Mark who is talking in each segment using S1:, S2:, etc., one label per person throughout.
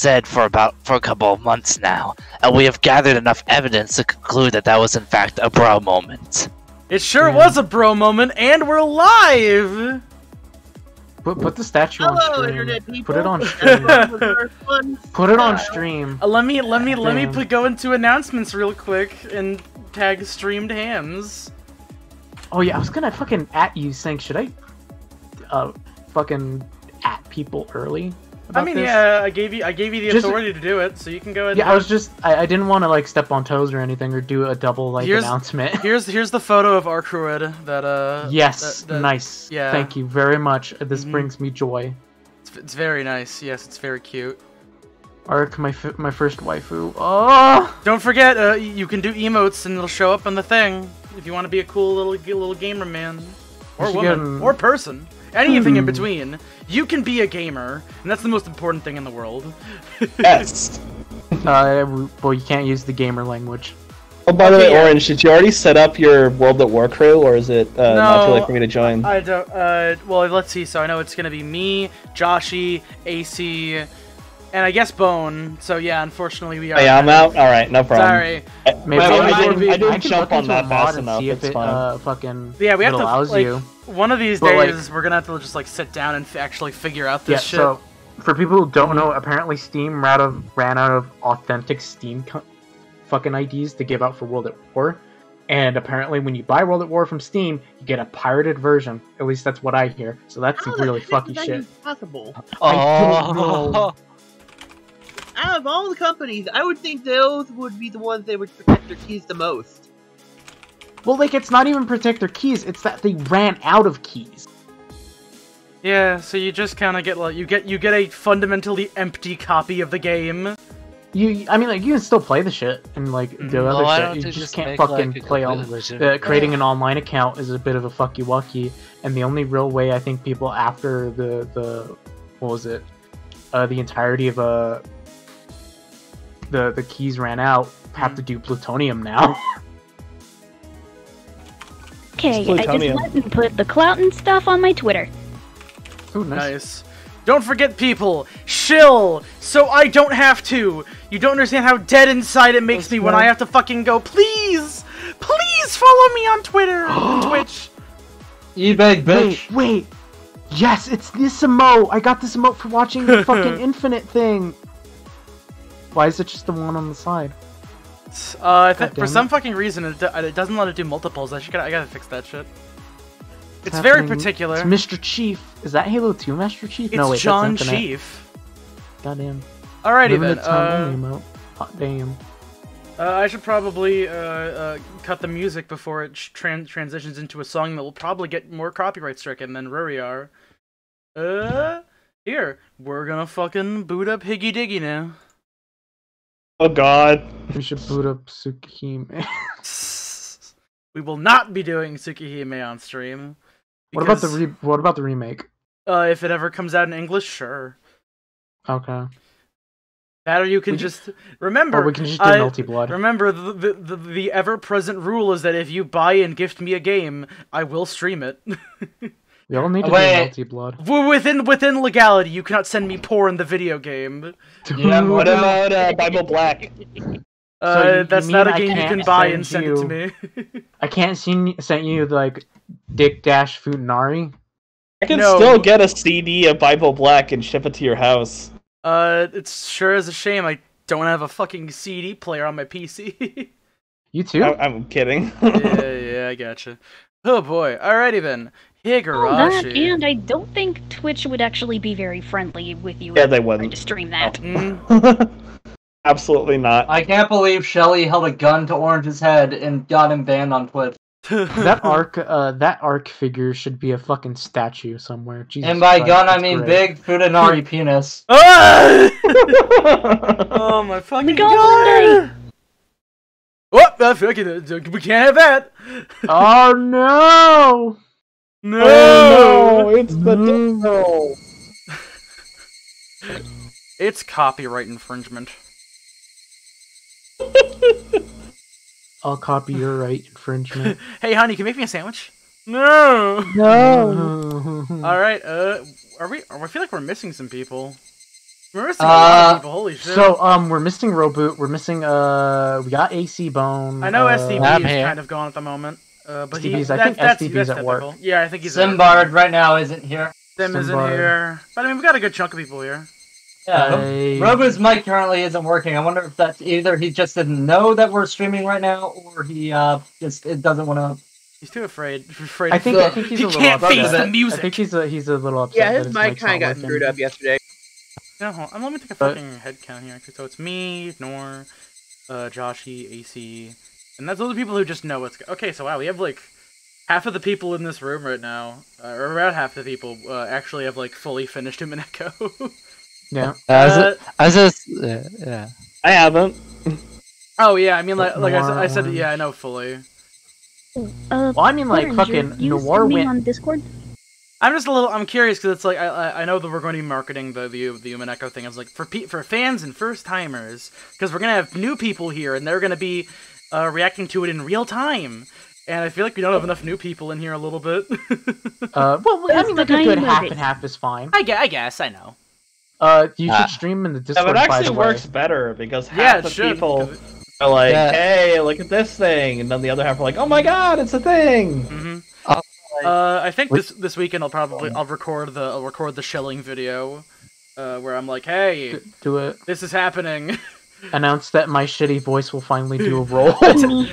S1: said for a couple of months now, and we have gathered enough evidence to conclude that was in fact a bro moment.
S2: It sure was a bro moment, and we're live!
S3: Put the statue on
S4: Hello,
S3: stream.
S4: internet people.
S3: Put it on stream. Put it on
S4: style.
S3: stream.
S2: Let me go into announcements real quick and tag streamed hams.
S3: Oh yeah, I was gonna fucking at you saying, should I fucking at people early?
S2: I mean,
S3: this?
S2: yeah, I gave you the authority to do it, so you can go ahead.
S3: Yeah, I didn't want to like step on toes or anything or do a double announcement.
S2: Here's the photo of Arcruid that
S3: Yes,
S2: that,
S3: nice.
S2: Yeah.
S3: Thank you very much. This brings me joy.
S2: It's very nice. Yes, it's very cute.
S3: Arc, my first waifu. Oh!
S2: Don't forget, you can do emotes and it'll show up on the thing if you want to be a cool little gamer man or woman or person. Anything in between. You can be a gamer, and that's the most important thing in the world.
S5: Yes.
S3: Well, you can't use the gamer language.
S5: Oh, by the way, Orange, did you already set up your World at War crew, or is it not too late for me to join?
S2: I don't. Well, let's see. So I know it's gonna be me, Joshy, AC, and I guess Bone. So yeah, unfortunately we are.
S5: Yeah, I'm out. All right, no problem.
S2: Sorry.
S3: Maybe
S5: I didn't jump on that fast enough.
S3: See if
S5: it's fine.
S3: Fucking
S2: yeah, we have to
S3: allows
S2: like,
S3: you.
S2: One of these days we're gonna have to just like sit down and actually figure out this shit.
S3: So for people who don't know, apparently Steam ran out of authentic Steam fucking IDs to give out for World at War, and apparently when you buy World at War from Steam, you get a pirated version. At least that's what I hear. So that's some really fucky shit.
S4: Possible.
S3: I don't know.
S4: Out of all the companies, I would think those would be the ones that would protect their keys the most.
S3: Well, like, it's not even protect their keys, it's that they ran out of keys.
S2: Yeah, so you just kind of get like you get a fundamentally empty copy of the game.
S3: I mean, like, you can still play the shit and like do other shit. You just can't fucking play all. Creating an online account is a bit of a fucky wucky, and the only real way I think people after the what was it, the entirety of the keys ran out have to do plutonium now.
S6: Okay, I just went and put the clout and stuff on my Twitter.
S3: Ooh,
S2: Nice. Don't forget, people, shill, so I don't have to. You don't understand how dead inside it makes me when I have to fucking go. Please, please follow me on Twitter and Twitch.
S5: eBay, bitch.
S3: Wait. Yes, it's this emote. I got this emote for watching the fucking Infinite thing. Why is it just the one on the side?
S2: For some fucking reason, it doesn't let it do multiples. I gotta fix that shit. It's very particular.
S3: It's Mr. Chief. Is that Halo 2 Master Chief?
S2: It's
S3: no, wait,
S2: John
S3: that's Infinite.
S2: Chief.
S3: Goddamn.
S2: Alrighty
S3: Limited
S2: then.
S3: time only emote. Hot damn.
S2: I should probably cut the music before it transitions into a song that will probably get more copyright stricken than Ruriar. Here, we're gonna fucking boot up Higgy Diggy now.
S5: Oh god.
S3: We should boot up Tsukihime.
S2: We will not be doing Tsukihime on stream.
S3: What about the remake?
S2: If it ever comes out in English, sure.
S3: Okay.
S2: That or you can just remember.
S3: Or we can just do Melty Blood.
S2: Remember, the ever-present rule is that if you buy and gift me a game, I will stream it.
S3: We all need to do Melty Blood.
S2: Within legality, you cannot send me porn in the video game.
S5: Yeah, what about Bible Black?
S3: So
S2: that's not a game you can buy and send it to me.
S3: I can't send you like Dick Dash Futanari.
S5: I can still get a CD of Bible Black and ship it to your house.
S2: It's sure is a shame I don't have a fucking CD player on my PC.
S3: You too?
S5: I'm kidding.
S2: yeah, I gotcha. Oh boy. Alrighty then. Higurashi.
S6: And I don't think Twitch would actually be very friendly with you.
S5: Yeah, they wouldn't.
S6: To stream that.
S5: Absolutely not.
S7: I can't believe Shelly held a gun to Orange's head and got him banned on Twitch.
S3: That arc figure should be a fucking statue somewhere. Jesus
S7: and by
S3: Christ,
S7: gun, I mean big Futanari penis.
S2: Oh my fucking god! Oh, we can't have that!
S3: Oh no!
S2: No!
S5: Oh, no, it's the devil!
S2: It's copyright infringement.
S3: I'll copy your right infringement.
S2: Hey, honey, can you make me a sandwich? No.
S3: No.
S2: All right. I feel like we're missing some people. We're missing a lot of people. Holy shit.
S3: So we're missing Roboot. We're missing we got AC Bone.
S2: I know SDB is kind of gone at the moment. But
S3: I think SDB's at
S2: typical.
S3: work.
S2: Yeah, I think he's.
S7: Simbard right now isn't here.
S2: Sim isn't here. But I mean, we got a good chunk of people here.
S7: Yeah, Robo's mic currently isn't working. I wonder if that's either he just didn't know that we're streaming right now, or he just doesn't want to.
S2: He's too afraid.
S3: I think he's a little
S2: can't
S3: upset.
S2: face the music.
S3: I think he's a little upset.
S4: Yeah, his mic kind of got screwed up yesterday.
S2: Yeah, hold on. Let me take a fucking head count here. So it's me, Nor, Joshy, AC, and those are the people who just know what's. Okay, so wow, we have like half of the people in this room right now, or around half the people, actually have like fully finished Umineko.
S3: Yeah.
S1: Yeah.
S5: I haven't.
S2: Oh yeah, I mean like I said, yeah, I know fully.
S3: Well, I mean like fucking Noir went
S6: on Discord.
S2: I'm curious because it's like I know that we're going to be marketing the Umineko thing. I was like for fans and first timers because we're gonna have new people here and they're gonna be reacting to it in real time. And I feel like we don't have enough new people in here a little bit.
S3: Well, I mean like a good half and half is fine.
S2: I guess I know.
S3: You should stream in the Discord.
S5: It actually
S3: by the
S5: works
S3: way.
S5: better because half the people are like, "Hey, look at this thing," and then the other half are like, "Oh my god, it's a thing!"
S2: Mm-hmm. I think this weekend I'll record the shelling video, where I'm like, "Hey,
S3: do it.
S2: This is happening."
S3: Announce that my shitty voice will finally do a roll.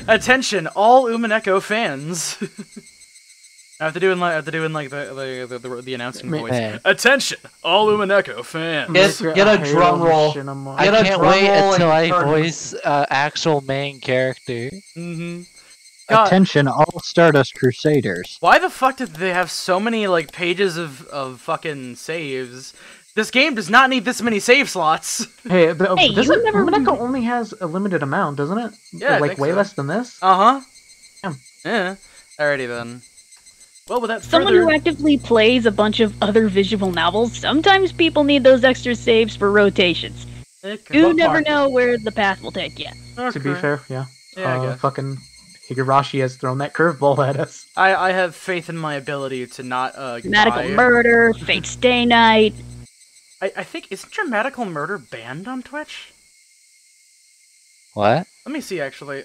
S2: Attention, all Umineko fans. I have to do in like the announcing voice.
S1: Man.
S2: Attention, all Umineko fans.
S7: Get a drum roll.
S1: I can't wait until I voice actual main character.
S2: Mm-hmm.
S8: Attention, all Stardust Crusaders.
S2: Why the fuck did they have so many like pages of fucking saves? This game does not need this many save slots.
S3: Hey, Umineko only has a limited amount, doesn't it?
S2: Yeah,
S3: like way less than this.
S2: Yeah. Alrighty then. Well, without
S6: someone who actively plays a bunch of other visual novels, sometimes people need those extra saves for rotations. You never know where the path will take you.
S2: Okay.
S3: To be fair, yeah.
S2: Yeah, I guess.
S3: Fucking Higurashi has thrown that curveball at us.
S2: I have faith in my ability to not
S6: Dramatical Murder, Fate Stay Night.
S2: I think isn't Dramatical Murder banned on Twitch?
S1: What?
S2: Let me see actually.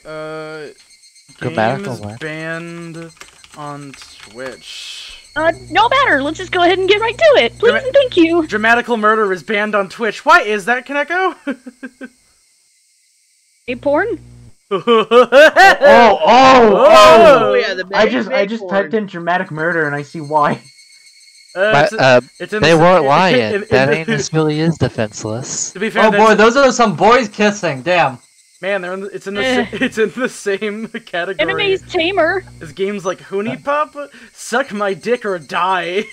S1: Grammatical
S2: games banned on Twitch.
S6: No matter. Let's just go ahead and get right to it. Please and thank you.
S2: Dramatical Murder is banned on Twitch. Why is that, Kaneko?
S6: Hey, porn?
S3: Oh!
S4: Yeah, the
S3: I just typed in dramatic murder and I see why.
S1: They weren't lying. That anus really is defenseless.
S2: To be fair,
S7: oh boy, those are some boys kissing. Damn.
S2: Man, it's in the same category.
S6: Enemy's tamer.
S2: As games like Hoonie Pop, Suck My Dick or Die.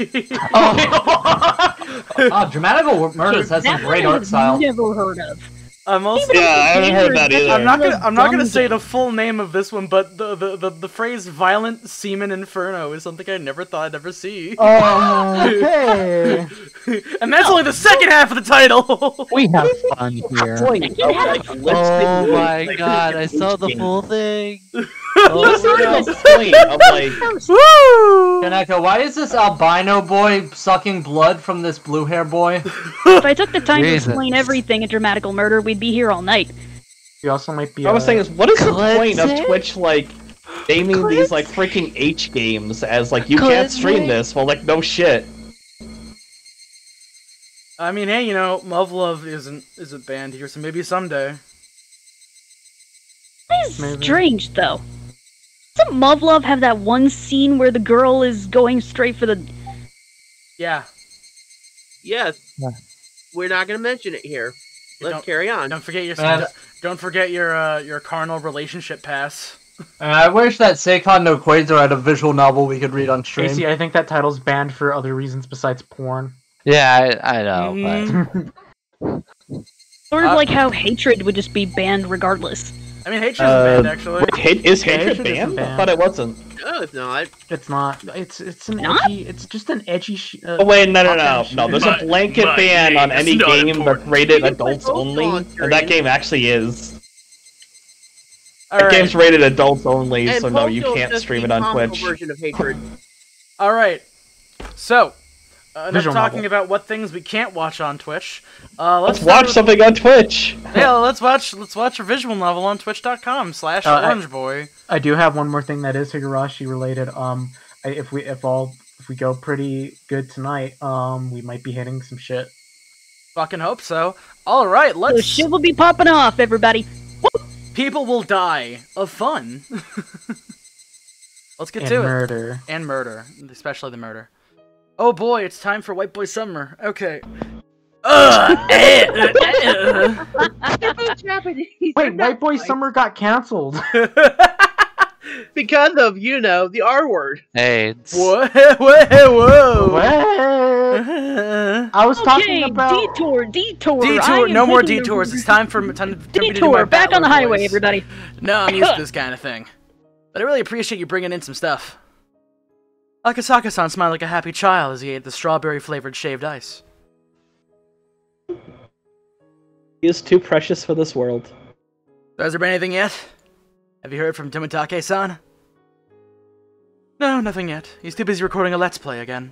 S7: Dramatical Murders has some great art style.
S6: Never heard of.
S2: I'm also
S5: I haven't heard that either.
S2: I'm not gonna say the full name of this one, but the phrase "violent semen inferno" is something I never thought I'd ever see.
S3: Hey.
S2: And that's only the second half of the title.
S8: We have fun here.
S1: Oh my god, I saw the full thing.
S7: Kaneko, why is this albino boy sucking blood from this blue hair boy?
S6: If I took the time to explain everything in Dramatical Murder, we'd be here all night.
S3: You also might be.
S5: I was saying, what is the point of Twitch like naming these like freaking H games as like you can't stream this? Well, like no shit.
S2: I mean, hey, Muv-Love isn't banned here, so maybe someday.
S6: That is strange, though. Doesn't Muv-Love have that one scene where the girl is going straight for the...
S2: Yeah.
S4: Yes. Yeah. We're not going to mention it here. Let's carry on.
S2: Don't forget your carnal relationship pass.
S7: I wish that Seikon no Quasar had a visual novel we could read on stream.
S3: Casey, I think that title's banned for other reasons besides porn.
S1: Yeah, I know, but...
S6: Sort of like how hatred would just be banned regardless.
S2: I mean, hatred's banned, actually.
S5: Wait, is hatred banned? I thought it wasn't.
S4: No, it's not.
S3: It's not. It's an edgy. It's just an edgy.
S5: Oh wait, no. There's a blanket ban on any game that's rated adults only, and that game actually is. That game's rated adults only, so no, you can't stream it on Twitch.
S4: Version of hatred.
S2: All right, so enough talking about what things we can't watch on Twitch.
S5: Let's watch something on Twitch.
S2: Yeah, let's watch a visual novel on twitch.com/orangeboy.
S3: I do have one more thing that is Higurashi related. If we go pretty good tonight, we might be hitting some shit.
S2: Fucking hope so. All right, let's.
S6: The shit will be popping off, everybody.
S2: People will die of fun. Let's get to
S3: it.
S2: And murder, especially the murder. Oh boy, it's time for White Boy Summer. Okay.
S3: Wait, White Boy Summer got canceled.
S4: Because of, the R word.
S1: AIDS.
S2: Whoa.
S3: I was talking about
S6: detour.
S2: No more detours. It's time for me to do my
S6: back on the highway,
S2: voice.
S6: everybody.
S2: No, I'm used to this kind of thing. But I really appreciate you bringing in some stuff. Akasaka-san smiled like a happy child as he ate the strawberry-flavored shaved ice.
S5: He is too precious for this world.
S2: So has there been anything yet? Have you heard from Tomitake-san? No, nothing yet. He's too busy recording a Let's Play again.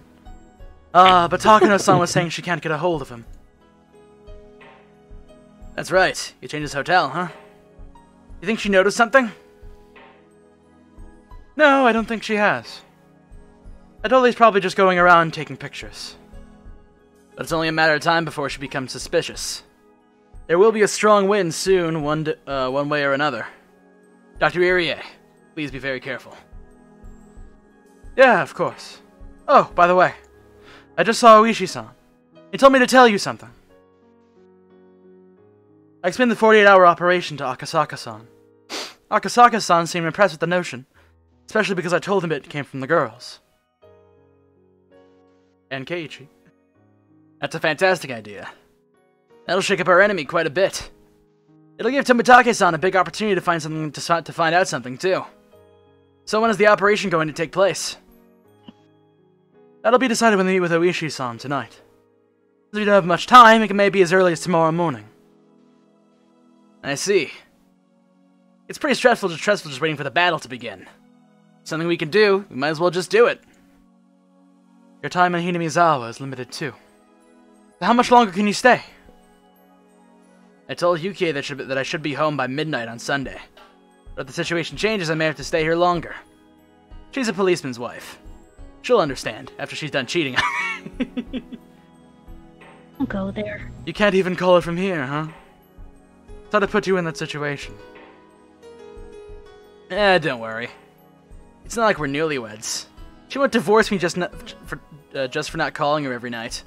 S2: But Takano-san was saying she can't get a hold of him. That's right. You changed his hotel, huh? You think she noticed something? No, I don't think she has. I told her he's probably just going around taking pictures. But it's only a matter of time before she becomes suspicious. There will be a strong wind soon, one way or another. Dr. Irie, please be very careful. Yeah, of course. Oh, by the way, I just saw Oishi-san. He told me to tell you something. I explained the 48-hour operation to Akasaka-san. Akasaka-san seemed impressed with the notion, especially because I told him it came from the girls. And Keiichi. That's a fantastic idea. That'll shake up our enemy quite a bit. It'll give Tomitake-san a big opportunity to find something to find out something too. So when is the operation going to take place? That'll be decided when we meet with Oishi-san tonight. If we don't have much time, it may be as early as tomorrow morning. I see. It's pretty stressful just waiting for the battle to begin. Something we can do, we might as well just do it. Your time in Hinamizawa is limited too. So how much longer can you stay? I told Yukie that I should be home by midnight on Sunday. But if the situation changes, I may have to stay here longer. She's a policeman's wife. She'll understand after she's done cheating on me.
S6: Don't go there.
S2: You can't even call it from here, huh? Thought I'd put you in that situation. Don't worry. It's not like we're newlyweds. She won't divorce me just for not calling her every night.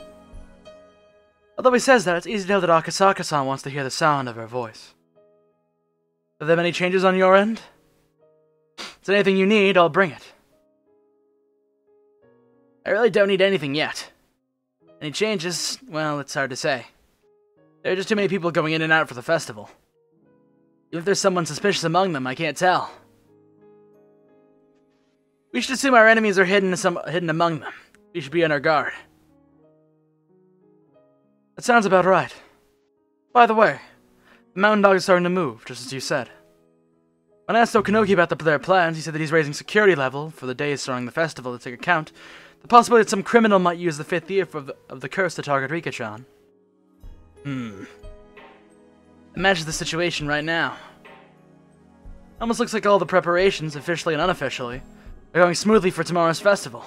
S2: Although he says that, it's easy to know that Akasaka-san wants to hear the sound of her voice. Are there any changes on your end? If there's anything you need, I'll bring it. I really don't need anything yet. Any changes? Well, it's hard to say. There are just too many people going in and out for the festival. Even if there's someone suspicious among them, I can't tell. We should assume our enemies are hidden among them. We should be on our guard. That sounds about right. By the way, the mountain dog is starting to move, just as you said. When I asked Okanoki about their plans, he said that he's raising security level for the days surrounding the festival to take account the possibility that some criminal might use the 5th year of the curse to target Rika-chan. Imagine the situation right now. Almost looks like all the preparations, officially and unofficially, are going smoothly for tomorrow's festival.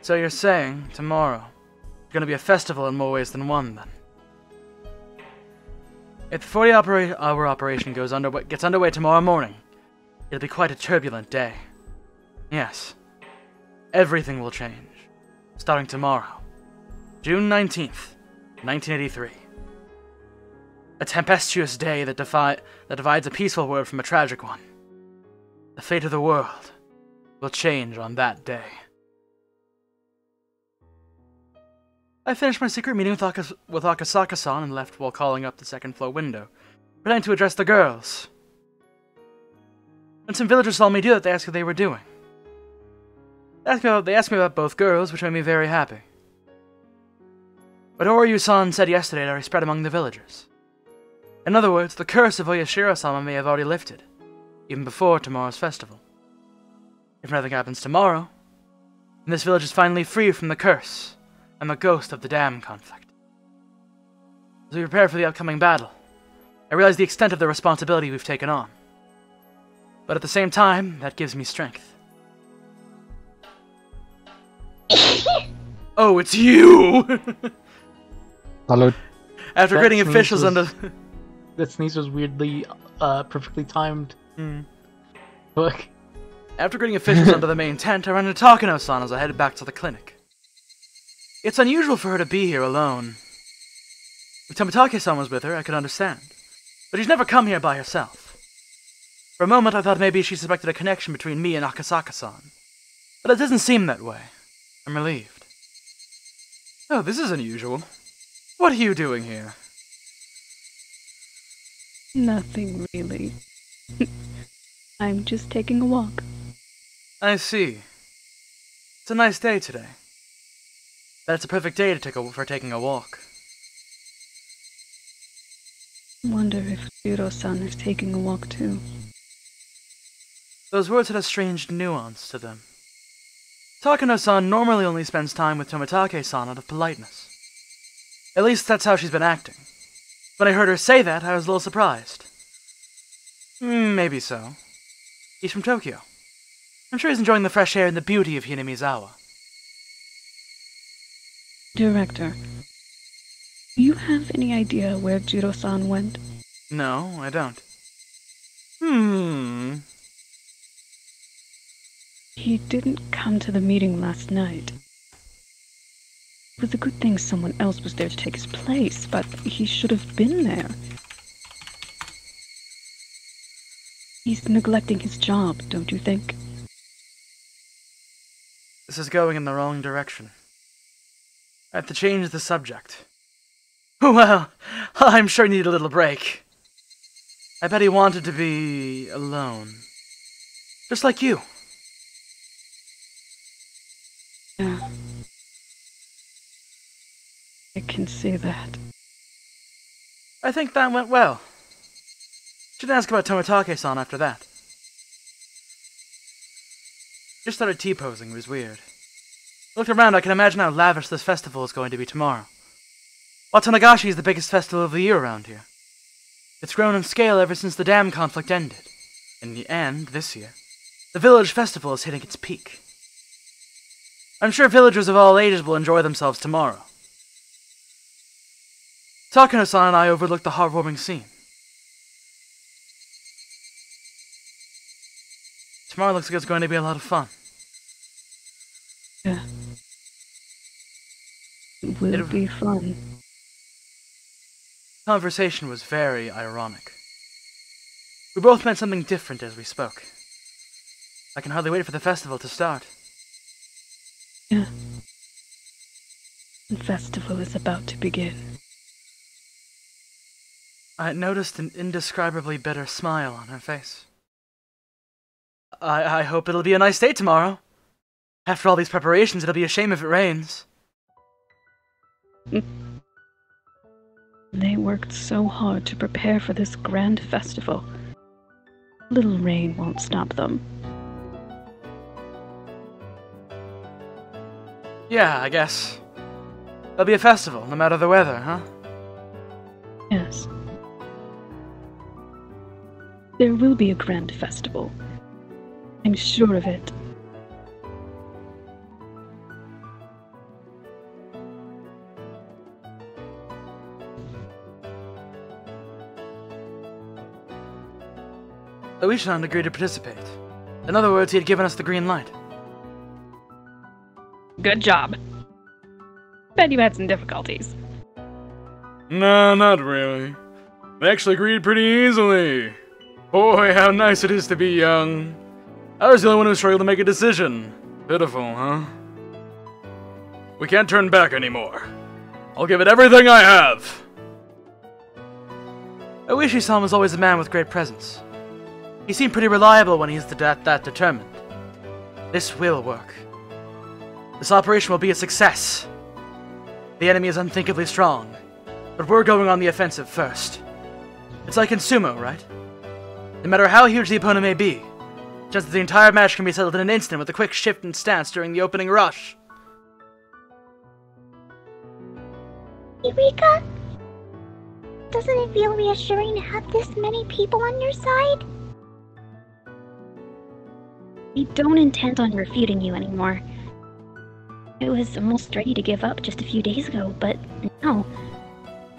S2: So you're saying, tomorrow, it's going to be a festival in more ways than one, then? If the 40-hour operation gets underway tomorrow morning, it'll be quite a turbulent day. Yes. Everything will change. Starting tomorrow, June 19th, 1983. A tempestuous day that divides a peaceful world from a tragic one. The fate of the world will change on that day. I finished my secret meeting with Akasaka-san and left while calling up the second-floor window, pretending to address the girls. When some villagers saw me do that, they asked what they were doing. They asked me about both girls, which made me very happy. But Oryu-san said yesterday it already spread among the villagers. In other words, the curse of Oyashiro-sama may have already lifted, even before tomorrow's festival. If nothing happens tomorrow, And this village is finally free from the curse and the ghost of the dam conflict. As we prepare for the upcoming battle, I realize the extent of the responsibility we've taken on. But at the same time, that gives me strength. Oh, it's you!
S8: Hello.
S2: After creating officials under...
S3: That sneeze was weirdly, perfectly timed. Look.
S2: After greeting officials under the main tent, I ran into Takano-san as I headed back to the clinic. It's unusual for her to be here alone. If Tomitake-san was with her, I could understand. But she's never come here by herself. For a moment, I thought maybe she suspected a connection between me and Akasaka-san. But it doesn't seem that way. I'm relieved. Oh, this is unusual. What are you doing here?
S6: Nothing, really. I'm just taking a walk.
S2: I see. It's a nice day today. That's a perfect day for taking a walk.
S6: Wonder if Jiro-san is taking a walk too.
S2: Those words had a strange nuance to them. Takano-san normally only spends time with Tomitake-san out of politeness. At least that's how she's been acting. When I heard her say that, I was a little surprised. Maybe so. He's from Tokyo. I'm sure he's enjoying the fresh air and the beauty of Hinamizawa.
S6: Director, do you have any idea where Jiro-san went?
S2: No, I don't.
S6: He didn't come to the meeting last night. It was a good thing someone else was there to take his place, but he should have been there. He's neglecting his job, don't you think?
S2: This is going in the wrong direction. I have to change the subject. Well, I'm sure he needed a little break. I bet he wanted to be alone. Just like you.
S6: Yeah. I can see that.
S2: I think that went well. Should ask about Tomitake-san after that. Just started T-posing, it was weird. I looked around, I can imagine how lavish this festival is going to be tomorrow. Watanagashi is the biggest festival of the year around here. It's grown in scale ever since the dam conflict ended. And this year, the village festival is hitting its peak. I'm sure villagers of all ages will enjoy themselves tomorrow. Takano-san and I overlooked the heartwarming scene. Tomorrow looks like it's going to be a lot of fun.
S6: Yeah. It will be fun.
S2: The conversation was very ironic. We both meant something different as we spoke. I can hardly wait for the festival to start.
S6: Yeah. The festival is about to begin.
S2: I noticed an indescribably bitter smile on her face. I hope it'll be a nice day tomorrow. After all these preparations, it'll be a shame if it rains.
S6: They worked so hard to prepare for this grand festival. Little rain won't stop them.
S2: Yeah, I guess. There'll be a festival, no matter the weather, huh?
S6: Yes. There will be a grand festival. I'm sure of it.
S2: Oishan agreed to participate. In other words, he had given us the green light.
S6: Good job. Bet you had some difficulties.
S9: No, not really. They actually agreed pretty easily. Boy, how nice it is to be young. I was the only one who struggled to make a decision. Pitiful, huh? We can't turn back anymore. I'll give it everything I have.
S2: Oishi-san was always a man with great presence. He seemed pretty reliable when he's that determined. This will work. This operation will be a success. The enemy is unthinkably strong, but we're going on the offensive first. It's like in sumo, right? No matter how huge the opponent may be, Just as the entire match can be settled in an instant with a quick shift in stance during the opening rush.
S10: Eureka? Doesn't it feel reassuring to have this many people on your side?
S6: I don't intend on refuting you anymore. I was almost ready to give up just a few days ago, but now,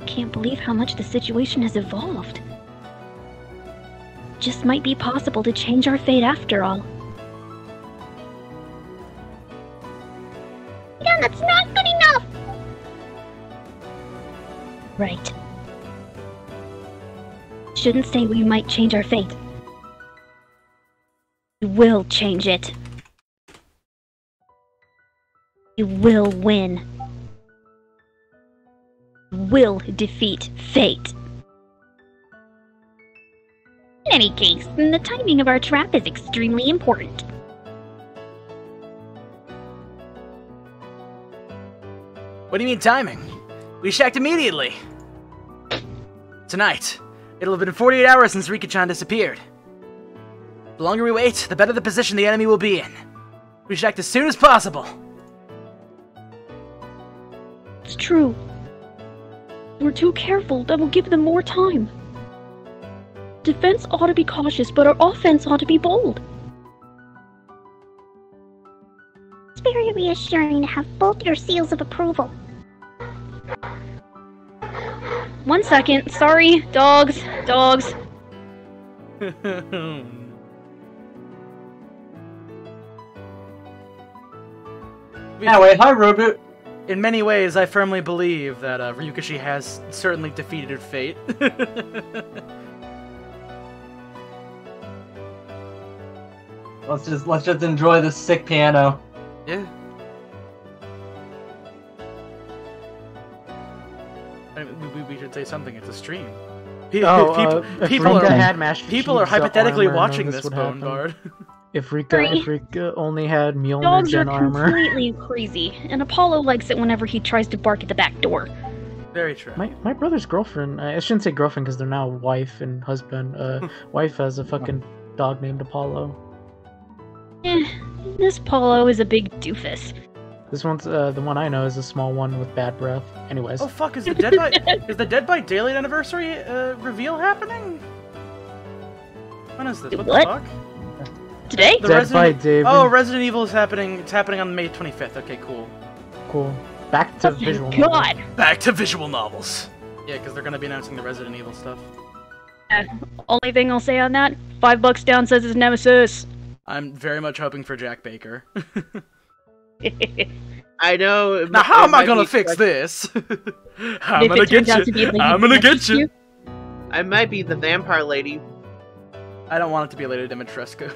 S6: I can't believe how much the situation has evolved. Just might be possible to change our fate after all.
S10: Yeah, that's not good enough!
S6: Right. Shouldn't say we might change our fate. You will change it. You will win. You will defeat fate.
S10: In any case, the timing of our trap is extremely important.
S2: What do you mean timing? We should act immediately. Tonight. It'll have been 48 hours since Rika-chan disappeared. The longer we wait, the better the position the enemy will be in. We should act as soon as possible.
S6: It's true. If we're too careful, that will give them more time. Defense ought to be cautious, but our offense ought to be bold.
S10: It's very reassuring to have both your seals of approval.
S6: 1 second. Sorry, dogs. Dogs.
S7: Anyway, hi, Robot.
S2: In many ways, I firmly believe that Ryukashi has certainly defeated fate.
S7: Let's just enjoy this sick piano.
S2: Yeah. I mean, we should say something. It's a stream. People are hypothetically watching this, Bone Bard.
S3: If Rika only had Mjolnir
S6: Dogs are
S3: gen armor.
S6: completely crazy, and Apollo likes it whenever he tries to bark at the back door.
S2: Very true.
S3: My brother's girlfriend, I shouldn't say girlfriend because they're now wife and husband. Wife has a fucking dog named Apollo.
S6: This Apollo is a big doofus.
S3: This one's the one I know is a small one with bad breath. Anyways.
S2: Oh fuck! Is the Dead by Daylight anniversary reveal happening? When is this? What the fuck?
S6: Today?
S3: Dead by David.
S2: Oh, Resident Evil is happening. It's happening on May 25th. Okay, cool.
S3: Cool. Back to visual novels.
S2: Back to visual novels. Yeah, because they're gonna be announcing the Resident Evil stuff.
S6: Only thing I'll say on that: $5 down says it's Nemesis.
S2: I'm very much hoping for Jack Baker.
S4: I know.
S2: Now, how am I gonna fix this? I'm gonna get you. I'm gonna get you.
S4: I might be the vampire lady.
S2: I don't want it to be Lady Dimitrescu.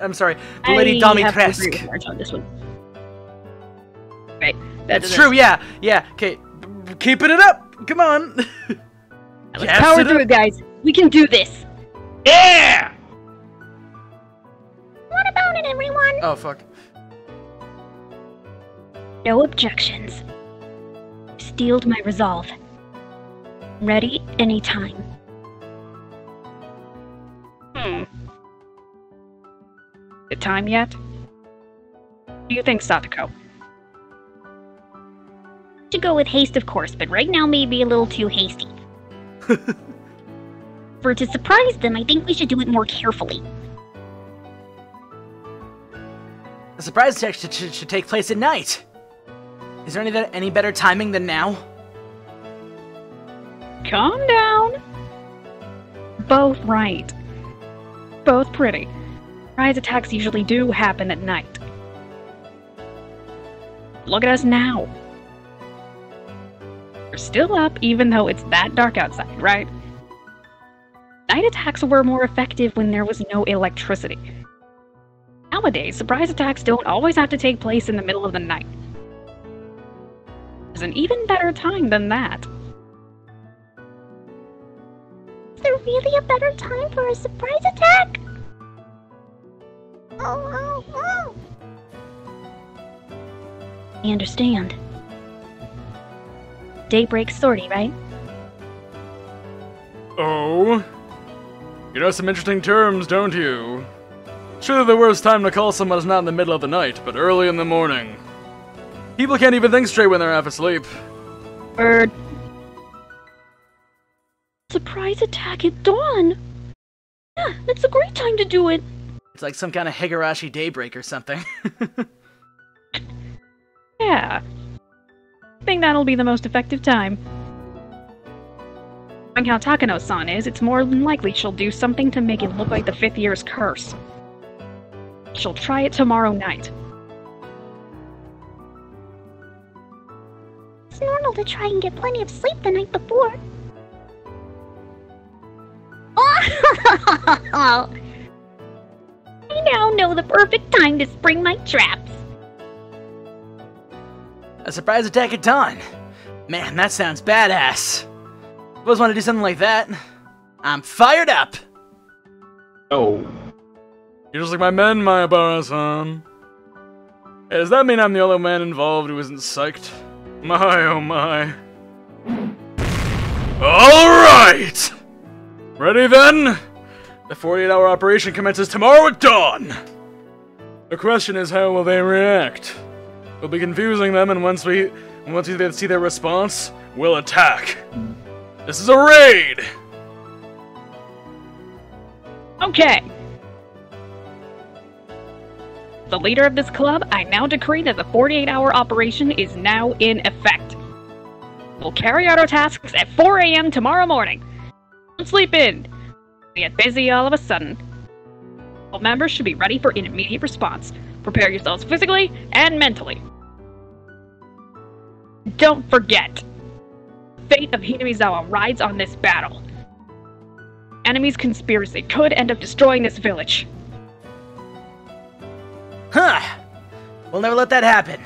S2: I'm sorry, Lady Dimitrescu.
S6: On this one. Right.
S2: That's true. Yeah. Yeah. Okay. Keeping it up. Come on.
S6: Let's power through it, guys. We can do this.
S2: Yeah.
S10: What about it, everyone?
S2: Oh fuck.
S6: No objections. Steeled my resolve. Ready anytime. The time yet? What do you think, Satoko?
S10: To go with haste, of course, but right now may be a little too hasty. For to surprise them, I think we should do it more carefully.
S2: The surprise attack should take place at night. Is there any better timing than now?
S6: Calm down. Both right. Both pretty. Surprise attacks usually do happen at night. Look at us now. We're still up even though it's that dark outside, right? Night attacks were more effective when there was no electricity. Nowadays, surprise attacks don't always have to take place in the middle of the night. There's an even better time than that.
S10: Is there really a better time for a surprise attack? Oh.
S6: I understand. Daybreak sortie, right?
S9: Oh? You know some interesting terms, don't you? Surely the worst time to call someone is not in the middle of the night, but early in the morning. People can't even think straight when they're half asleep.
S6: Bird. Surprise attack at dawn! Yeah, that's a great time to do it.
S2: It's like some kind of Higurashi daybreak or something.
S6: Yeah. I think that'll be the most effective time. Knowing how Takano-san is, it's more than likely she'll do something to make it look like the 5th year's curse. She'll try it tomorrow night.
S10: It's normal to try and get plenty of sleep the night before. I now know the perfect time to spring my traps.
S2: A surprise attack at dawn. Man, that sounds badass. I always want to do something like that. I'm fired up.
S5: Oh.
S9: You're just like my men, Mayabara-san. Hey, does that mean I'm the only man involved who isn't psyched? My, oh my. Alright! Ready then? The 48-hour operation commences tomorrow at dawn! The question is, how will they react? We'll be confusing them, and once we see their response, we'll attack. This is a raid!
S6: Okay. The leader of this club, I now decree that the 48-hour operation is now in effect. We'll carry out our tasks at 4 a.m. tomorrow morning. Don't sleep in. We get busy all of a sudden. All members should be ready for an immediate response. Prepare yourselves physically and mentally. Don't forget, the fate of Hinamizawa rides on this battle. Enemy's conspiracy could end up destroying this village.
S2: Huh. We'll never let that happen.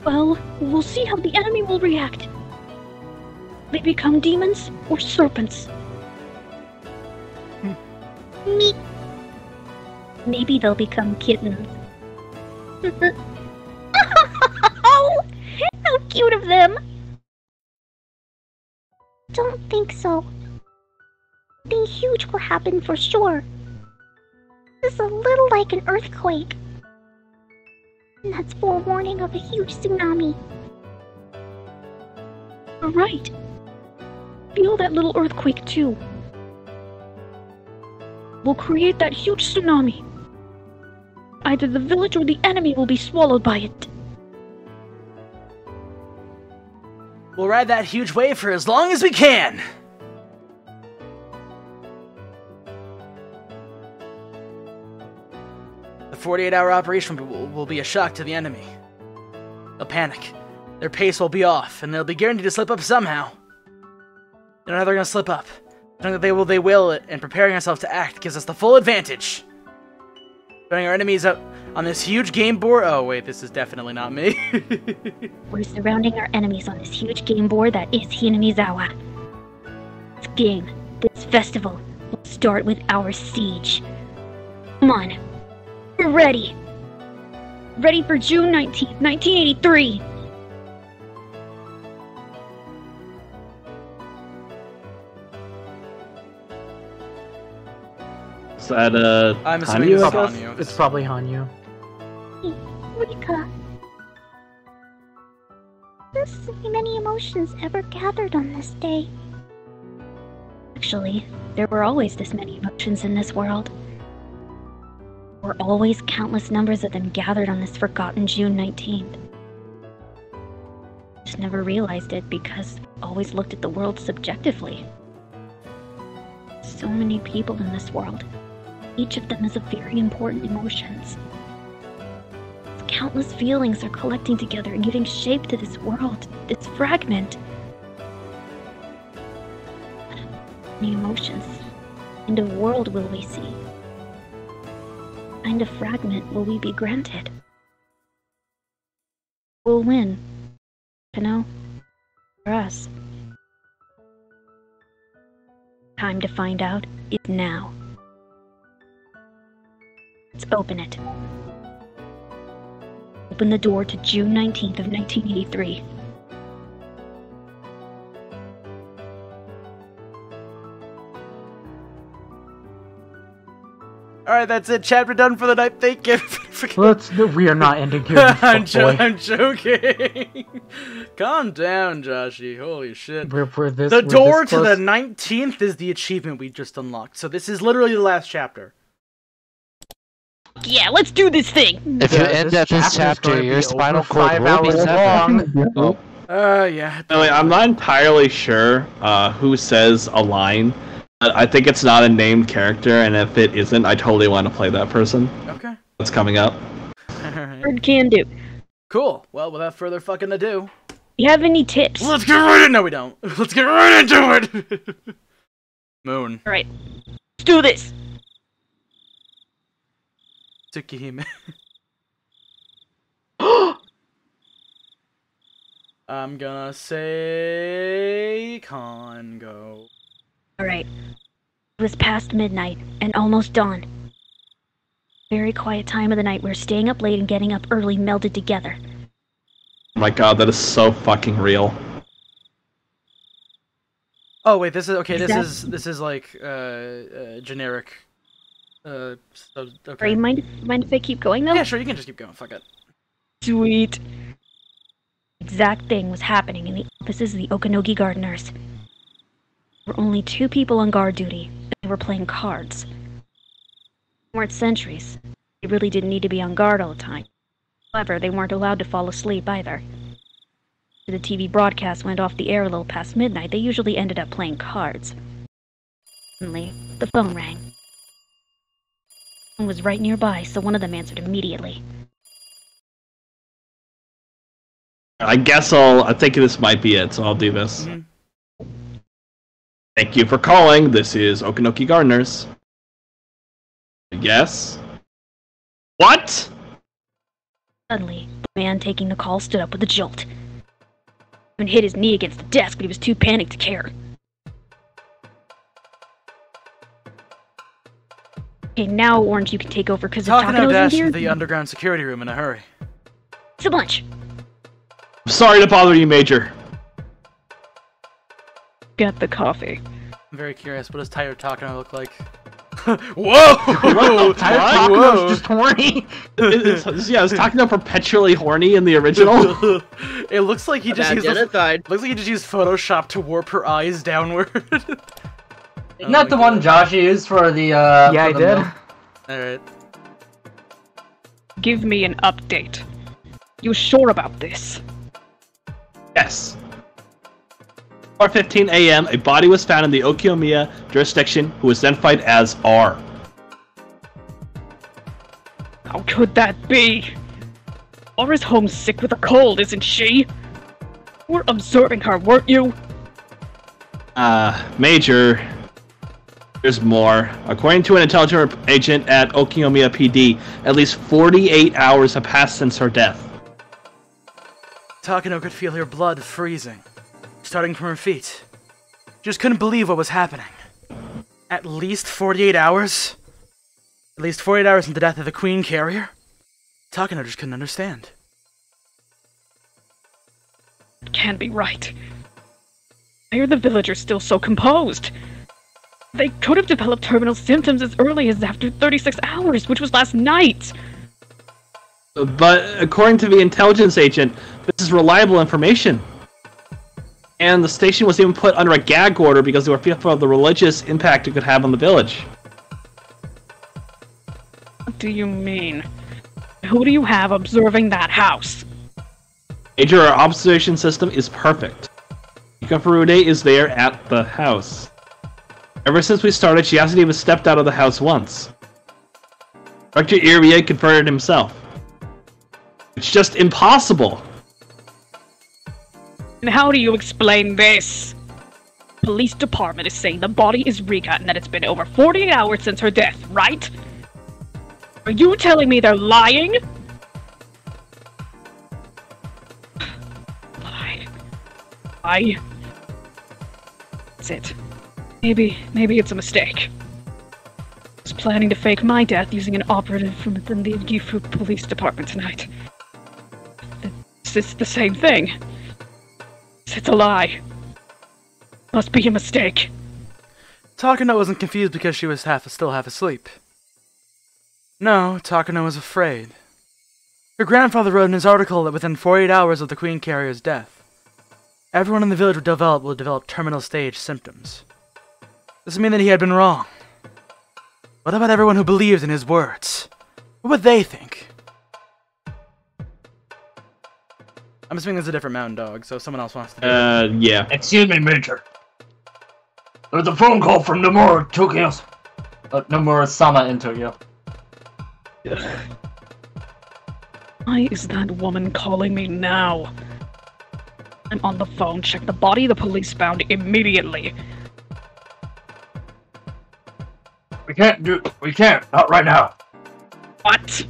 S10: Well, we'll see how the enemy will react. They become demons or serpents. Maybe they'll become kittens. Oh, how cute of them! Don't think so. Something huge will happen for sure. This is a little like an earthquake. And that's forewarning of a huge tsunami.
S6: You're right. Feel that little earthquake too. We'll create that huge tsunami. Either the village or the enemy will be swallowed by it.
S2: We'll ride that huge wave for as long as we can! The 48-hour operation will be a shock to the enemy. They'll panic. Their pace will be off, and they'll be guaranteed to slip up somehow. They don't know how they're gonna slip up. Knowing that they will, and preparing ourselves to act gives us the full advantage. Putting our enemies up on this huge game board. Oh wait, this is definitely not me.
S10: We're surrounding our enemies on this huge game board that is Hinamizawa. This game, this festival, will start with our siege. Come on. We're ready.
S6: Ready for June 19th, 1983.
S5: Is that,
S2: I'm assuming it's Hanyu.
S3: It's probably Hanyu.
S10: Rika. There's so many emotions ever gathered on this day.
S6: Actually, there were always this many emotions in this world. There were always countless numbers of them gathered on this forgotten June 19th. Just never realized it because I always looked at the world subjectively. So many people in this world. Each of them has a very important emotions. Countless feelings are collecting together and giving shape to this world, this fragment. How many emotions and a world will we see? What kind of fragment will we be granted? Who will win? You know, for us. Time to find out is now. Let's open it. Open the door to June 19th of 1983.
S2: Alright, that's it. Chat, we're done for the night. Thank you.
S3: We are not ending here.
S2: I'm joking. Calm down, Joshy. Holy shit. The door to the 19th is the achievement we just unlocked. So this is literally the last chapter.
S6: Yeah, let's do this thing.
S1: If you end at this chapter, your spinal cord will be severed.
S5: Oh.
S2: Yeah.
S5: Anyway, I'm not entirely sure who says a line. I think it's not a named character, and if it isn't, I totally want to play that person.
S2: Okay.
S5: That's coming up.
S6: Bird can do.
S2: Cool. Well, without further fucking ado.
S6: You have any tips?
S2: Let's get right in. No, we don't. Let's get right into it. Moon.
S6: Alright. Let's do this.
S2: Tsukihime. I'm gonna say Congo.
S10: Alright. It was past midnight and almost dawn. Very quiet time of the night where staying up late and getting up early melded together.
S5: Oh my god, that is so fucking real.
S2: Oh wait, this is okay. This is like generic. Okay.
S6: Are you mind if I keep going though?
S2: Yeah, sure. You can just keep going. Fuck it.
S6: Sweet.
S10: Exact thing was happening in the offices of the Okanogi gardeners. There were only 2 people on guard duty, and they were playing cards. They weren't sentries. They really didn't need to be on guard all the time. However, they weren't allowed to fall asleep either. If the TV broadcast went off the air a little past midnight, they usually ended up playing cards. Suddenly, the phone rang. Someone was right nearby, so one of them answered immediately.
S5: I guess I think this might be it, so I'll do this.
S2: Mm-hmm.
S5: Thank you for calling. This is Okanoki Gardeners. Yes? What?
S10: Suddenly, the man taking the call stood up with a jolt. Even hit his knee against the desk, but he was too panicked to care. Okay, now Orange, you can take over because if Takano's
S2: dash
S10: in here.
S2: to the underground security room in a hurry.
S10: So much.
S5: I'm sorry to bother you, Major.
S6: Get the coffee.
S2: I'm very curious. What does Tired Takano look like? Whoa!
S3: Tired Takano's just horny.
S5: Is Takano perpetually horny in the original?
S2: It looks like he just used Photoshop to warp her eyes downward.
S7: Isn't that the one Joshi used for the
S3: yeah, I did.
S2: Alright.
S6: Give me an update. You sure about this?
S5: Yes. 4:15 a.m., a body was found in the Okinomiya jurisdiction, who was identified as R.
S6: How could that be? Laura's homesick with a cold, isn't she? You were observing her, weren't you?
S5: Major, there's more. According to an intelligence agent at Okinomiya PD, at least 48 hours have passed since her death.
S2: Takano could feel her blood freezing, starting from her feet. Just couldn't believe what was happening. At least 48 hours? At least 48 hours since the death of the Queen Carrier? Takano just couldn't understand.
S6: It can't be right. Why are the villagers still so composed? They could have developed terminal symptoms as early as after 36 hours, which was last night.
S5: But according to the intelligence agent, this is reliable information. And the station was even put under a gag order because they were fearful of the religious impact it could have on the village.
S6: What do you mean? Who do you have observing that house?
S5: Major, our observation system is perfect. Ikafurude is there at the house. Ever since we started, she hasn't even stepped out of the house once. Dr. Irie confirmed it himself. It's just impossible.
S6: And how do you explain this? Police department is saying the body is Rika and that it's been over 48 hours since her death, right? Are you telling me they're lying? Lie. That's it. Maybe it's a mistake. I was planning to fake my death using an operative from within the Gifu Police Department tonight. It's the same thing. It's a lie. Must be a mistake.
S2: Takano wasn't confused because she was still half asleep. No, Takano was afraid. Her grandfather wrote in his article that within 48 hours of the Queen Carrier's death, everyone in the village would develop terminal stage symptoms. Doesn't mean that he had been wrong. What about everyone who believes in his words? What would they think? I'm assuming it's a different mountain dog, so if someone else wants to do it.
S5: Yeah.
S7: Excuse me, Major. There's a phone call from Nomura Tokyo. Nomura-sama in Tokyo.
S6: Why is that woman calling me now? I'm on the phone. Check the body the police found immediately.
S7: We can't. Not right now.
S6: What?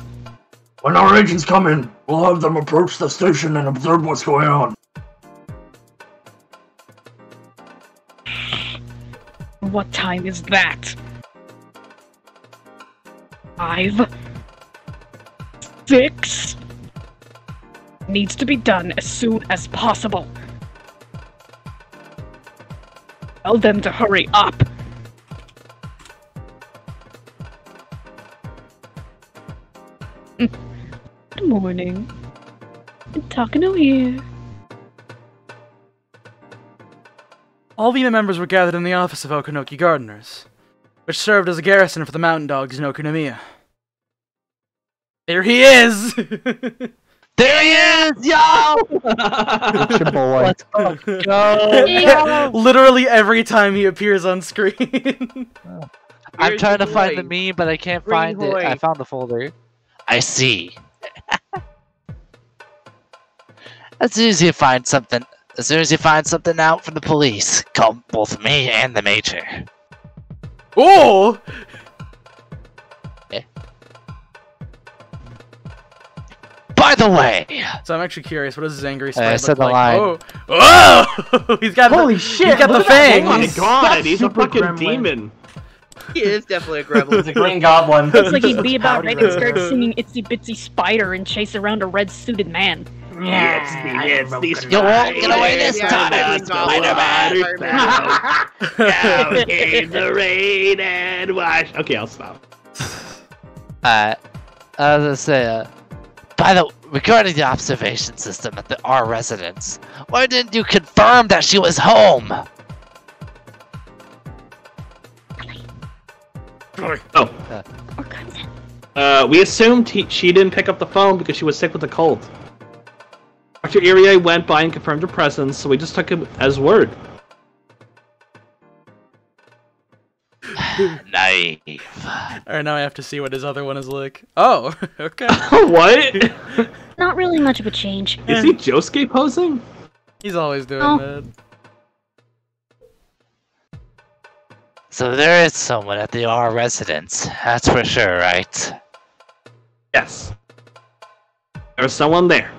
S7: When our agents come in, we'll have them approach the station and observe what's going on.
S6: What time is that? 5? 6? Needs to be done as soon as possible. Tell them to hurry up. Good morning. Takano here.
S2: All the members were gathered in the office of Okanoki Gardeners, which served as a garrison for the mountain dogs in Okunomiya. There he is!
S1: There he is, yo!
S8: It's your boy.
S1: Let's go.
S2: Literally every time he appears on screen.
S1: I'm trying to find the meme, but I can't find it.
S4: Hoy.
S1: I found the folder. I see. As soon as you find something out from the police, call both me and the major.
S2: Oh! By the way, so I'm actually curious. What does his angry sprite
S1: said
S2: look
S1: the
S2: like?
S1: line.
S2: Oh, he's got
S3: Holy shit!
S2: He's got the
S3: look at that
S2: fangs.
S5: Oh my
S3: face.
S5: god,
S3: That's
S5: he's a
S3: super
S5: fucking
S3: gremlin.
S5: demon.
S4: He is definitely a gremlin.
S7: He's a green goblin.
S6: Looks like he'd be about
S3: Pouty
S6: ready to start
S3: right there.
S6: singing Itsy Bitsy Spider and chase around a red suited man.
S5: It's these
S1: You won't get away this
S4: Yeah,
S1: time,
S4: yeah,
S1: Spider-Man!
S5: Down came the rain and wash. Okay, I'll stop.
S1: I was gonna say, regarding the observation system at our residence, why didn't you confirm that she was home?
S5: Oh. We assumed she didn't pick up the phone because she was sick with a cold. Dr. Irie went by and confirmed her presence, so we just took him as word.
S1: Naive.
S2: Alright, now I have to see what his other one is like. Oh, okay.
S5: What?
S10: Not really much of a change.
S5: Is he Josuke posing?
S2: He's always doing
S10: Oh.
S2: that.
S1: So there is someone at the R residence, that's for sure, right?
S5: Yes. There's someone there.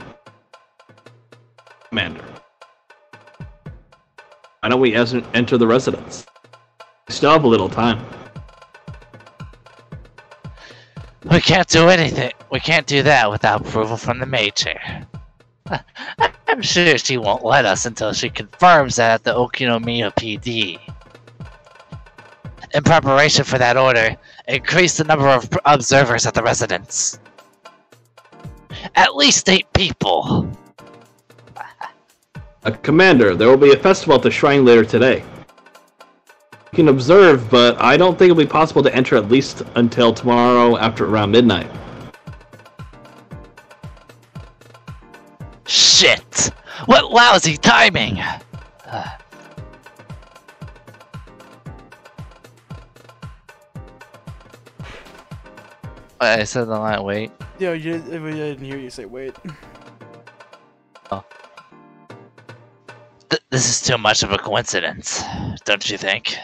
S5: Commander. Why don't we enter the residence? We still have a little time.
S1: We can't do anything. We can't do that without approval from the major. I'm sure she won't let us until she confirms that at the Okunomiya PD. In preparation for that order, increase the number of observers at the residence. At least 8 people.
S5: Commander, there will be a festival at the shrine later today. You can observe, but I don't think it'll be possible to enter at least until tomorrow after around midnight.
S1: Shit! What lousy timing! I said the line, wait.
S2: Yo, I didn't hear you say wait.
S1: This is too much of a coincidence, don't you think?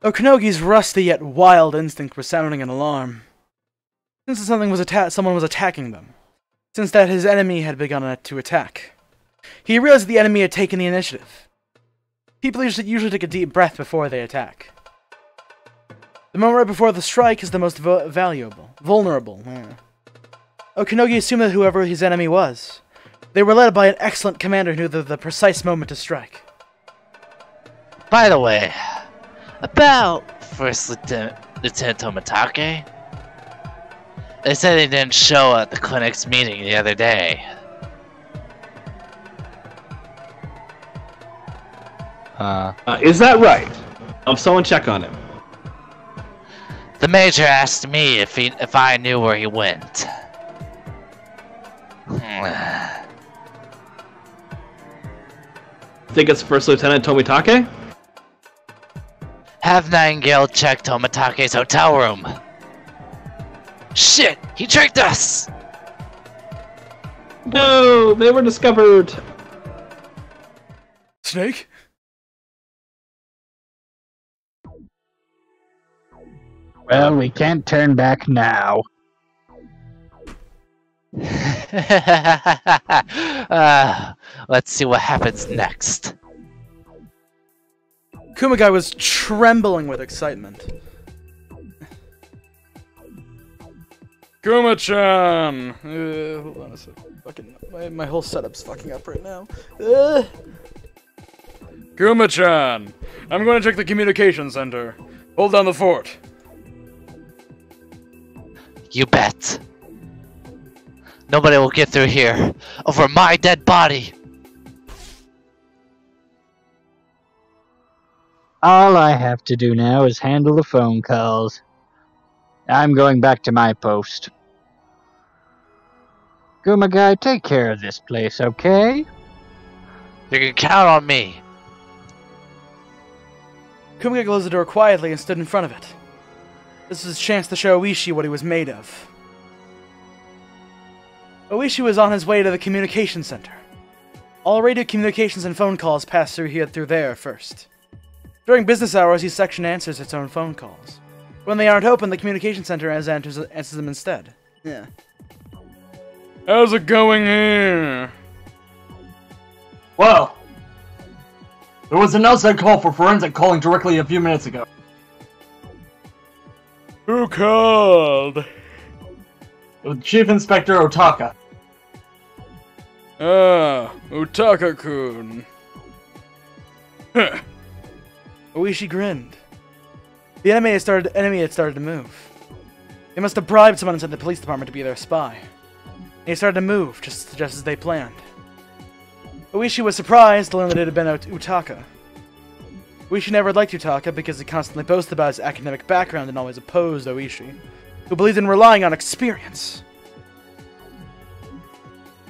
S2: Okanogi's rusty yet wild instinct was sounding an alarm. Since someone was attacking them. Since that his enemy had begun to attack. He realized that the enemy had taken the initiative. People usually take a deep breath before they attack. The moment right before the strike is the most vulnerable. Yeah. Okanogi assumed that whoever his enemy was, they were led by an excellent commander who knew the precise moment to strike.
S1: By the way, about First Lieutenant Tomitake, They said he didn't show at the clinic's meeting the other day.
S5: Is that right? Someone check on him.
S1: The Major asked me if I knew where he went.
S5: Think it's First Lieutenant Tomitake?
S1: Have Nightingale check Tomitake's hotel room. Shit! He tricked us!
S5: No! They were discovered!
S9: Snake?
S8: Well, we can't turn back now.
S1: Let's see what happens next.
S2: Kumagai was trembling with excitement.
S9: Kuma-chan!
S2: Hold on a sec. Fucking, my whole setup's fucking up right now.
S9: Kuma-chan! I'm going to check the communication center. Hold down the fort.
S1: You bet. Nobody will get through here over my dead body.
S8: All I have to do now is handle the phone calls. I'm going back to my post. Kumagai, take care of this place, okay?
S1: You can count on me.
S2: Kumagai closed the door quietly and stood in front of it. This was his chance to show Oishi what he was made of. Oishi was on his way to the communication center. All radio communications and phone calls passed through there first. During business hours, each section answers its own phone calls. When they aren't open, the communication center answers them instead. Yeah.
S9: How's it going here?
S7: Well, there was an outside call for forensic calling directly a few minutes ago.
S9: Who called?
S7: Chief Inspector Otaka.
S9: Ah, Otaka-kun. Huh.
S2: Oishi grinned. The enemy had started to move. They must have bribed someone inside the police department to be their spy. And he started to move, just as they planned. Oishi was surprised to learn that it had been Utaka. Oishi never liked Utaka because he constantly boasted about his academic background and always opposed Oishi, who believed in relying on experience.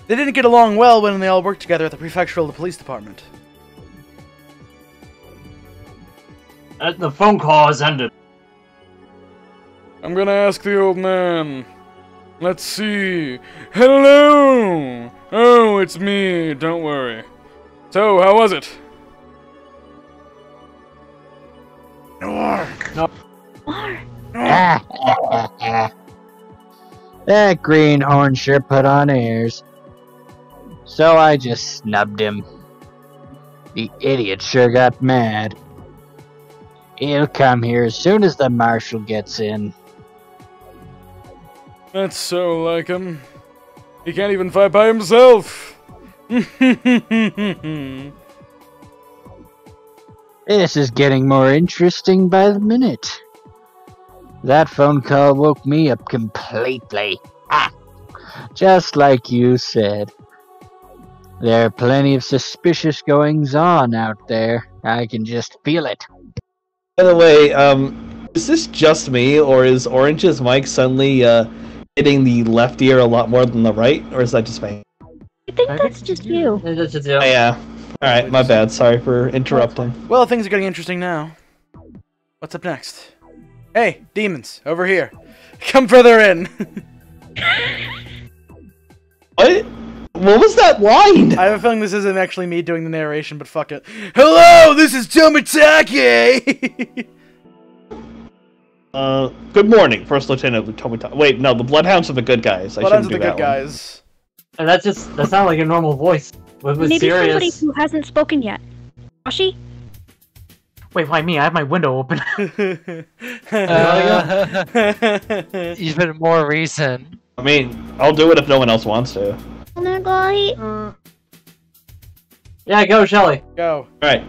S2: They didn't get along well when they all worked together at the prefectural police department.
S7: The phone call has ended.
S9: I'm gonna ask the old man. Let's see. Hello! Oh, it's me. Don't worry. So, how was it?
S7: No.
S8: That greenhorn sure put on airs. So I just snubbed him. The idiot sure got mad. He'll come here as soon as the marshal gets in.
S9: That's so like him. He can't even fight by himself.
S8: This is getting more interesting by the minute. That phone call woke me up completely. Just like you said. There are plenty of suspicious goings-on out there. I can just feel it.
S5: By the way, is this just me, or is Orange's mic suddenly hitting the left ear a lot more than the right, or is that just me?
S10: I think that's just you.
S7: It's just you.
S5: Oh, yeah. Alright, my bad. Sorry for interrupting.
S2: Well, things are getting interesting now. What's up next? Hey, demons, over here. Come further in.
S5: What? What was that line?
S2: I have a feeling this isn't actually me doing the narration, but fuck it. Hello, this is Tomitake!
S5: Good morning, First Lieutenant Tomitake. Wait, no, the Bloodhounds are the good guys.
S2: Bloodhounds are the good guys.
S7: And that sounds like a normal voice.
S10: Maybe
S7: serious.
S10: somebody who hasn't spoken yet. Ashi?
S3: Wait, why me? I have my window open.
S1: Even more reason.
S5: I mean, I'll do it if no one else wants to.
S7: Yeah, go, Shelly.
S2: Go.
S5: Alright.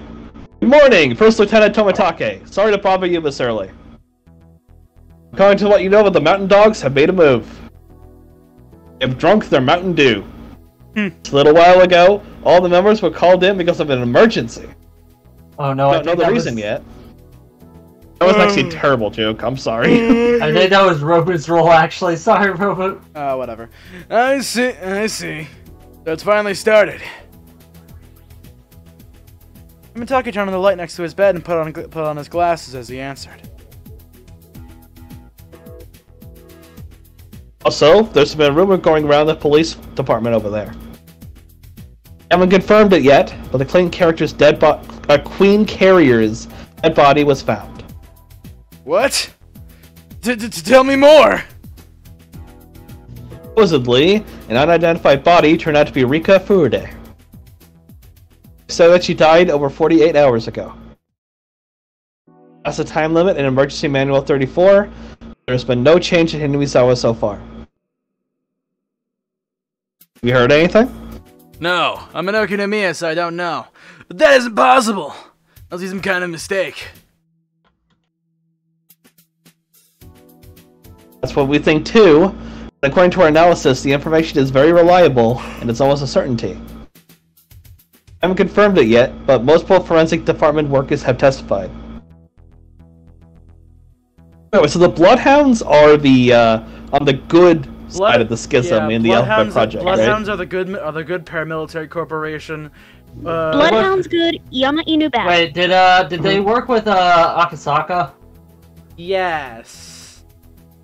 S5: Good morning, First Lieutenant Tomitake. Sorry to bother you this early. I'm calling to let you know that the mountain dogs have made a move. have drunk their Mountain Dew. A little while ago, all the members were called in because of an emergency.
S7: Oh no,
S5: I don't know the reason yet. That was actually a terrible joke, I'm sorry.
S7: I think that was Robo's role, actually. Sorry, Robo.
S2: Whatever. I see. So it's finally started. Mitake turned on the light next to his bed and put on his glasses as he answered.
S5: Also, there's been a rumor going around the police department over there. Haven't confirmed it yet, but the Queen Carrier's dead body was found.
S2: What? Tell me more!
S5: Supposedly, an unidentified body turned out to be Rika Furude. So that she died over 48 hours ago. As a time limit in Emergency Manual 34, there's been no change in Hinamizawa so far. Have you heard anything?
S2: No, I'm an Okinomiya, so I don't know. But that isn't possible! Must be some kind of mistake.
S5: That's what we think too. But according to our analysis, the information is very reliable, and it's almost a certainty. I haven't confirmed it yet, but multiple forensic department workers have testified. Anyway, so the Bloodhounds are the on the good side of the schism in the Alphabet Project,
S2: Bloodhounds
S5: right?
S2: are the good paramilitary corporation.
S10: Bloodhound's good, Yama Inu bad.
S7: Wait, did they work with Akasaka?
S2: Yes.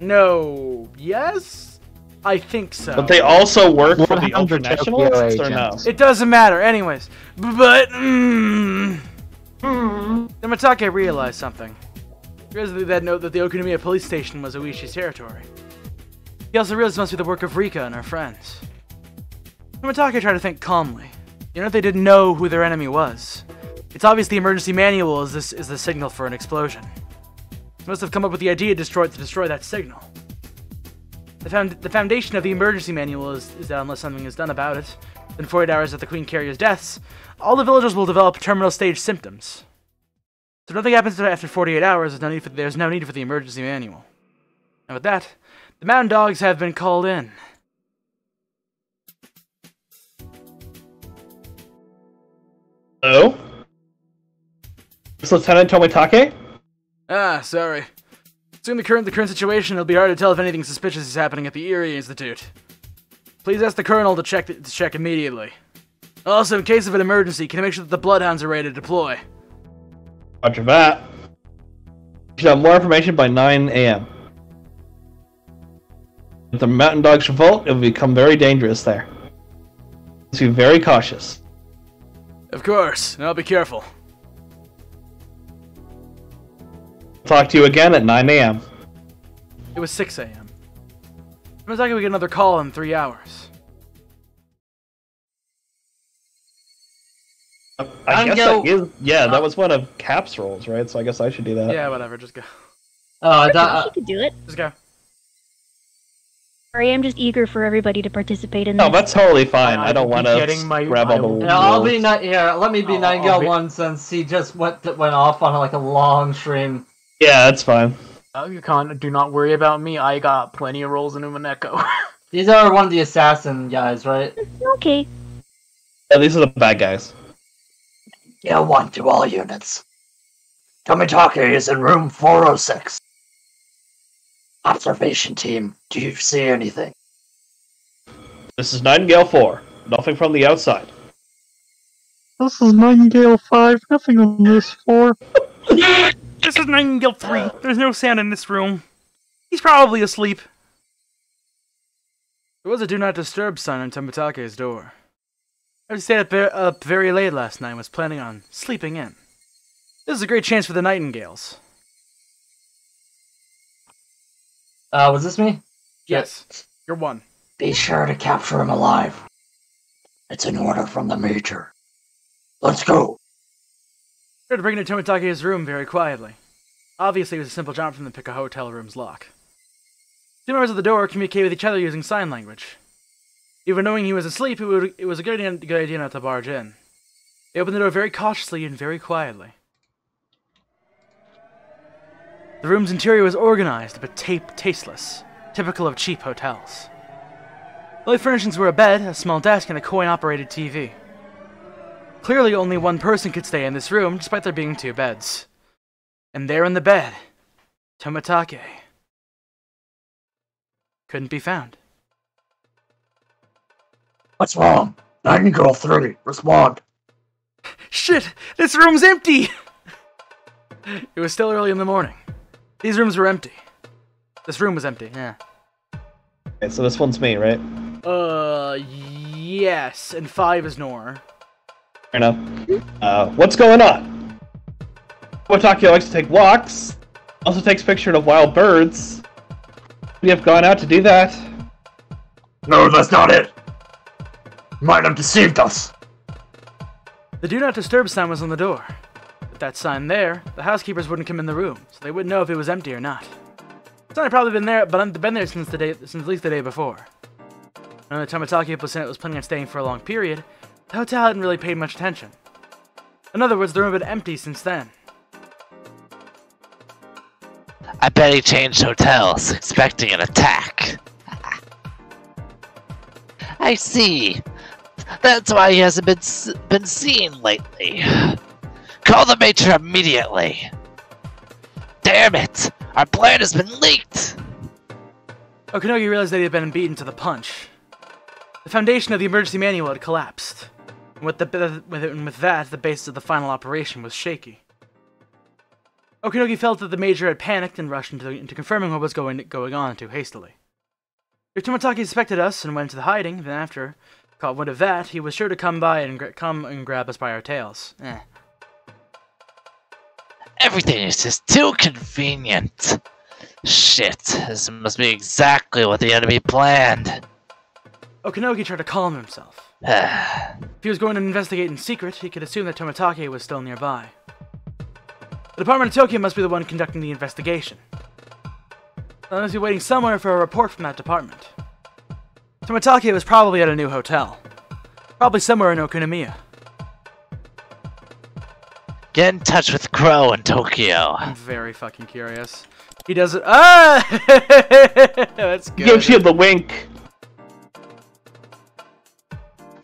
S2: No. Yes? I think so.
S5: But they also work for the Ultranationalists, or no?
S2: It doesn't matter. Anyways, but Mitake realized something. He realized that note that the Okinomiya police station was Oishi's territory. He also realized it must be the work of Rika and her friends. Mitake tried to think calmly. Even if they didn't know who their enemy was, it's obvious the emergency manual is the signal for an explosion. They must have come up with the idea to destroy that signal. The foundation of the emergency manual is that unless something is done about it, in 48 hours after the Queen Carrier's deaths, all the villagers will develop terminal stage symptoms. So if nothing happens after 48 hours, there's no need for the emergency manual. And with that, the mountain dogs have been called in.
S5: Hello? It's Lieutenant Tomitake?
S2: Sorry. Assume the current situation, it'll be hard to tell if anything suspicious is happening at the Erie Institute. Please ask the Colonel to check immediately. Also, in case of an emergency, can you make sure that the Bloodhounds are ready to deploy?
S5: Roger that. You should have more information by 9 a.m. If the mountain dogs revolt, it will become very dangerous there. Let's be very cautious.
S2: Of course, and I'll be careful.
S5: Talk to you again at 9 a.m.
S2: It was 6 a.m. It was like we get another call in 3 hours.
S5: I guess that is, that was one of Cap's roles, right? So I guess I should do that.
S2: Yeah, whatever, just go.
S10: I thought she could do it.
S2: Just go.
S10: Sorry, I'm just eager for everybody to participate in this.
S5: No, that's totally fine. I don't want to grab all the rules.
S7: I'll be let me be Nightingale 1 since he just went off on like a long stream.
S5: Yeah, that's fine.
S3: You can't. Do not worry about me. I got plenty of roles in Umaneko.
S7: These are one of the assassin guys, right?
S10: Okay.
S5: Yeah, these are the bad guys.
S11: Yeah, 1 to all units. Tomitake is in room 406. Observation team, do you see anything?
S5: This is Nightingale 4. Nothing from the outside.
S8: This is Nightingale 5. Nothing on this floor.
S2: This is Nightingale 3. There's no sound in this room. He's probably asleep. There was a do not disturb sign on Tomitake's door. I stayed up very late last night and was planning on sleeping in. This is a great chance for the Nightingales.
S7: Was this me?
S2: Yes. You're 1.
S11: Be sure to capture him alive. It's an order from the Major. Let's go.
S2: I tried to break into Tomitake's room very quietly. Obviously, it was a simple jump from to pick a hotel room's lock. 2 members of the door communicated with each other using sign language. Even knowing he was asleep, it was a good idea not to barge in. They opened the door very cautiously and very quietly. The room's interior was organized, but tasteless, typical of cheap hotels. only furnishings were a bed, a small desk, and a coin-operated TV. Clearly only one person could stay in this room, despite there being 2 beds. And there in the bed, Tomitake couldn't be found.
S11: What's wrong? Nightingale Girl 3, respond.
S2: Shit! This room's empty! It was still early in the morning. These rooms were empty. This room was empty, yeah.
S5: Okay, so this one's me, right?
S2: Yes, and 5 is Nor.
S5: Fair enough. What's going on? Tomitake likes to take walks, also takes pictures of wild birds. We have gone out to do that.
S11: No, that's not it. You might have deceived us.
S2: The Do Not Disturb sign was on the door. With that sign there, the housekeepers wouldn't come in the room, so they wouldn't know if it was empty or not. The sign had probably been there, but been there since at least the day before. When the Tomitake was planning on staying for a long period, the hotel hadn't really paid much attention. In other words, the room had been empty since then.
S1: I bet he changed hotels, expecting an attack. I see. That's why he hasn't been seen lately. Call the Major immediately. Damn it! Our plan has been leaked!
S2: Okanogi realized that he had been beaten to the punch. The foundation of the emergency manual had collapsed. And with that, the basis of the final operation was shaky. Okanogi felt that the Major had panicked and rushed into confirming what was going on too hastily. If Tomitake suspected us and went into hiding, then after caught wind of that, he was sure to come and grab us by our tails.
S1: Everything is just too convenient. Shit, this must be exactly what the enemy planned.
S2: Okanogi tried to calm himself. If he was going to investigate in secret, he could assume that Tomitake was still nearby. The Department of Tokyo must be the one conducting the investigation. They must be waiting somewhere for a report from that department. Tomitake was probably at a new hotel. Probably somewhere in Okonomiya.
S1: Get in touch with Crow in Tokyo.
S2: I'm very fucking curious. He does it. Ah! That's good.
S5: Gives you the wink.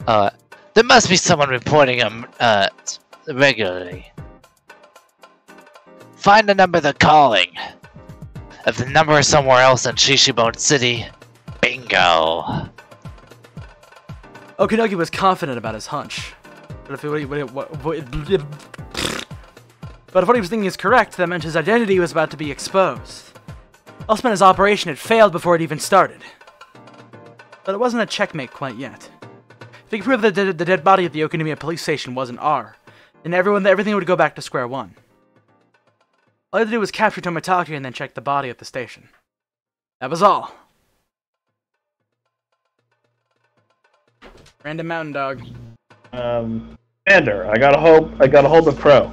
S1: There must be someone reporting him, regularly. Find the number they're calling. If the number is somewhere else in Shishibone City, bingo.
S2: Okanogi was confident about his hunch. But if what he was thinking is correct, that meant his identity was about to be exposed. Else meant his operation had failed before it even started. But it wasn't a checkmate quite yet. If he could prove that the dead body at the Okonomiya police station wasn't R, then everything would go back to square one. All he had to do was capture Tomitake and then check the body at the station. That was all. Random mountain dog.
S5: Commander, I got a hold of Crow.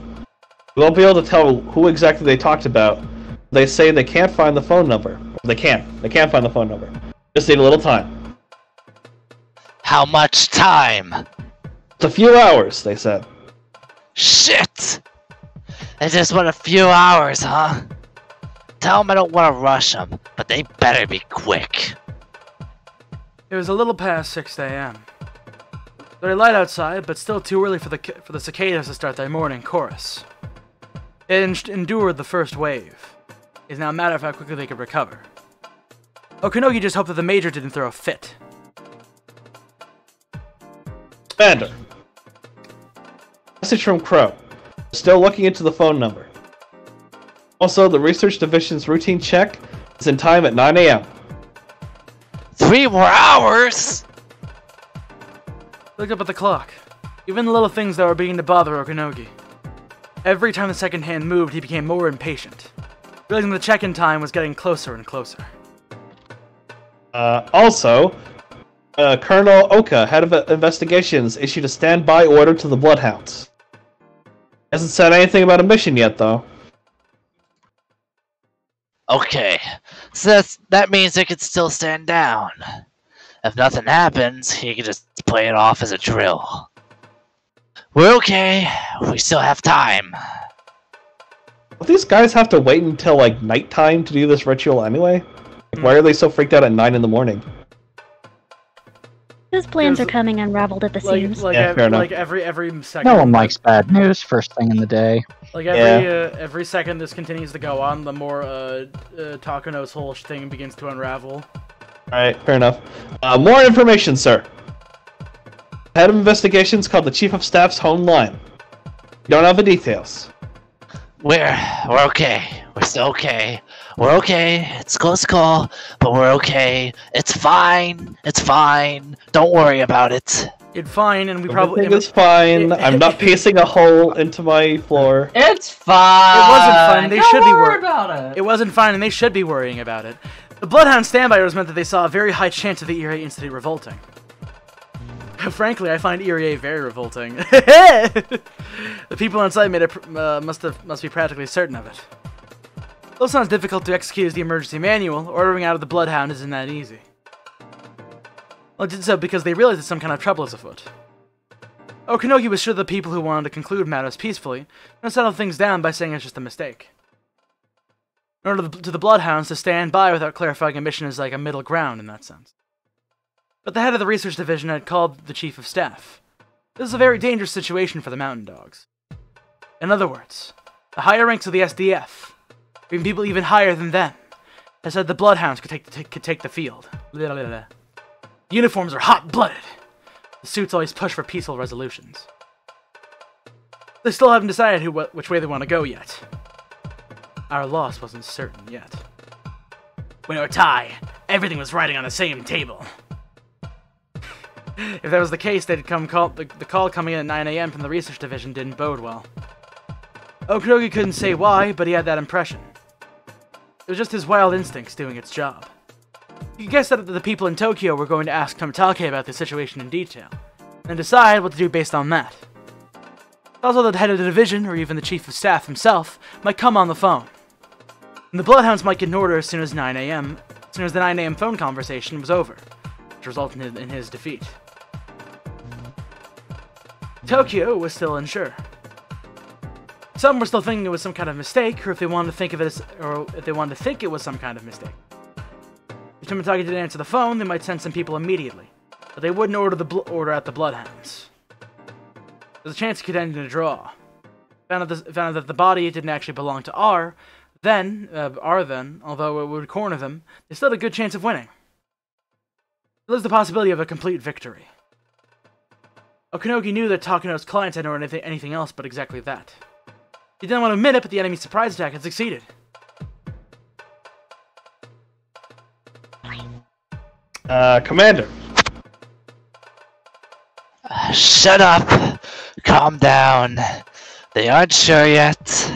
S5: We won't be able to tell who exactly they talked about. They say they can't find the phone number. They can't find the phone number. Just need a little time.
S1: How much time?
S5: It's a few hours, they said.
S1: Shit! They just want a few hours, huh? Tell them I don't want to rush them, but they better be quick.
S2: It was a little past 6 a.m. Very light outside, but still too early for the cicadas to start their morning chorus. It endured the first wave. It's now a matter of how quickly they could recover. Okanogi just hoped that the Major didn't throw a fit.
S5: Commander. Message from Crow. Still looking into the phone number. Also, the Research Division's routine check is in time at 9 a.m.
S1: 3 more hours?!
S2: Look up at the clock. Even the little things that were beginning to bother Okanogi. Every time the second hand moved, he became more impatient, realizing the check-in time was getting closer and closer.
S5: Also, Colonel Oka, head of investigations, issued a standby order to the Bloodhounds. Hasn't said anything about a mission yet, though.
S1: Okay, so that means they could still stand down. If nothing happens, he can just play it off as a drill. We're okay. We still have time.
S5: Well, these guys have to wait until, like, nighttime to do this ritual anyway? Why are they so freaked out at 9 in the morning?
S10: Those plans are coming unraveled at the seams.
S2: Like every second.
S8: No one likes bad news first thing in the day.
S2: Like every second this continues to go on, the more Takano's whole thing begins to unravel.
S5: Alright, fair enough. More information, sir. Head of investigations called the Chief of Staff's home line. You don't have the details.
S1: We're okay. We're still okay. We're okay. It's a close call, but we're okay. It's fine. It's fine. Don't worry about it.
S2: It's fine, and we probably...
S5: Everything is fine. I'm not pacing a hole into my floor.
S7: It's fine.
S2: It wasn't fine. They should be
S7: worried about it.
S2: It wasn't fine, and they should be worrying about it. The Bloodhound standby orders meant that they saw a very high chance of the Irie incident revolting. Frankly, I find Irie very revolting. The people on site must be practically certain of it. Though it sounds difficult to execute as the emergency manual, ordering out of the Bloodhound isn't that easy. Well, it did so because they realized that some kind of trouble is afoot. Okanogi was sure the people who wanted to conclude matters peacefully and settle things down by saying it's just a mistake. In order to the Bloodhounds to stand by without clarifying a mission is like a middle ground in that sense. But the head of the research division had called the chief of staff. This is a very dangerous situation for the Mountain Dogs. In other words, the higher ranks of the SDF, even people even higher than them, has said the Bloodhounds could take the field. The uniforms are hot-blooded. The suits always push for peaceful resolutions. They still haven't decided which way they want to go yet. Our loss wasn't certain yet. When our tie, everything was riding on the same table. If that was the case, the call coming in at 9 AM from the research division didn't bode well. Okanogi couldn't say why, but he had that impression. It was just his wild instincts doing its job. He guessed that the people in Tokyo were going to ask Tomitake about the situation in detail, and decide what to do based on that. Also, the head of the division, or even the chief of staff himself, might come on the phone. And the Bloodhounds might get an order as soon as the 9 AM phone conversation was over, which resulted in his defeat. Tokyo was still unsure. Some were still thinking it was some kind of mistake, or if they wanted to think it was some kind of mistake. If Tomitake didn't answer the phone, they might send some people immediately, but they wouldn't order out the Bloodhounds. There's a chance it could end in a draw. Found out that the body didn't actually belong to R, then, although it would corner them, they still had a good chance of winning. There's the possibility of a complete victory. Okanogi knew that Takano's clients hadn't ordered anything else but exactly that. He didn't want to admit it, but the enemy's surprise attack had succeeded.
S5: Commander.
S1: Shut up. Calm down. They aren't sure yet.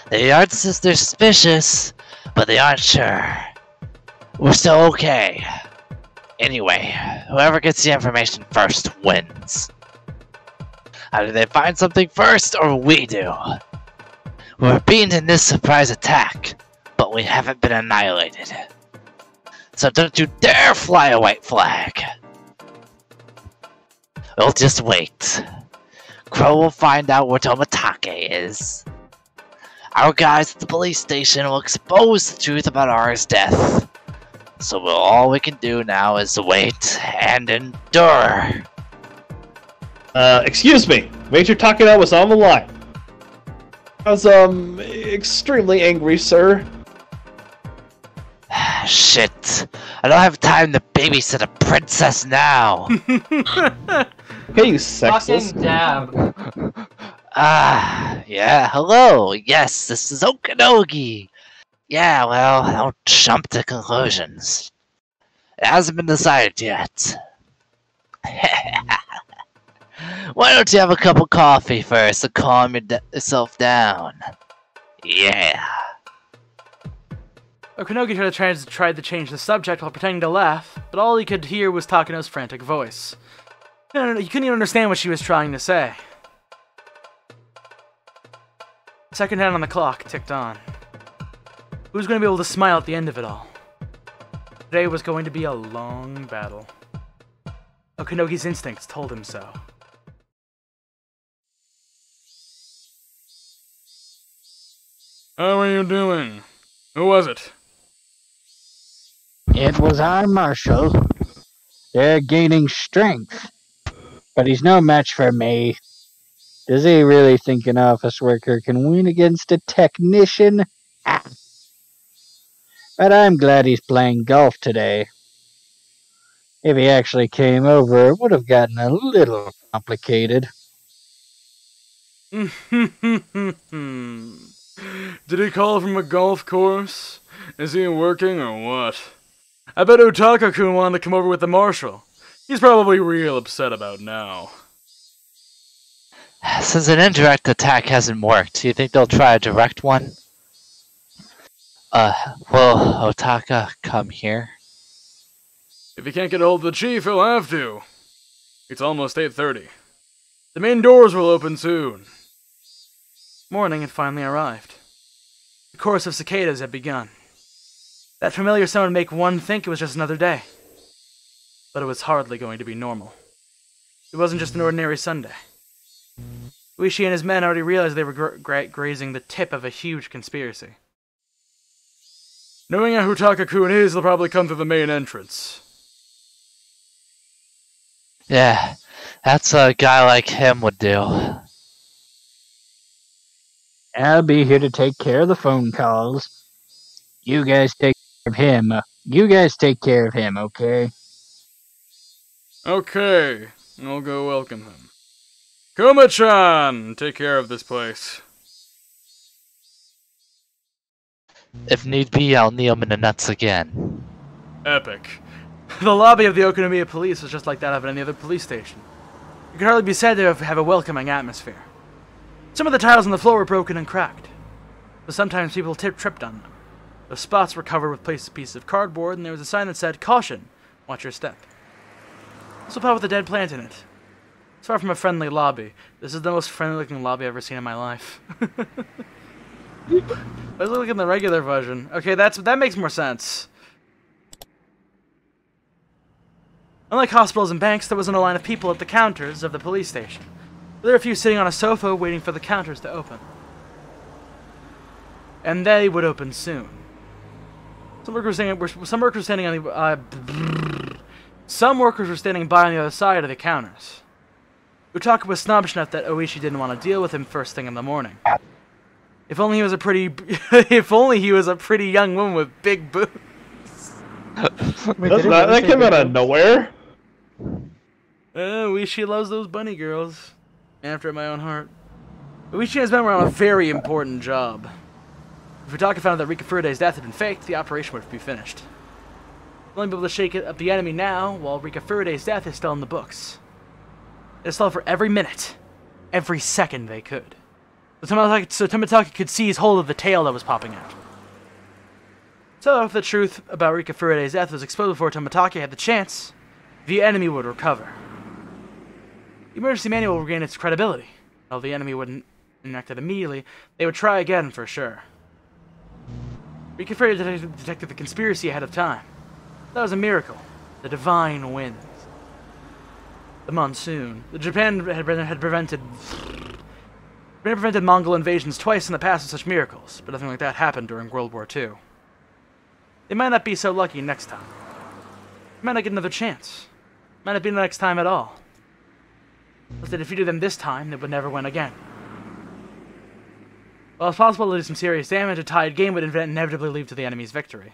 S1: They're suspicious, but they aren't sure. We're still okay. Anyway, whoever gets the information first wins. Either they find something first, or we do. We're beaten in this surprise attack, but we haven't been annihilated. So don't you dare fly a white flag. We'll just wait. Crow will find out where Tomitake is. Our guys at the police station will expose the truth about R's death. So all we can do now is wait and endure.
S5: Excuse me. Major Takano was on the line. I was, extremely angry, sir.
S1: Shit. I don't have time to babysit a princess now.
S5: Hey, you sexist.
S7: Fucking dab.
S1: Yeah, hello. Yes, this is Okanogi. Yeah, well, don't jump to conclusions. It hasn't been decided yet. Why don't you have a cup of coffee first to calm yourself down? Yeah.
S2: Okanogi tried to change the subject while pretending to laugh, but all he could hear was Takano's frantic voice. No, he couldn't even understand what she was trying to say. The second hand on the clock ticked on. Who was going to be able to smile at the end of it all? Today was going to be a long battle. Okanogi's instincts told him so.
S9: How are you doing? Who was it?
S8: It was our marshal. They're gaining strength. But he's no match for me. Does he really think an office worker can win against a technician? But I'm glad he's playing golf today. If he actually came over, it would have gotten a little complicated.
S9: Did he call from a golf course? Is he working or what? I bet Utaka-kun wanted to come over with the marshal. He's probably real upset about now.
S1: Since an indirect attack hasn't worked, do you think they'll try a direct one? Will Otaka come here?
S9: If he can't get a hold of the chief, he'll have to. It's almost 8:30. The main doors will open soon.
S2: Morning had finally arrived. The chorus of cicadas had begun. That familiar sound would make one think it was just another day. But it was hardly going to be normal. It wasn't just an ordinary Sunday. Uishi and his men already realized they were grazing the tip of a huge conspiracy.
S9: Knowing how Hutaka-kun is, they'll probably come through the main entrance.
S1: Yeah, that's a guy like him would do.
S8: I'll be here to take care of the phone calls. You guys take care of him. Okay?
S9: Okay, I'll go welcome him. Kuma-chan, take care of this place.
S1: If need be, I'll kneel him in the nuts again.
S9: Epic.
S2: The lobby of the Okonomiya police was just like that of any other police station. It could hardly be said to have a welcoming atmosphere. Some of the tiles on the floor were broken and cracked, but sometimes people tripped on them. The spots were covered with pieces of cardboard, and there was a sign that said, "Caution, watch your step." Also found with a dead plant in it. It's far from a friendly lobby. This is the most friendly-looking lobby I've ever seen in my life. Let's look at the regular version. Okay, that makes more sense. Unlike hospitals and banks, there wasn't a line of people at the counters of the police station. There were a few sitting on a sofa waiting for the counters to open. And they would open soon. Some workers were standing by on the other side of the counters. Utaka was snobbish enough that Oishi didn't want to deal with him first thing in the morning. If only he was a pretty young woman with big boobs.
S5: That came out of nowhere.
S2: Oishi loves those bunny girls. After my own heart. Oishi has been on a very important job. If Utaka found that Rika Furude's death had been faked, the operation would be finished. We'll only be able to shake up the enemy now, while Rika Furude's death is still in the books. They stalled for every minute, every second they could. So Tomitaka could seize hold of the tail that was popping out. So, if the truth about Rika Furude's death was exposed before Tomitaka had the chance, the enemy would recover. The emergency manual would regain its credibility. While the enemy wouldn't enact it immediately, they would try again for sure. Rika Furude detected the conspiracy ahead of time. That was a miracle. The divine winds. The monsoon. Japan had prevented Mongol invasions twice in the past with such miracles, but nothing like that happened during World War II. They might not be so lucky next time. They might not get another chance. Might not be the next time at all. If they defeated them this time, they would never win again. While it's possible to do some serious damage, a tied game would inevitably lead to the enemy's victory.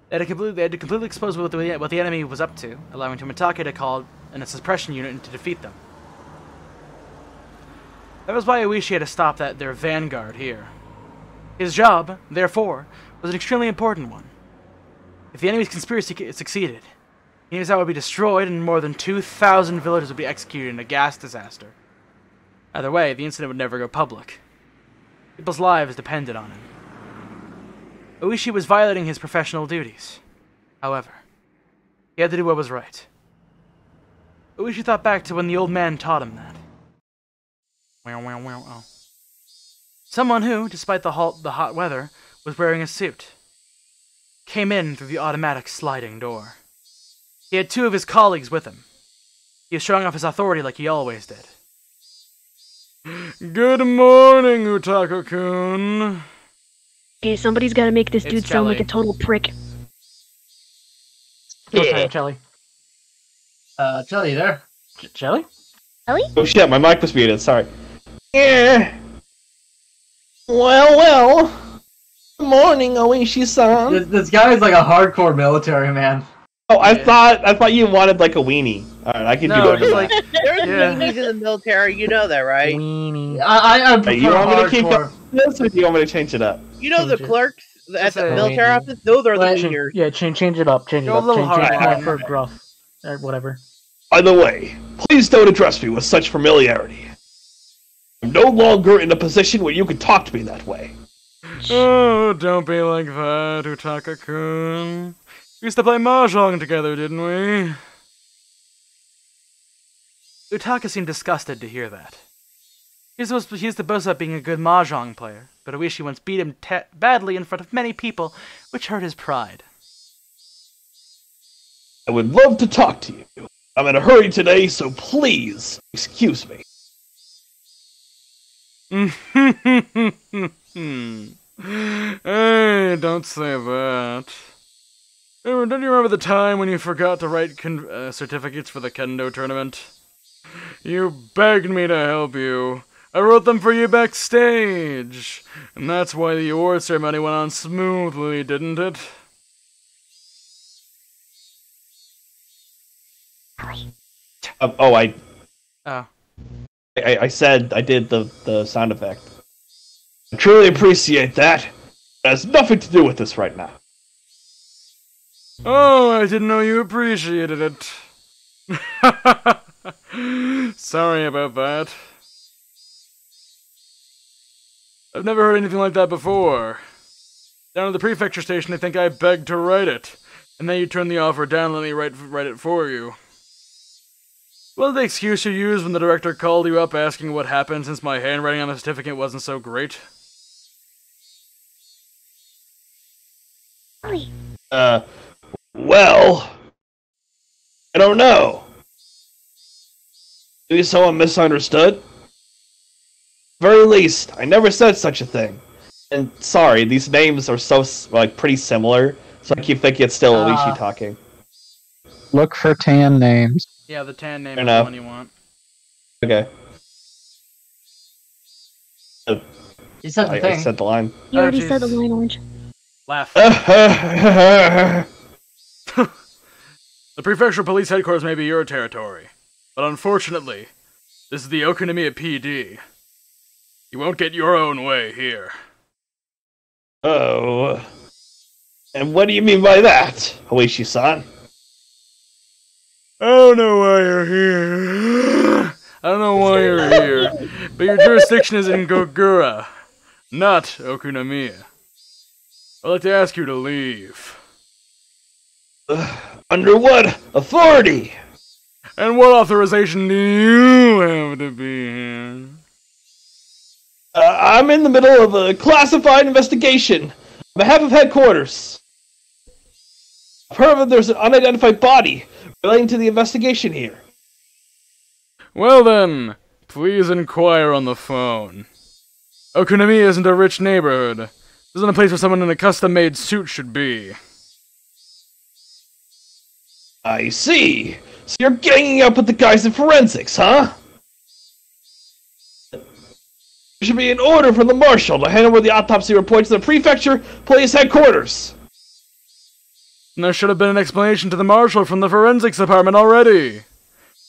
S2: They had to completely expose what the enemy was up to, allowing Tomitaka to call in a suppression unit to defeat them. That was why Oishi had to stop their vanguard here. His job, therefore, was an extremely important one. If the enemy's conspiracy succeeded, Hinazawa would be destroyed and more than 2,000 villagers would be executed in a gas disaster. Either way, the incident would never go public. People's lives depended on it. Oishi was violating his professional duties. However, he had to do what was right. Oishi thought back to when the old man taught him that. Someone who, despite the hot weather, was wearing a suit, came in through the automatic sliding door. He had 2 of his colleagues with him. He was showing off his authority like he always did.
S9: Good morning, Utaka-kun.
S6: Okay, somebody's gotta make this dude sound like a total prick.
S3: Okay, Jelly.
S7: Jelly, there?
S3: Jelly?
S10: Jelly?
S5: Oh shit, my mic was muted, sorry. Yeah. Well. Good morning, Oishi-san.
S7: This guy is like a hardcore military man.
S5: Oh, I thought you wanted like a weenie. Alright, I can do that.
S2: Like,
S4: There's weenies in the military, you know that, right?
S3: Weenie.
S7: I prefer
S5: you want me to keep
S7: hardcore.
S5: this, or do you want me to change it up?
S4: You know the
S3: Change it.
S4: clerks at the
S2: Just
S4: military office? Those are the wieners.
S3: Yeah, change it up. Change it
S2: Go a
S3: up.
S2: little
S3: Change it
S2: harder.
S3: up for gruff. Or whatever.
S5: By the way, please don't address me with such familiarity. I'm no longer in a position where you can talk to me that way.
S9: Oh, don't be like that, Utaka-kun. We used to play Mahjong together, didn't we?
S2: Utaka seemed disgusted to hear that. He used to boast about being a good Mahjong player, but Oishi once beat him badly in front of many people, which hurt his pride.
S5: I would love to talk to you. I'm in a hurry today, so please excuse me.
S9: Hey, don't say that. Don't you remember the time when you forgot to write certificates for the kendo tournament? You begged me to help you. I wrote them for you backstage. And that's why the award ceremony went on smoothly, didn't it?
S5: I said I did the sound effect. I truly appreciate that. It has nothing to do with this right now.
S9: Oh, I didn't know you appreciated it. Sorry about that. I've never heard anything like that before. Down at the prefecture station, they think I begged to write it. And then you turned the offer down and let me write it for you. What was the excuse you used when the director called you up asking what happened since my handwriting on the certificate wasn't so great?
S5: Well, I don't know. Maybe someone misunderstood? Very least, I never said such a thing. And sorry, these names are so, like, pretty similar, so I keep thinking it's still Oishi talking.
S8: Look for tan names.
S2: Yeah, the tan name is the one you want.
S5: Okay.
S7: You said the thing.
S5: I said the line.
S10: You already said the line, Orange.
S2: Laugh.
S5: The
S9: The prefectural police headquarters may be your territory, but unfortunately, this is the Okonomiya PD. You won't get your own way here.
S5: Oh. And what do you mean by that, Oishi-san?
S9: I don't know why you're here. I don't know why you're here, but your jurisdiction is in Gogura, not Okonomiya. I'd like to ask you to leave.
S5: Under what authority?
S9: And what authorization do you have to be here?
S5: I'm in the middle of a classified investigation on behalf of headquarters. I've heard that there's an unidentified body relating to the investigation here.
S9: Well then, please inquire on the phone. Okonomiya isn't a rich neighborhood. This isn't a place where someone in a custom-made suit should be.
S5: I see. So you're ganging up with the guys in forensics, huh? There should be an order from the marshal to hand over the autopsy report to the prefecture police headquarters.
S9: And there should have been an explanation to the marshal from the forensics department already.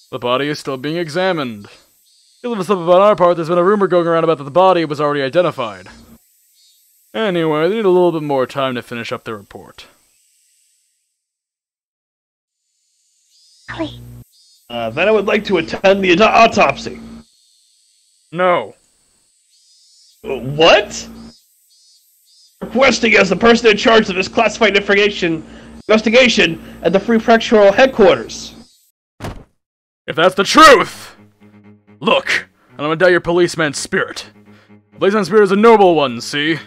S9: The body is still being examined. If it was up on our part, there's been a rumor going around about that the body was already identified. Anyway, they need a little bit more time to finish up the report.
S5: Then I would like to attend the autopsy.
S9: No.
S5: What? Requesting as the person in charge of this classified investigation at the prefectural headquarters.
S9: If that's the truth! Look, I don't doubt your policeman's spirit. The policeman's spirit is a noble one, see?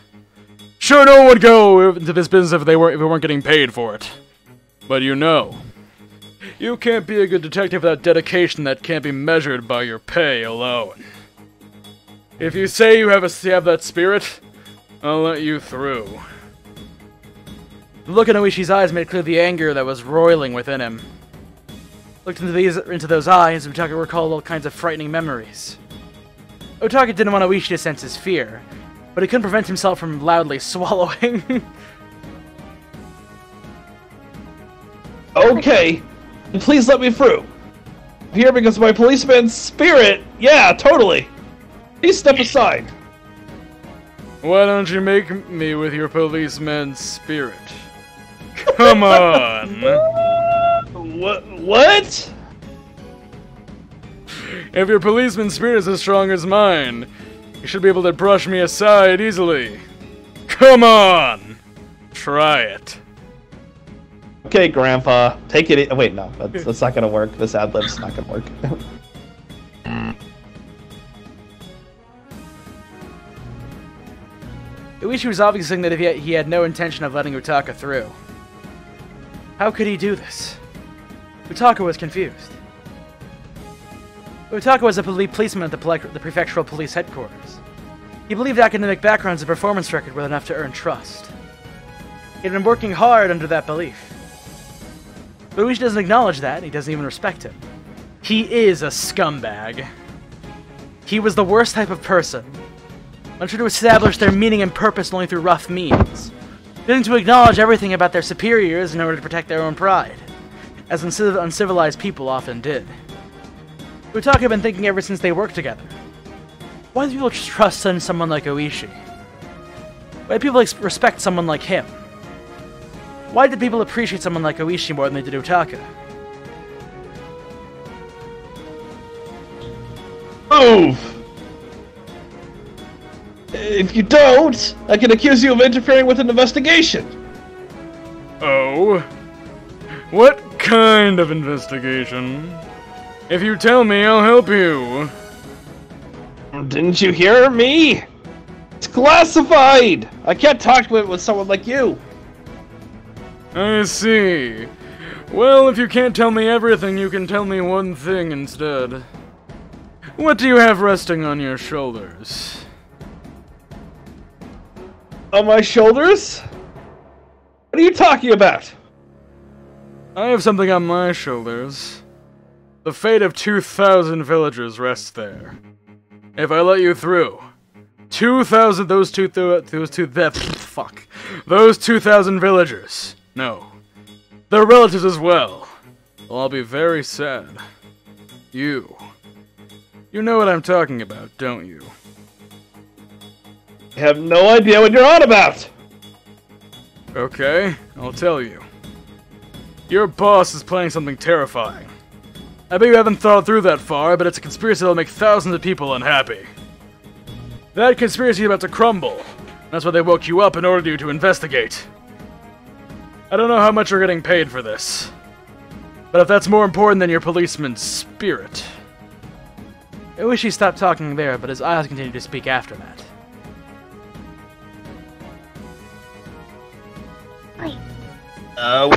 S9: Sure, no one would go into this business if we weren't getting paid for it. But you know, you can't be a good detective without dedication that can't be measured by your pay alone. If you say you have that spirit, I'll let you through.
S2: The look in Oishi's eyes made clear the anger that was roiling within him. Looked into those eyes, Utaka recalled all kinds of frightening memories. Utaka didn't want Oishi to sense his fear, but he couldn't prevent himself from loudly swallowing.
S5: Okay, please let me through. I'm here because of my policeman's spirit. Yeah, totally. Please step aside.
S9: Why don't you make me with your policeman's spirit? Come on!
S5: What?
S9: If your policeman's spirit is as strong as mine, you should be able to brush me aside easily. Come on! Try it.
S5: Okay, Grandpa. Take it. Wait, no. That's not gonna work. This ad-lib's not gonna work.
S2: Oishi was obviously saying that if he had no intention of letting Utaka through. How could he do this? Utaka was confused. Utaka was a policeman at the prefectural police headquarters. He believed academic backgrounds and performance record were enough to earn trust. He had been working hard under that belief. But Oishi doesn't acknowledge that, and he doesn't even respect him. He is a scumbag. He was the worst type of person. Wanted to establish their meaning and purpose only through rough means. Willing to acknowledge everything about their superiors in order to protect their own pride, as uncivilized people often did. Utaka had been thinking ever since they worked together. Why do people trust in someone like Oishi? Why do people respect someone like him? Why did people appreciate someone like Oishi more than they did Utaka?
S5: Move! If you don't, I can accuse you of interfering with an investigation.
S9: Oh? What kind of investigation? If you tell me, I'll help you.
S5: Didn't you hear me? It's classified! I can't talk with someone like you.
S9: I see. Well, if you can't tell me everything, you can tell me one thing instead. What do you have resting on your shoulders?
S5: On my shoulders? What are you talking about?
S9: I have something on my shoulders. The fate of 2,000 villagers rests there. If I let you through, 2,000 those 2,000 villagers. No, their relatives as well. Well, I'll be very sad. You know what I'm talking about, don't you?
S5: I have no idea what you're on about!
S9: Okay, I'll tell you. Your boss is planning something terrifying. I bet you haven't thought through that far, but it's a conspiracy that'll make thousands of people unhappy. That conspiracy is about to crumble. That's why they woke you up and ordered you to investigate. I don't know how much you're getting paid for this. But if that's more important than your policeman's spirit... I wish he stopped talking there, but his eyes continued to speak after that.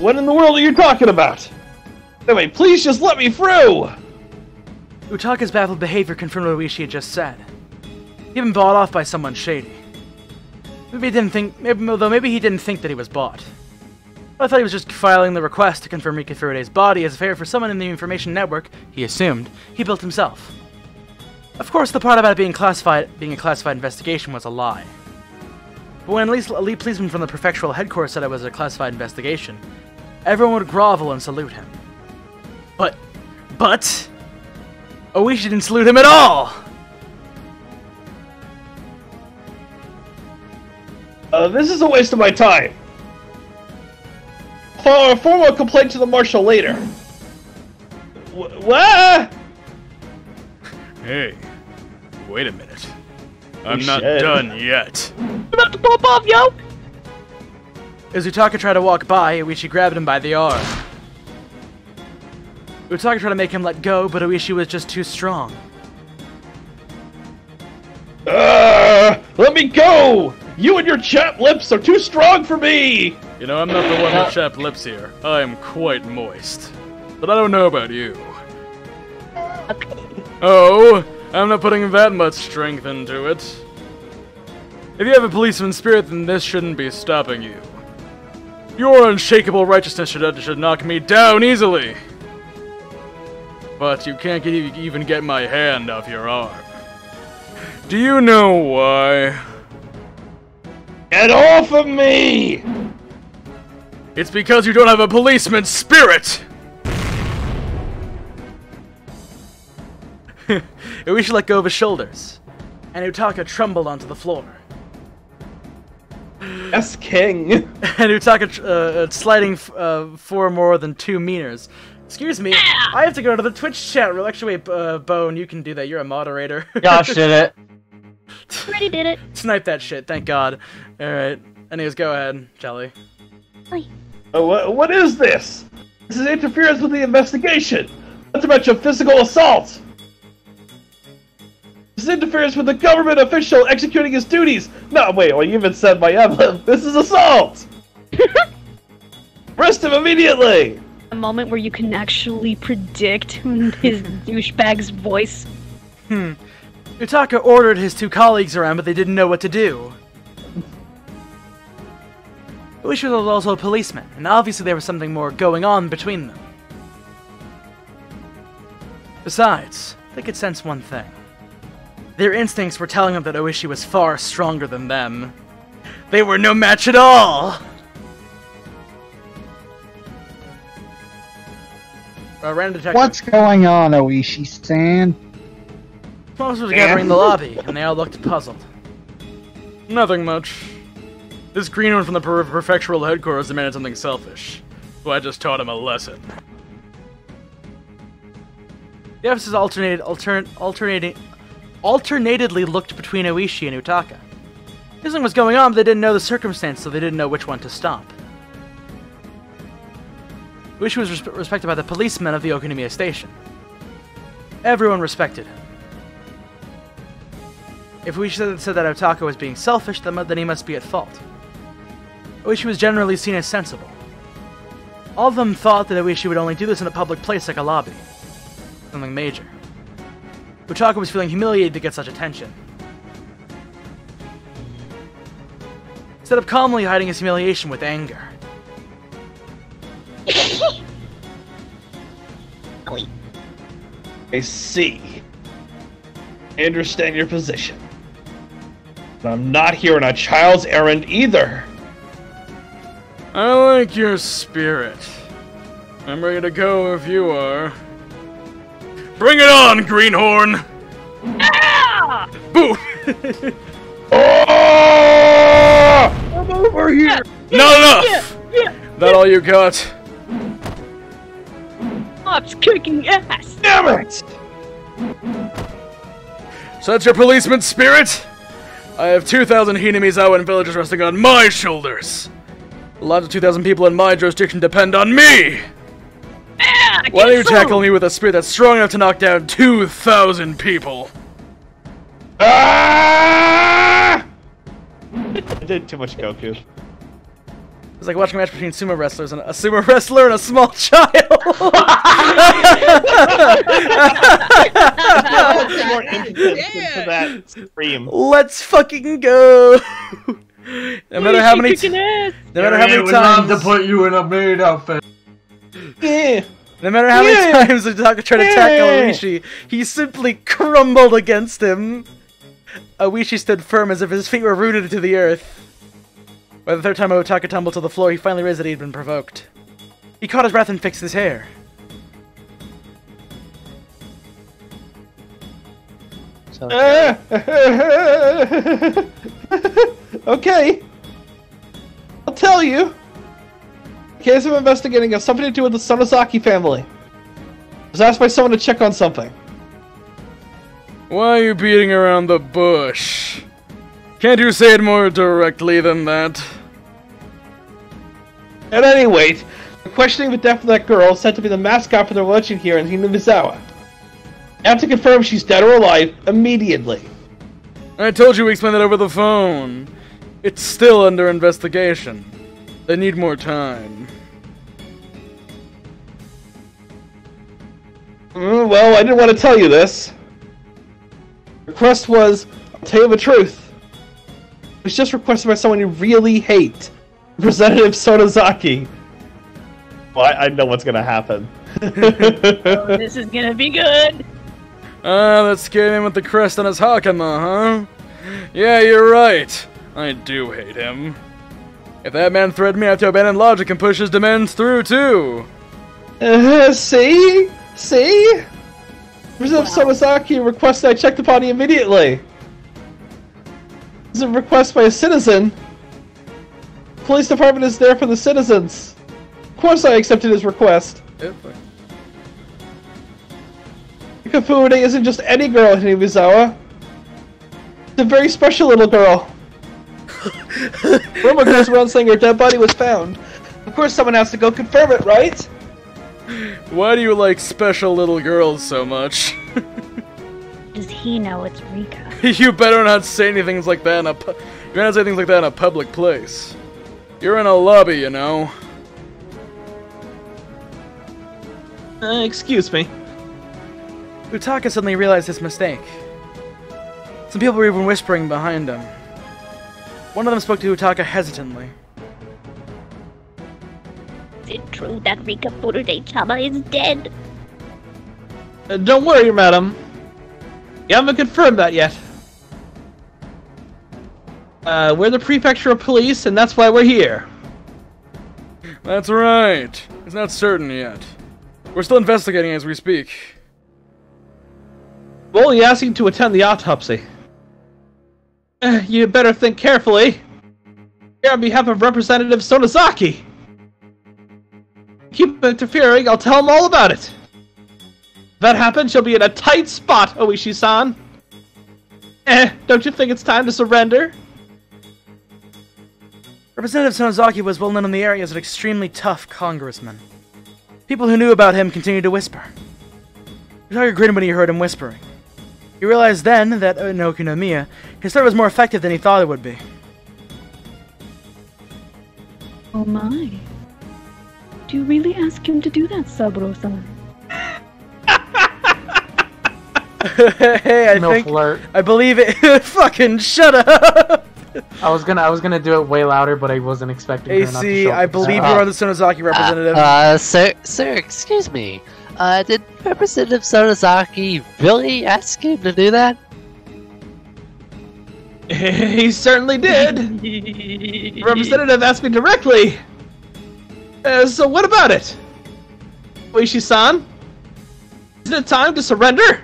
S5: What in the world are you talking about? Anyway, please just let me through!
S2: Utaka's baffled behavior confirmed what Oishi had just said. He'd been bought off by someone shady. Maybe he didn't think that he was bought. I thought he was just filing the request to confirm Rika Furude's body as a favor for someone in the information network, he assumed, he built himself. Of course, the part about it being a classified investigation was a lie. But when at least a lead policeman from the prefectural headquarters said it was a classified investigation, everyone would grovel and salute him. But... Oishi didn't salute him at all!
S5: This is a waste of my time. I'll form a complaint to the marshal later. What?
S9: Hey, wait a minute. I'm not done yet.
S4: I'm about to pop off, yo!
S2: As Utaka tried to walk by, Oishi grabbed him by the arm. Utaka tried to make him let go, but Oishi was just too strong.
S5: Let me go! You and your chapped lips are too strong for me!
S9: You know, I'm not the one with chapped lips here. I am quite moist. But I don't know about you. Oh, I'm not putting that much strength into it. If you have a policeman's spirit, then this shouldn't be stopping you. Your unshakable righteousness should knock me down easily. but you can't even get my hand off your arm. Do you know why?
S5: Get off of me!
S9: It's because you don't have a policeman's spirit! We should let go of his shoulders, and Utaka trembled onto the floor.
S5: Yes, King!
S9: And Utaka sliding for more than 2 meters. Excuse me, I have to go to the Twitch chat. Actually, wait, Bone, you can do that. You're a moderator.
S7: Gosh, did it.
S10: Already did it.
S9: Snipe that shit, thank God. Alright, anyways, go ahead, Jelly.
S5: What is this? This is interference with the investigation! Not to mention physical assault! This is interference with the government official executing his duties! No, wait, well, you even said my emblem. This is assault! Arrest him immediately!
S6: A moment where you can actually predict his douchebag's voice.
S2: Utaka ordered his 2 colleagues around, but they didn't know what to do. Ueshi was also a policeman, and obviously there was something more going on between them. Besides, they could sense one thing. Their instincts were telling them that Ueshi was far stronger than them. They were no match at all! Random detective.
S8: What's going on, Oishi-san?
S2: Most was gathering in the lobby, and they all looked puzzled.
S9: Nothing much. This greenhorn from the prefectural headquarters demanded something selfish, so I just taught him a lesson.
S2: The officers alternatedly looked between Oishi and Utaka. Something was going on, but they didn't know the circumstance, so they didn't know which one to stop. Oishi was respected by the policemen of the Okonomiya station. Everyone respected him. If Oishi said that Utaka was being selfish, then he must be at fault. Oishi was generally seen as sensible. All of them thought that Oishi would only do this in a public place like a lobby. Something major. Utaka was feeling humiliated to get such attention. Instead of calmly hiding his humiliation with anger.
S5: I see. I understand your position. But I'm not here on a child's errand either.
S9: I like your spirit. I'm ready to go if you are. Bring it on, Greenhorn!
S6: Ah!
S9: Boo!
S5: Oh! I'm over here!
S9: Not enough! That all you got?
S6: Pop's kicking ass!
S5: Damn it!
S9: So that's your policeman spirit? I have 2,000 Hinamizawa and villagers resting on my shoulders. The lives of 2,000 people in my jurisdiction depend on me! Why don't you tackle me with a spirit that's strong enough to knock down 2,000 people?
S5: Ah! I did too much Goku.
S2: It's like watching a match between sumo wrestlers and a sumo wrestler and a small child.
S5: More into that scream.
S2: Let's fucking go. No matter how many times.
S7: Love to put you in a maid outfit.
S5: Yeah.
S2: No matter how many times Utaka tried to tackle Oishi, he simply crumbled against him. Oishi stood firm as if his feet were rooted into the earth. By the 3rd time Utaka tumbled to the floor, he finally realized that he had been provoked. He caught his breath and fixed his hair.
S5: Okay. I'll tell you. The case I'm investigating has something to do with the Sonozaki family. I was asked by someone to check on something.
S9: Why are you beating around the bush? Can't you say it more directly than that?
S5: At any rate, we're questioning the death of that girl said to be the mascot for the religion here in Hinamizawa. I have to confirm she's dead or alive immediately.
S9: I told you we explained that over the phone. It's still under investigation. They need more time.
S5: Well, I didn't want to tell you this. The request was, I'll tell you the truth. It was just requested by someone you really hate. Representative Sonozaki. Well, I know what's gonna happen.
S6: Oh, this is gonna be good.
S9: That scared him with the crest on his Hakama, huh? Yeah, you're right. I do hate him. If that man threatened me, I have to abandon logic and push his demands through, too.
S5: See? See? Representative Sonozaki requested I check the body immediately. This is a request by a citizen. The police department is there for the citizens. Of course I accepted his request.
S9: Yep.
S5: Furude isn't just any girl in Hinabizawa. It's a very special little girl. Rumor goes around saying her dead body was found. Of course someone has to go confirm it, right?
S9: Why do you like special little girls so much?
S6: Does he know it's Rika?
S9: You better not say anything like that in a you better not say things like that in a public place. You're in a lobby, you know.
S5: Excuse me.
S2: Utaka suddenly realized his mistake. Some people were even whispering behind him. One of them spoke to Utaka hesitantly.
S10: Is it true that Rika Furude-chama is dead?
S5: Don't worry, madam. You haven't confirmed that yet. We're the prefecture of police, and that's why we're here.
S9: That's right. It's not certain yet. We're still investigating as we speak.
S5: We're only asking to attend the autopsy. You better think carefully. Here on behalf of Representative Sonozaki. Keep interfering, I'll tell him all about it. If that happens, you'll be in a tight spot, Oishi-san. Don't you think it's time to surrender?
S2: Representative Sonozaki was well known in the area as an extremely tough congressman. People who knew about him continued to whisper. Utaka grinned when he heard him whispering. He realized then that in Okunomiya, his threat was more effective than he thought it would be.
S6: Oh my. Do you really ask him to do that, Saburo-san?
S2: Hey, I believe it. Fucking shut up!
S3: I was gonna do it way louder, but I wasn't expecting her not to show
S2: I believe you are the Sonozaki representative.
S1: Sir, excuse me. Did Representative Sonozaki really ask you to do that?
S5: He certainly did. The representative asked me directly. So what about it? Oishi-san? Isn't it time to surrender?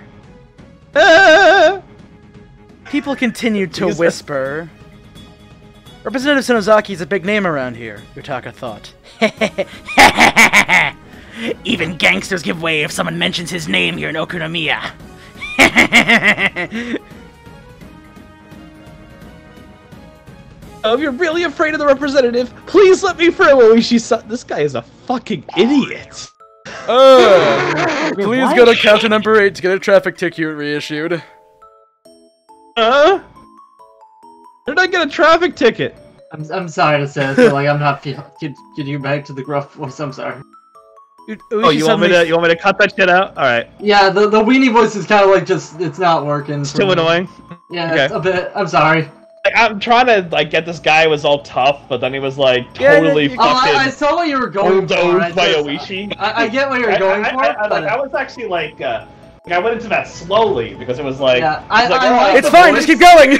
S2: People continued to whisper. Representative Sonozaki is a big name around here, Utaka thought. Even gangsters give way if someone mentions his name here in Okunomiya.
S5: If you're really afraid of the representative, please let me through, Oishi-san. This guy is a fucking idiot.
S9: Please go to counter number 8 to get a traffic ticket reissued.
S5: Where did I get a traffic ticket?
S7: I'm sorry to say this, but like I'm not getting you back to the gruff voice. I'm sorry.
S5: Oh, you want me to cut that shit out? All right.
S7: Yeah, the weenie voice is kind of like it's not working.
S5: It's too annoying.
S7: Yeah, okay. It's a bit. I'm sorry.
S5: Like, I'm trying to like get this guy was all tough, but then he was like totally fucking.
S7: I saw what you were going for.
S5: By Oishi.
S7: I get what you're going for.
S5: I was actually like I went into that slowly because it was like.
S2: Yeah, it's fine. Just keep going.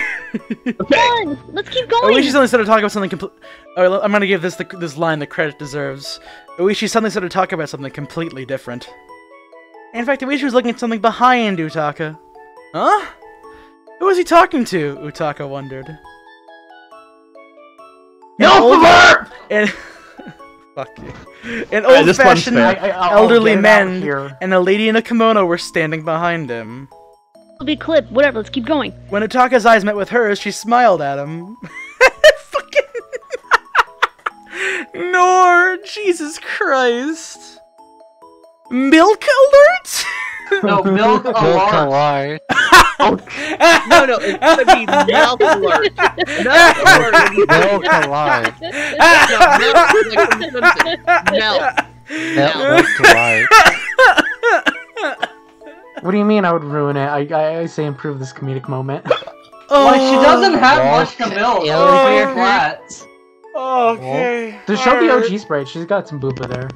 S10: Okay. Let's keep going.
S2: Oishi suddenly started talking about something completely. I'm gonna give this line the credit it deserves. Oishi suddenly started talking about something completely different. In fact, Oishi was looking at something behind Utaka. Huh? Who was he talking to? Utaka wondered. And fuck you. An old-fashioned elderly man and a lady in a kimono were standing behind him.
S6: It'll be clip. Whatever. Let's keep going.
S2: When Utaka's eyes met with hers, she smiled at him. Fucking Nor, Jesus Christ. Milk alert?
S7: No, milk alert.
S1: Milk alert.
S4: No, it's gonna be mouth alert. Mouth alert.
S1: Milk alert. Milk alert.
S3: What do you mean I would ruin it? I say improve this comedic moment.
S7: Well, she doesn't have much to milk. It's flat.
S2: Okay.
S3: Just show the OG sprite. She's got some booba there.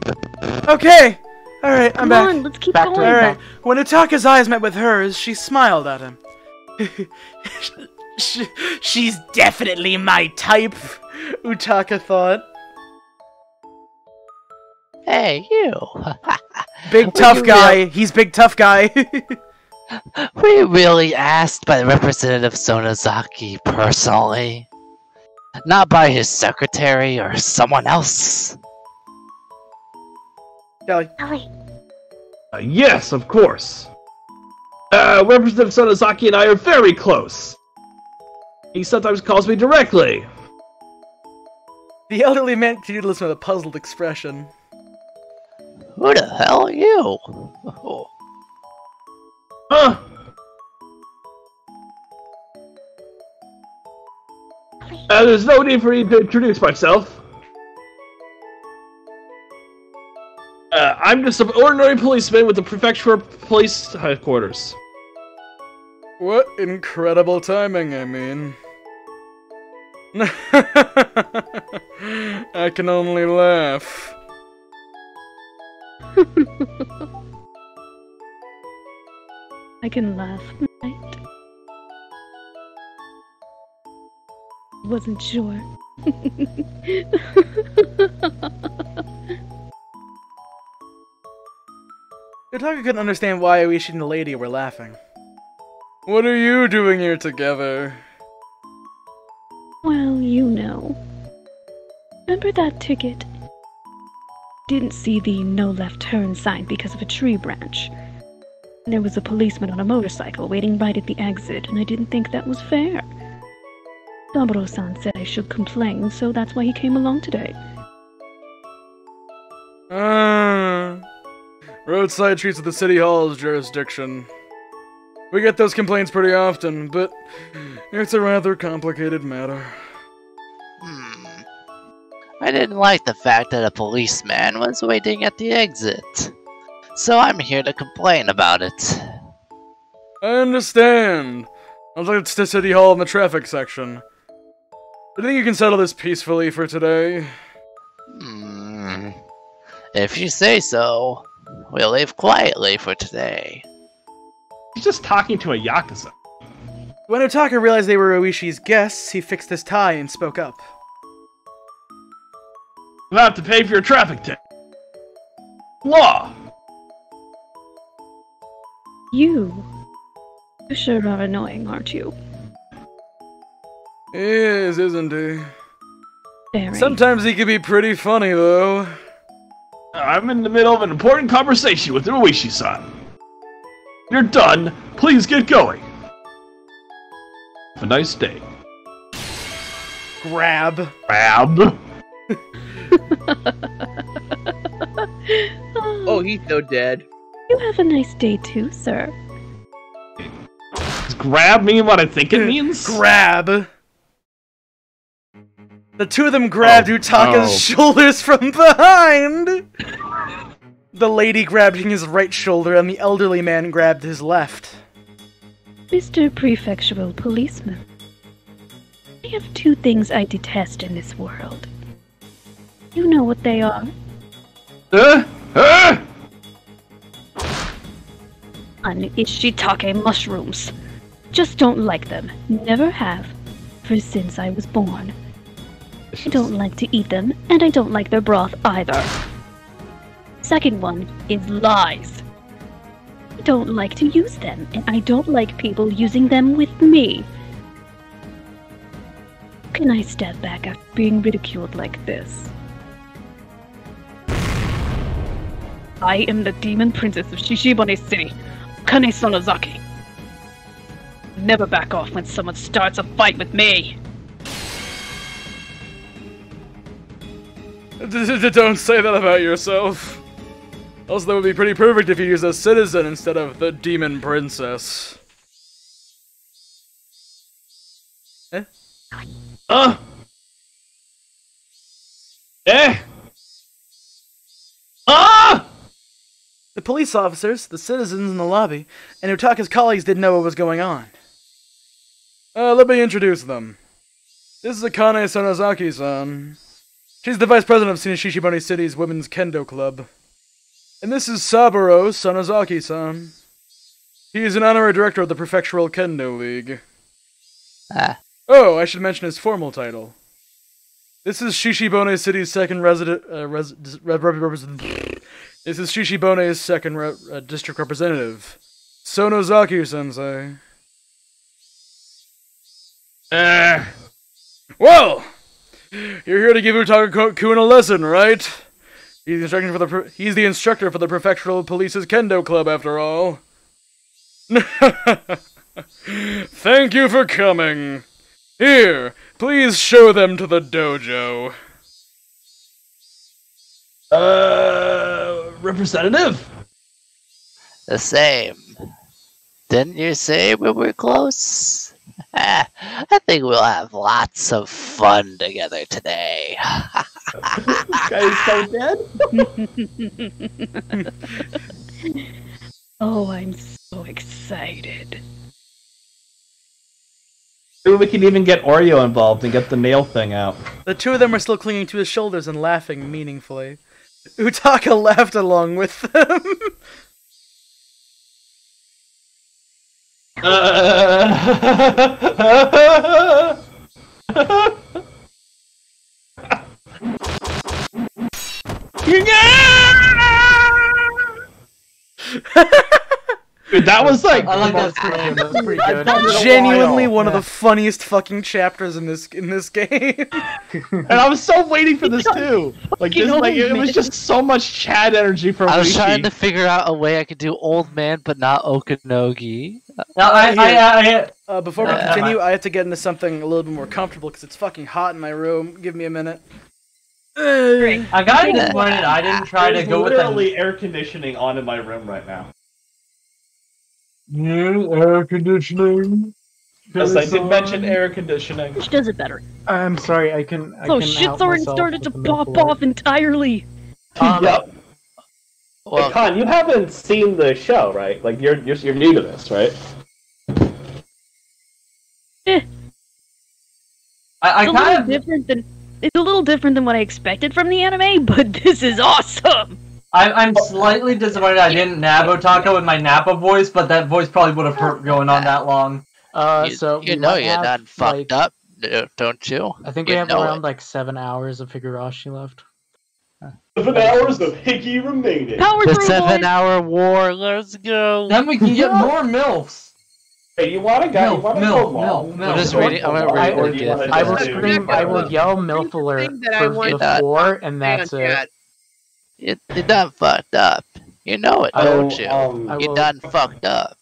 S2: Okay. Alright, I'm
S6: Come
S2: back.
S6: on, let's keep
S3: Back
S6: going.
S3: to
S2: Alright, when Utaka's eyes met with hers, she smiled at him. She's definitely my type, Utaka thought.
S1: Hey, you!
S2: Big tough guy. He's big tough guy.
S1: Were you really asked by Representative Sonozaki personally? Not by his secretary or someone else?
S2: Kelly.
S5: Yes, of course. Representative Sonozaki and I are very close. He sometimes calls me directly.
S2: The elderly man continued to listen with a puzzled expression.
S1: Who the hell are you?
S5: Huh? There's no need for me to introduce myself. I'm just an ordinary policeman with the prefecture police headquarters.
S9: What incredible timing, I mean. I can only laugh.
S6: I can laugh, right? Wasn't sure.
S2: Utaka couldn't understand why Oishi and the lady were laughing.
S9: What are you doing here together?
S6: Well, you know. Remember that ticket? Didn't see the no left turn sign because of a tree branch. There was a policeman on a motorcycle waiting right at the exit, and I didn't think that was fair. Saburo-san said I should complain, so that's why he came along today.
S9: Roadside streets of the City Hall's jurisdiction. We get those complaints pretty often, but it's a rather complicated matter.
S1: I didn't like the fact that a policeman was waiting at the exit. So I'm here to complain about it.
S9: I understand. I'll take it to City Hall in the traffic section. Do you think you can settle this peacefully for today?
S1: If you say so, we'll leave quietly for today.
S5: He's just talking to a Yakuza.
S2: When Utaka realized they were Oishi's guests, he fixed his tie and spoke up.
S5: You'll have to pay for your traffic ticket. Law!
S6: You sure are annoying, aren't you?
S9: He is, isn't he?
S6: Very.
S9: Sometimes he can be pretty funny, though.
S5: I'm in the middle of an important conversation with Oishi-san. You're done. Please get going. Have a nice day.
S2: Grab.
S4: Oh, he's so dead.
S6: You have a nice day too, sir.
S5: Does grab mean what I think it means?
S2: Grab. The two of them grabbed Utaka's shoulders from behind! The lady grabbed his right shoulder and the elderly man grabbed his left.
S6: Mr. Prefectural Policeman, I have two things I detest in this world. You know what they are? One is shiitake mushrooms. Just don't like them. Never have. For since I was born. I don't like to eat them, and I don't like their broth either. Second one is lies. I don't like to use them, and I don't like people using them with me. How can I step back after being ridiculed like this? I am the demon princess of Shishibane City, Akane Sonozaki. Never back off when someone starts a fight with me.
S9: Don't say that about yourself. Also, that would be pretty perfect if you used a citizen instead of the demon princess.
S5: Eh?
S2: The police officers, the citizens in the lobby, and Utaka's colleagues didn't know what was going on.
S9: Let me introduce them. This is Akane Sonozaki-san. She's the vice president of Shishibane City's Women's Kendo Club. And this is Saburo Sanozaki-san. He is an honorary director of the Prefectural Kendo League. Oh, I should mention his formal title. This is Shishibone City's second This is Shishibone's second district representative, Sonozaki-sensei. Well, you're here to give Utaka-kun a lesson, right? He's the instructor for the Prefectural Police's Kendo Club, after all. Thank you for coming. Here, please show them to the dojo.
S5: Representative?
S1: The same. Didn't you say we were close? I think we'll have lots of fun together today.
S5: This guy is so dead.
S6: Oh, I'm so excited.
S5: Maybe we can even get Oreo involved and get the nail thing out.
S2: The two of them are still clinging to his shoulders and laughing meaningfully. Utaka laughed along with them.
S5: Dude, that was like...
S7: I like that scream. That was pretty good.
S2: Genuinely one of the funniest fucking chapters in this game.
S5: And I was so waiting for this too. Like this, it was just so much Chad energy from
S1: I was
S5: Rishi.
S1: trying to figure out a way I could do old man, but not Okanogi.
S2: Before we continue, I have to get into something a little bit more comfortable because it's fucking hot in my room. Give me a minute.
S7: I got disappointed. I didn't try to go with
S5: literally air conditioning on in my room right now.
S7: Air conditioning.
S5: Yes, I did mention air conditioning.
S6: Which does it better.
S3: I'm sorry, I can.
S6: So shit's already started to pop off entirely.
S5: Yep.
S1: Well,
S12: hey, Con, you haven't seen the show, right? Like you're new to this, right?
S6: It's a little different than what I expected from the anime, but this is awesome.
S7: I'm slightly disappointed I didn't nab Otaka with my Nappa voice, but that voice probably would have hurt going on that long.
S1: So you know you're not fucked up, don't you?
S3: I think we have around like 7 hours of Higurashi left.
S12: 7 hours of Higgy remaining.
S1: The 7-hour war, let's go.
S7: Then we can get more MILFs.
S12: Hey, you want a guy? You want to go long?
S1: I'm just reading. I'm gonna read it.
S3: I will scream. I will yell MILF alert for the 4, and that's it.
S1: You're done fucked up. You know it, don't you? You're done fucked up.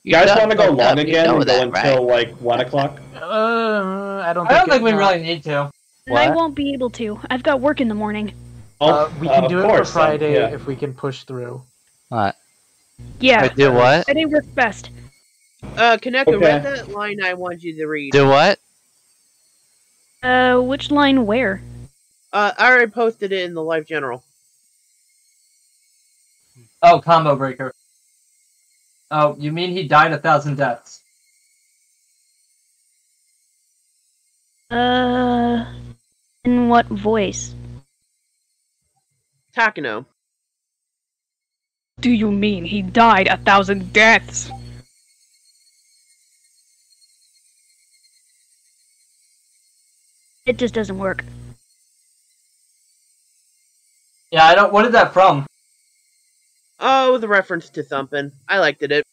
S12: You guys want to go long again and go until like 1 o'clock?
S3: I don't
S7: think we really need to.
S6: I won't be able to. I've got work in the morning.
S3: We can do it for Friday if we can push through.
S1: What?
S6: Yeah.
S1: Do what?
S6: Friday works best.
S4: Kaneka, read that line I want you to read.
S1: Do what?
S6: Which line where?
S4: I already posted it in the live general.
S7: Oh, combo breaker. Oh, you mean he died 1,000 deaths?
S6: In what voice?
S4: Takano.
S6: Do you mean he died 1,000 deaths? It just doesn't work.
S7: Yeah, I don't. What is that from?
S4: Oh, the reference to Thumpin'. I liked it.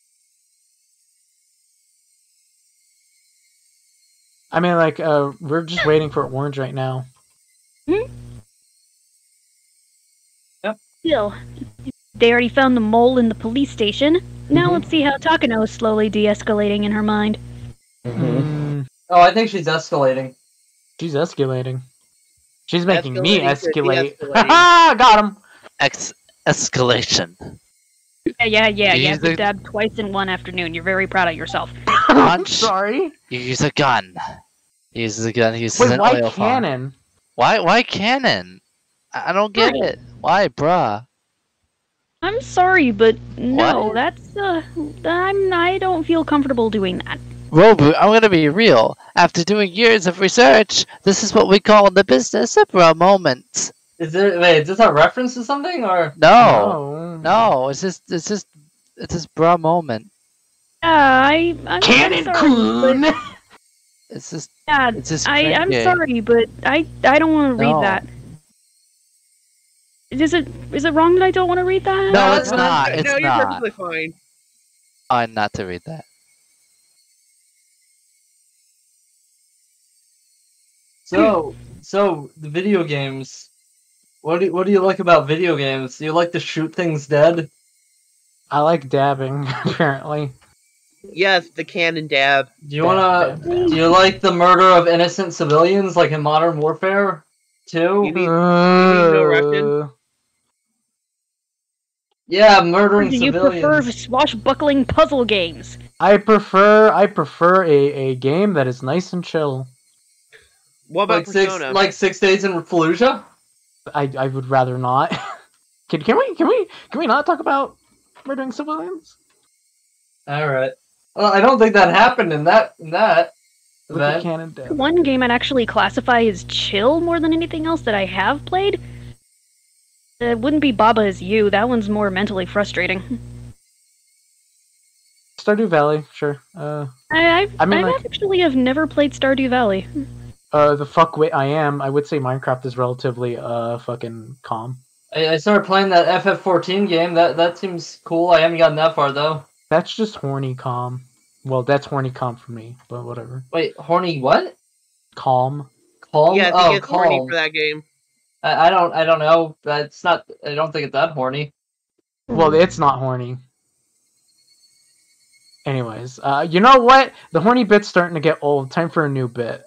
S3: I mean, like, we're just waiting for Orange right now.
S6: Hmm? Yep. Still, they already found the mole in the police station. Now let's see how Takano is slowly de-escalating in her mind.
S7: Oh, I think she's escalating.
S3: She's escalating. She's making me escalate. Haha! Got him!
S1: Escalation.
S6: Yeah. You have to dab twice in one afternoon. You're very proud of yourself.
S3: I'm sorry.
S1: You use a gun. He uses a gun. He uses
S3: Wait,
S1: an
S3: why
S1: oil
S3: cannon?
S1: Farm. Why cannon? I don't get it. Why, bruh?
S6: I'm sorry, but no, that's I don't feel comfortable doing that.
S1: Robu, I'm gonna be real. After doing years of research, this is what we call in the business a bra moment.
S7: Is this a reference to something or
S1: no? No, it's just bruh moment.
S6: I'm
S3: Cannon
S6: sorry,
S3: Kun!
S6: but-
S1: It's just.
S6: Yeah,
S1: It's just
S6: I'm
S1: cringy.
S6: sorry, but I don't want to read
S1: No.
S6: that. Is it wrong that I don't want to read that?
S1: No, it's not. It's
S4: no, you're
S1: not.
S4: perfectly fine.
S1: Fine not to read that.
S7: So the video games. What do you like about video games? Do you like to shoot things dead?
S3: I like dabbing, apparently.
S4: Yes, the cannon dab.
S7: Do you like the murder of innocent civilians like in Modern Warfare 2?
S4: You mean no Russian?
S7: Yeah, murdering
S6: Do you
S7: civilians.
S6: prefer swashbuckling puzzle games?
S3: I prefer a game that is nice and chill.
S4: What about Persona?
S7: Like 6 Days in Fallujah?
S3: I would rather not. Can we not talk about murdering civilians?
S7: All right. Well, I don't think that happened in that
S3: Look at
S7: event.
S3: Cannon Dab.
S6: One game I'd actually classify as chill more than anything else that I have played. It wouldn't be Baba Is You. That one's more mentally frustrating.
S3: Stardew Valley, sure.
S6: I actually have never played Stardew Valley.
S3: The fuckwit I am, I would say Minecraft is relatively fucking calm.
S7: I started playing that FF14 game. That seems cool. I haven't gotten that far though.
S3: That's just horny calm. Well, that's horny calm for me, but whatever.
S7: Wait, horny what?
S3: Calm.
S7: Calm?
S4: Yeah, I think it's horny
S7: calm.
S4: for that game.
S7: I don't know. That's not. I don't think it's that horny.
S3: Well, it's not horny. Anyways, you know what? The horny bit's starting to get old. Time for a new bit.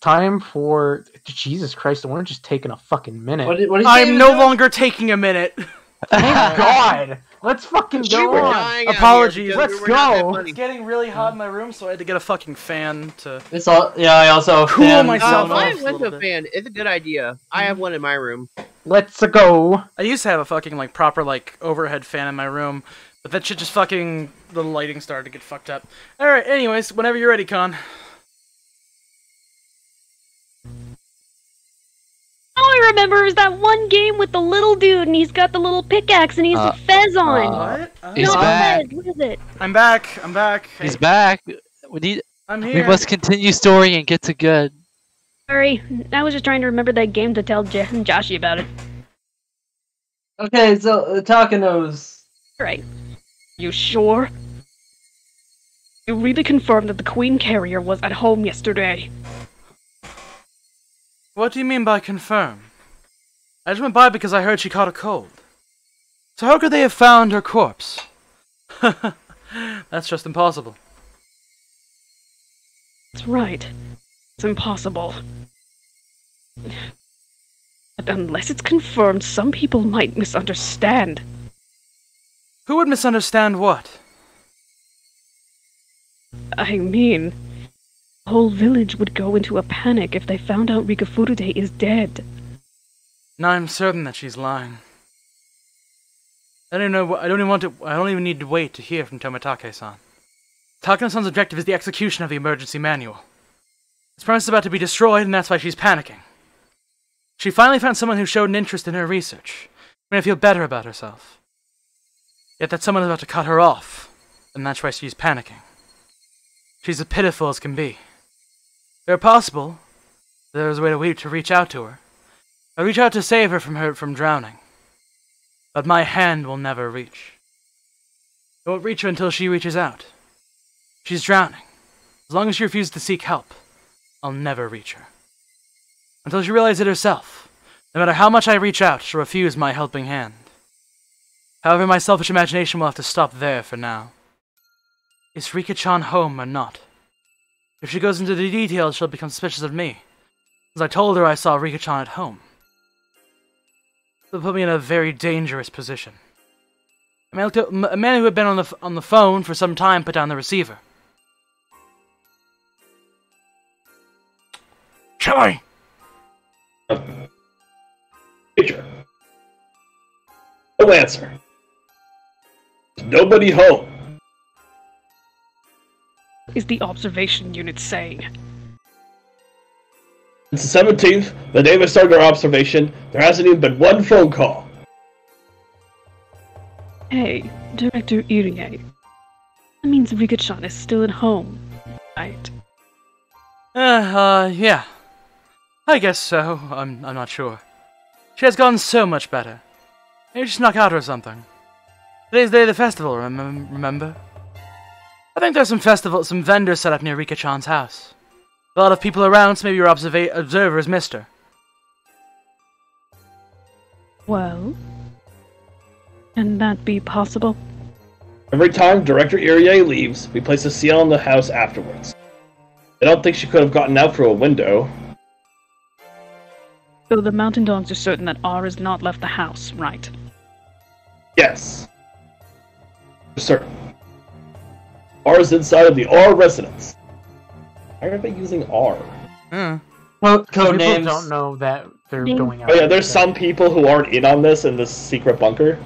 S3: Time for... Jesus Christ, the orange is taking a fucking minute.
S2: I'm no longer taking a minute.
S3: Thank God! Let's fucking go on!
S2: Apologies.
S3: Let's go!
S2: It's getting really hot in my room, so I had to get a fucking fan to...
S7: I also
S2: cool myself
S4: Buying
S2: off
S4: a window fan is a good idea. I have one in my room.
S3: Let's go!
S2: I used to have a fucking, like, proper, like, overhead fan in my room, but that shit just fucking... The lighting started to get fucked up. Alright, anyways, whenever you're ready, Con.
S6: All I remember is that one game with the little dude, and he's got the little pickaxe, and he's a fez on.
S2: What?
S1: He's
S6: No,
S1: back.
S6: Fez, what is it?
S2: I'm back.
S1: He's back.
S2: I'm
S1: We
S2: here.
S1: must continue story and get to good.
S6: Sorry, I was just trying to remember that game to tell Joshy about it.
S7: Okay, so Takanos.
S6: Right. You sure? You really confirmed that the Queen Carrier was at home yesterday?
S2: What do you mean by confirm? I just went by because I heard she caught a cold. So how could they have found her corpse? That's just impossible.
S6: That's right. It's impossible. But unless it's confirmed, some people might misunderstand.
S2: Who would misunderstand what?
S6: I mean, the whole village would go into a panic if they found out Rika Furude is dead.
S2: Now I'm certain that she's lying. I don't even need to wait to hear from Tomitake-san. Takano-san's objective is the execution of the emergency manual. His premise is about to be destroyed, and that's why she's panicking. She finally found someone who showed an interest in her research, made her feel better about herself. Yet that someone is about to cut her off, and that's why she's panicking. She's as pitiful as can be. If possible, there's a way to reach out to her. I reach out to save her from drowning. But my hand will never reach. It won't reach her until she reaches out. She's drowning. As long as she refuses to seek help, I'll never reach her. Until she realizes it herself. No matter how much I reach out, she'll refuse my helping hand. However, my selfish imagination will have to stop there for now. Is Rika-chan home or not? If she goes into the details, she'll become suspicious of me, as I told her I saw Rika-chan at home. It'll put me in a very dangerous position. A man who had been on the phone for some time put down the receiver.
S9: Chilly!
S12: Teacher. No answer. There's nobody home.
S6: Is the observation unit saying?
S12: Since the 17th, the day we started our observation, there hasn't even been one phone call.
S6: Hey, Director Irie. That means Rika-chan is still at home, right?
S2: Yeah. I guess so. I'm not sure. She has gotten so much better. Maybe she snuck out or something. Today's the day of the festival, remember? I think there's some vendors set up near Rika-chan's house. A lot of people around, so maybe your observers missed her.
S6: Well, can that be possible?
S12: Every time Director Irie leaves, we place a seal on the house afterwards. I don't think she could have gotten out through a window.
S6: So the mountain dogs are certain that R has not left the house, right?
S12: Yes. For certain. R is inside of the R residence. Why are they using R?
S3: Code
S7: names.
S3: People don't know that they're going out.
S12: Oh yeah, there's some people who aren't in on this in this secret bunker.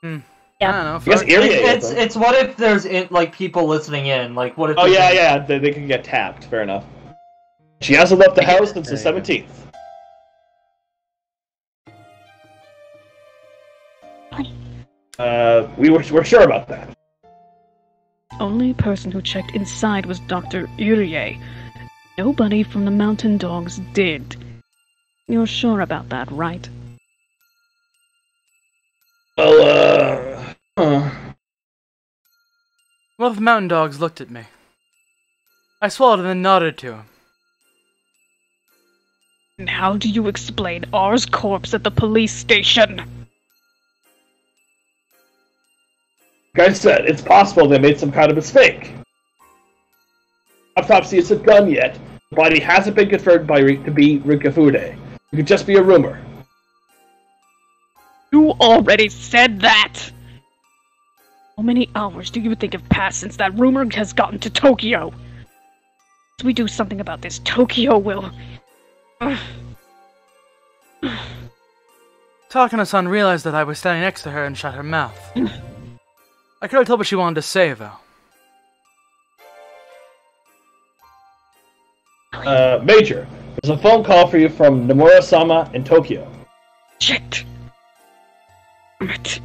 S2: Yeah. I don't know.
S12: Because
S7: It's what if there's people listening in? Like what if?
S12: Oh yeah, they can get tapped. Fair enough. She hasn't left the house since the 17th. We're sure about that.
S6: Only person who checked inside was Dr. Irie. Nobody from the mountain dogs did. You're sure about that, right?
S12: Well,
S2: One of the mountain dogs looked at me. I swallowed and then nodded to him.
S6: And how do you explain R's corpse at the police station?
S12: like I said, it's possible they made some kind of mistake. Autopsy isn't done yet. The body hasn't been confirmed to be Rikafude. It could just be a rumor.
S6: You already said that! How many hours do you think have passed since that rumor has gotten to Tokyo? If we do something about this, Tokyo will...
S2: Takano-san realized that I was standing next to her and shut her mouth. I could have told what she wanted to say, though.
S12: Major, there's a phone call for you from Nomura-sama in Tokyo.
S6: Shit! Damn it.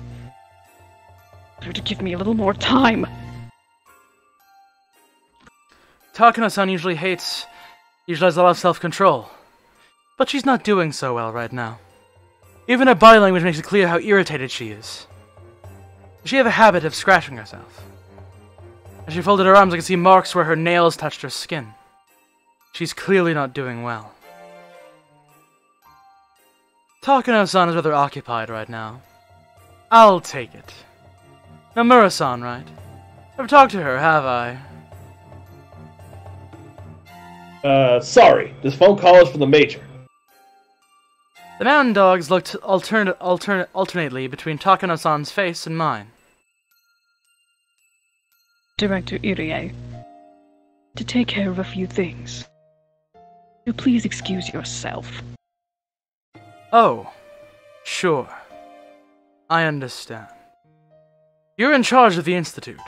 S6: Better to give me a little more time.
S2: Takano-san usually has a lot of self-control. But she's not doing so well right now. Even her body language makes it clear how irritated she is. She had a habit of scratching herself. As she folded her arms, I could see marks where her nails touched her skin. She's clearly not doing well. Takano-san is rather occupied right now. I'll take it. Nomura-san, right? Never talked to her, have I?
S12: Sorry. This phone call is from the Major.
S2: The mountain dogs looked alternately between Takano-san's face and mine.
S6: Director Irie, to take care of a few things. You please excuse yourself.
S2: Oh, sure. I understand. You're in charge of the Institute.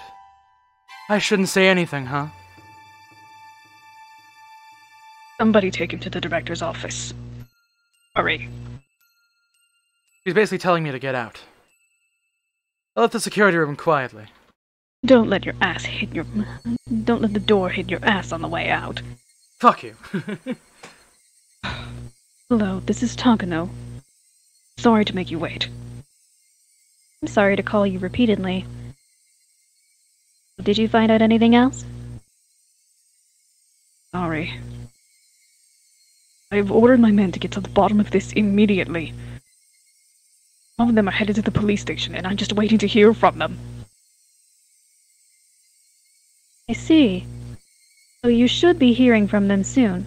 S2: I shouldn't say anything, huh?
S6: Somebody take him to the director's office. Hurry.
S2: She's basically telling me to get out. I left the security room quietly.
S6: Don't let the door hit your ass on the way out.
S2: Fuck you.
S6: Hello, this is Takano. Sorry to make you wait. I'm sorry to call you repeatedly. Did you find out anything else? Sorry. I've ordered my men to get to the bottom of this immediately. Some of them are headed to the police station, and I'm just waiting to hear from them. I see. So you should be hearing from them soon,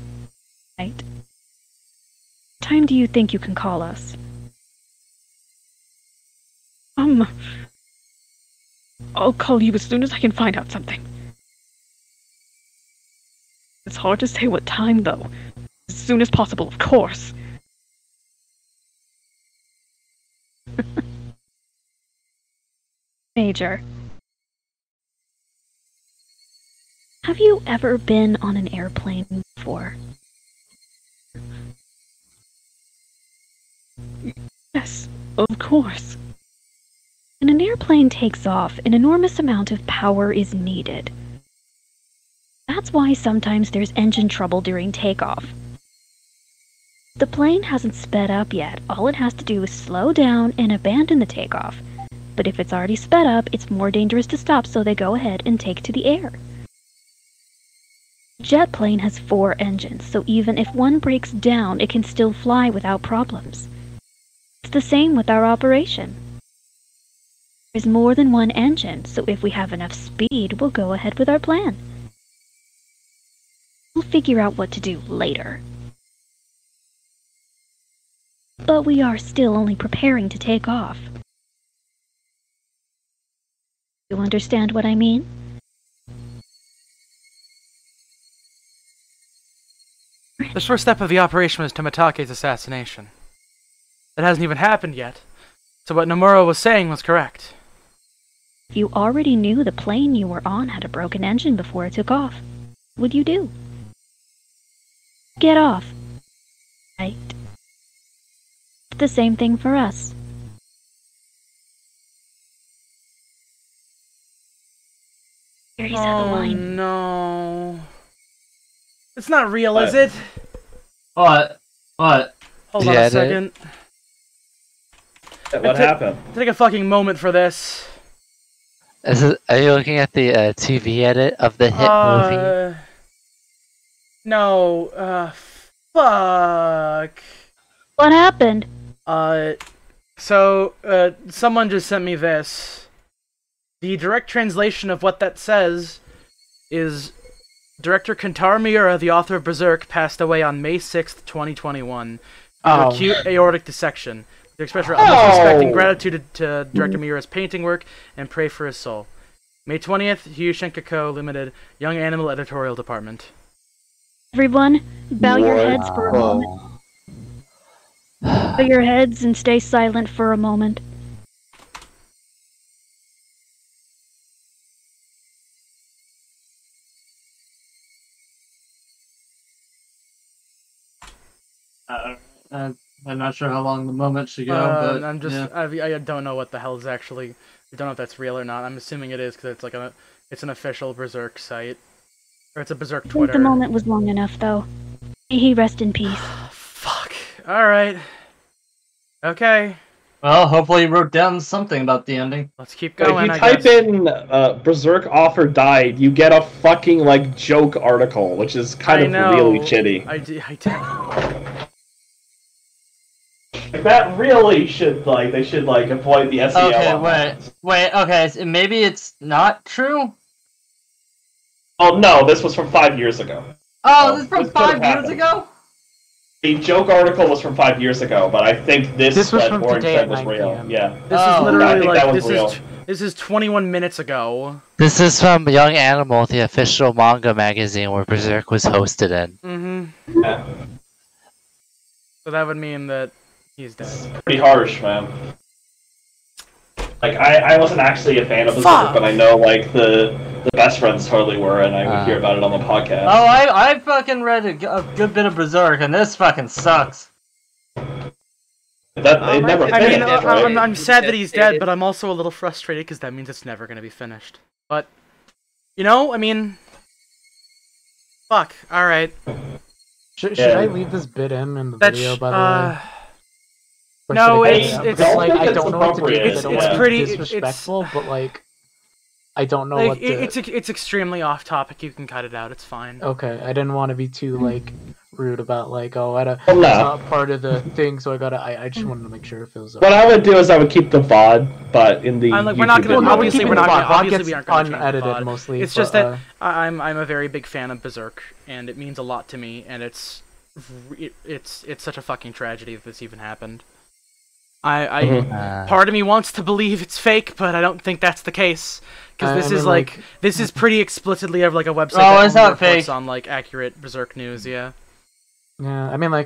S6: right? What time do you think you can call us? I'll call you as soon as I can find out something. It's hard to say what time, though. As soon as possible, of course. Major. Have you ever been on an airplane before? Yes, of course. When an airplane takes off, an enormous amount of power is needed. That's why sometimes there's engine trouble during takeoff. The plane hasn't sped up yet. All it has to do is slow down and abandon the takeoff. But if it's already sped up, it's more dangerous to stop, so they go ahead and take to the air. A jet plane has 4 engines, so even if one breaks down, it can still fly without problems. It's the same with our operation. There's more than one engine, so if we have enough speed, we'll go ahead with our plan. We'll figure out what to do later. But we are still only preparing to take off. You understand what I mean?
S2: The first step of the operation was Tomatake's assassination. It hasn't even happened yet, so what Nomura was saying was correct.
S6: If you already knew the plane you were on had a broken engine before it took off, what would you do? Get off. Right. The same thing for us. Here's the line.
S2: No. It's not real, is it?
S7: What? What?
S2: Hold on a second.
S12: What happened?
S2: Take a fucking moment for this.
S1: Are you looking at the TV edit of the hit movie?
S2: No. Fuck.
S6: What happened?
S2: Someone just sent me this. The direct translation of what that says is director Kentaro Miura, the author of Berserk, passed away on May 6th, 2021 of acute aortic dissection. To express our utmost respect and gratitude to director Miura's painting work and pray for his soul. May 20th, Hyushenka Co. Limited, Young Animal Editorial Department.
S6: Everyone, bow your heads for a moment. Bow your heads and stay silent for a moment.
S7: I'm not sure how long the moment should go, but
S2: I'm just,
S7: yeah.
S2: I don't know what the hell is actually. I don't know if that's real or not. I'm assuming it is because it's like it's an official Berserk site, or it's a Berserk Twitter.
S6: I think the moment was long enough, though. May he rest in peace.
S2: Fuck. All right. Okay.
S7: Well, hopefully you wrote down something about the ending.
S2: Let's keep going.
S12: If you type in Berserk author died, you get a fucking like joke article, which is kind of really shitty.
S2: I
S12: That really should they should avoid the SEO.
S7: Okay, wait. Okay, so maybe it's not true.
S12: Oh no, this was from 5 years ago.
S7: Oh, this is from 5 years ago.
S12: The joke article was from 5 years ago, but I think this
S3: was from
S12: Orange
S3: today
S12: said
S3: at
S12: was
S3: 9
S12: real.
S3: PM.
S12: Yeah.
S2: This is literally
S12: I think that was real.
S2: this is 21 minutes ago.
S1: This is from Young Animal, the official manga magazine where Berserk was hosted in.
S2: Mm-hmm.
S12: Yeah.
S2: So that would mean that he's dead.
S12: Pretty harsh, man. Like I wasn't actually a fan of Berserk, but I know the best friends totally were, and I would hear about it on the podcast.
S7: Oh, I fucking read a good bit of Berserk, and this fucking sucks.
S2: I'm sad that he's dead, but I'm also a little frustrated because that means it's never going to be finished. But, I mean, fuck. All right.
S3: Should I leave this bit in the video, by the way?
S2: No,
S3: I don't know what to do.
S2: It's pretty
S3: disrespectful, but I don't know what to...
S2: It's extremely off topic. You can cut it out. It's fine.
S3: Okay, I didn't want to be too rude about it's not part of the thing, so I just wanted to make sure if it was.
S12: What I would do is I would keep the VOD, but in the
S2: we're not going to obviously we aren't going to
S3: unedited mostly.
S2: It's just that I'm a very big fan of Berserk, and it means a lot to me, and it's such a fucking tragedy that this even happened. Part of me wants to believe it's fake, but I don't think that's the case. Because this is pretty explicitly of a website that
S7: it's not
S2: reports
S7: fake.
S2: on accurate Berserk news, yeah.
S3: Yeah, I mean I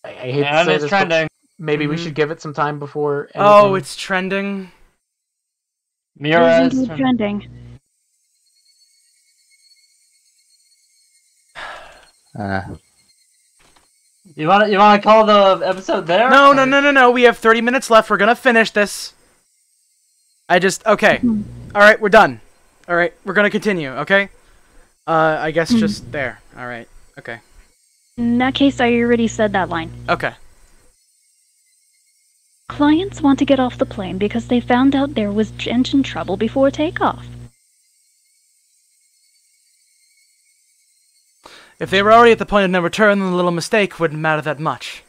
S3: hate to say this, but maybe we should give it some time before anything.
S2: Oh, it's trending.
S7: Miura
S6: is trending.
S7: You want to call the episode there?
S2: No. We have 30 minutes left. We're gonna finish this. Okay. Alright, we're done. Alright, we're gonna continue, okay? I guess just there. Alright, okay.
S6: In that case, I already said that line.
S2: Okay.
S6: Clients want to get off the plane because they found out there was engine trouble before takeoff.
S2: If they were already at the point of no return, then the little mistake wouldn't matter that much.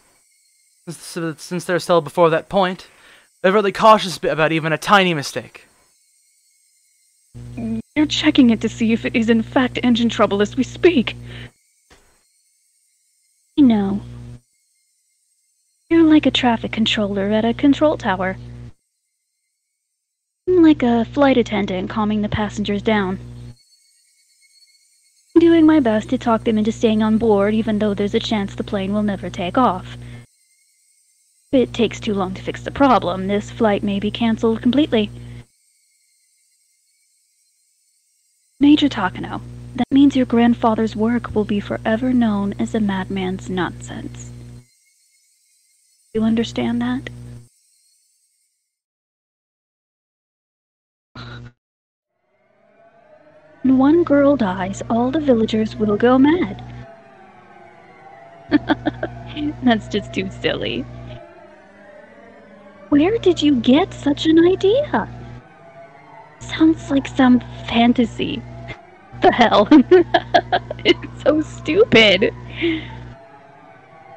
S2: Since they're still before that point, they're really cautious about even a tiny mistake.
S6: They're checking it to see if it is in fact engine trouble as we speak. No. You're like a traffic controller at a control tower. I'm like a flight attendant calming the passengers down. I'm doing my best to talk them into staying on board even though there's a chance the plane will never take off. If it takes too long to fix the problem, this flight may be cancelled completely. Major Takano, that means your grandfather's work will be forever known as a madman's nonsense. You understand that? When one girl dies, all the villagers will go mad. That's just too silly. Where did you get such an idea? Sounds like some fantasy. The hell? It's so stupid.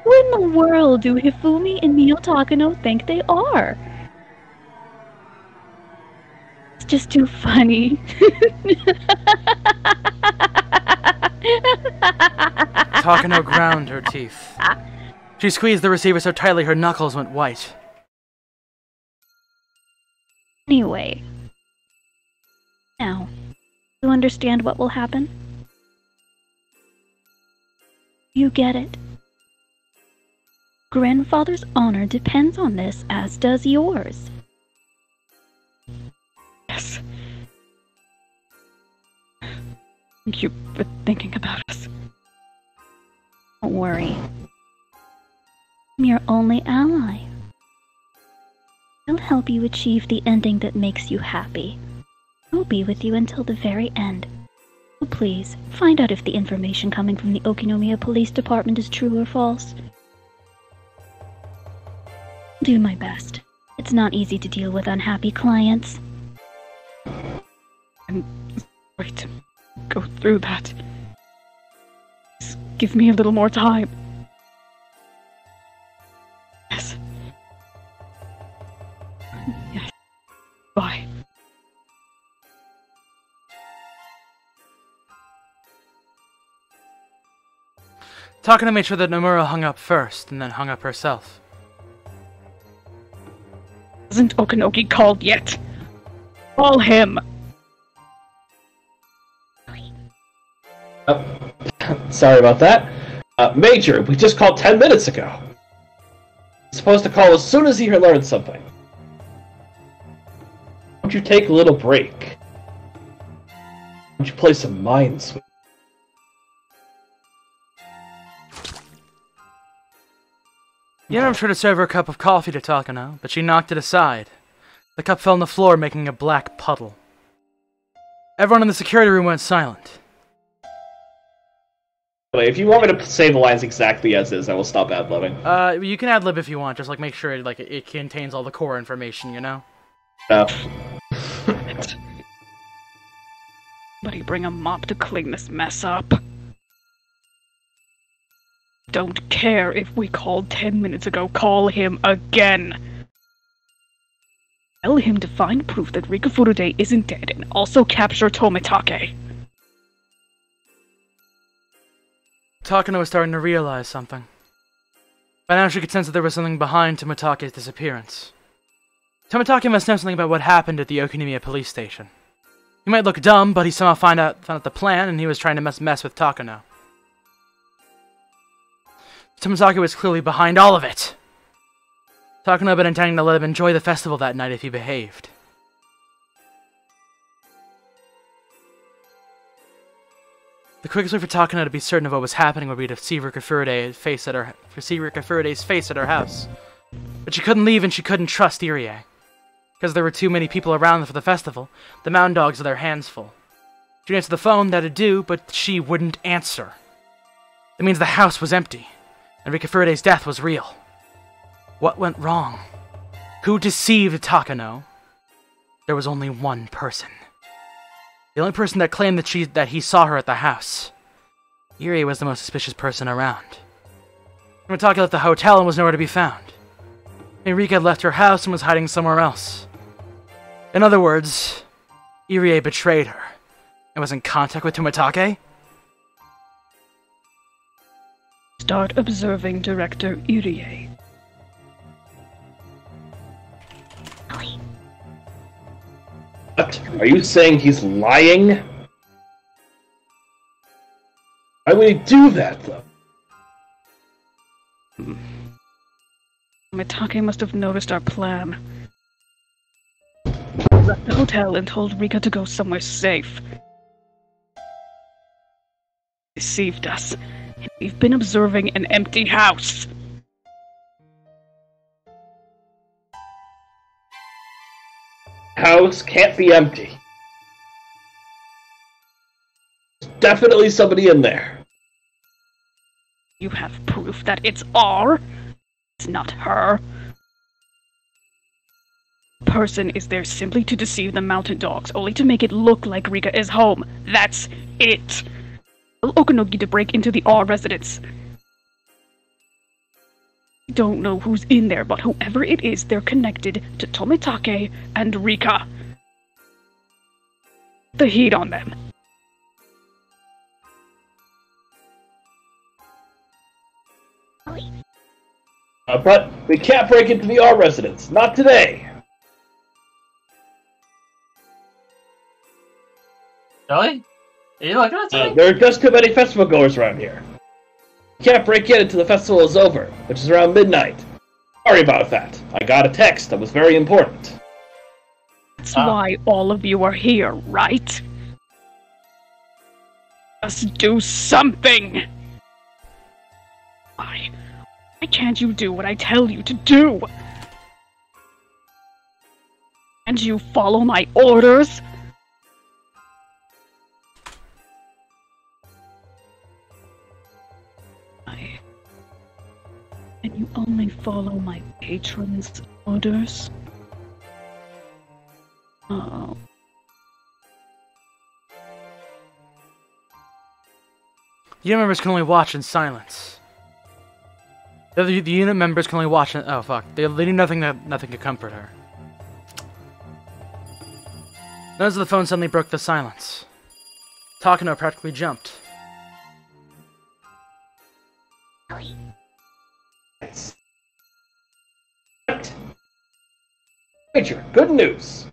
S6: Who in the world do Hifumi and Mio Takano think they are? It's just too funny.
S2: Takano ground her teeth. She squeezed the receiver so tightly her knuckles went white.
S6: Anyway. Now, you understand what will happen? You get it. Grandfather's honor depends on this, as does yours. Yes. Thank you for thinking about us. Don't worry. I'm your only ally. I'll help you achieve the ending that makes you happy. I'll be with you until the very end. So please, find out if the information coming from the Okinomiya Police Department is true or false. I'll do my best. It's not easy to deal with unhappy clients.
S13: I'm sorry to go through that. Just give me a little more time. Yes. Yes. Bye.
S2: Takano made sure that Nomura hung up first, and then hung up herself.
S13: Hasn't Okanoki called yet? Call him!
S12: Sorry about that. Major, we just called 10 minutes ago. He's supposed to call as soon as he learns something. Why don't you take a little break? Why don't you play some Minesweeper?
S2: Yunam tried to serve her a cup of coffee to Takano, but she knocked it aside. The cup fell on the floor, making a black puddle. Everyone in the security room went silent.
S12: If you want me to say the lines exactly as is, I will stop ad-libbing.
S2: You can ad-lib if you want, just make sure it contains all the core information, you know?
S12: No.
S13: Somebody bring a mop to clean this mess up. Don't care if we called 10 minutes ago, call him again. Tell him to find proof that Rika Furude isn't dead and also capture Tomitake.
S2: Takano was starting to realize something. By now she could sense that there was something behind Tomitake's disappearance. Tomitake must know something about what happened at the Okinomiya police station. He might look dumb, but he somehow found out the plan, and he was trying to mess with Takano. Tomitake was clearly behind all of it. Takano had been intending to let him enjoy the festival that night if he behaved. The quickest way for Takano to be certain of what was happening would be to see Rika Furude's face at her house. But she couldn't leave and she couldn't trust Irie. Because there were too many people around for the festival, the mountain dogs had their hands full. She answered the phone, that'd do, but she wouldn't answer. That means the house was empty, and Rika Furude's death was real. What went wrong? Who deceived Takano? There was only one person. The only person that claimed that he saw her at the house. Irie was the most suspicious person around. Tomotage left the hotel and was nowhere to be found. Rika had left her house and was hiding somewhere else. In other words, Irie betrayed her and was in contact with Tomotage?
S13: Start observing Director Irie.
S12: What? Are you saying he's lying? Why would he do that, though?
S13: Mitake must have noticed our plan. He left the hotel and told Rika to go somewhere safe. Deceived us. And we've been observing an empty house.
S12: House can't be empty. There's definitely somebody in there.
S13: You have proof that it's R? It's not her. Person is there simply to deceive the mountain dogs, only to make it look like Rika is home. That's it. Tell Okanogi to break into the R residence. I don't know who's in there, but whoever it is, they're connected to Tomitake and Rika. The heat on them.
S12: But we can't break into the R residence. Not today.
S7: Really? Are you looking at something?
S12: There are just too many festival goers around here. We can't break in until the festival is over, which is around midnight. Sorry about that. I got a text that was very important.
S13: That's why all of you are here, right? Just do something! Why can't you do what I tell you to do? And you follow my orders? And you only follow my patron's orders? Oh.
S2: The unit members can only watch in silence. The unit members can only watch in... Oh, fuck. They need nothing to comfort her. Noise of the phone suddenly broke the silence. Takano practically jumped.
S12: Major, good news.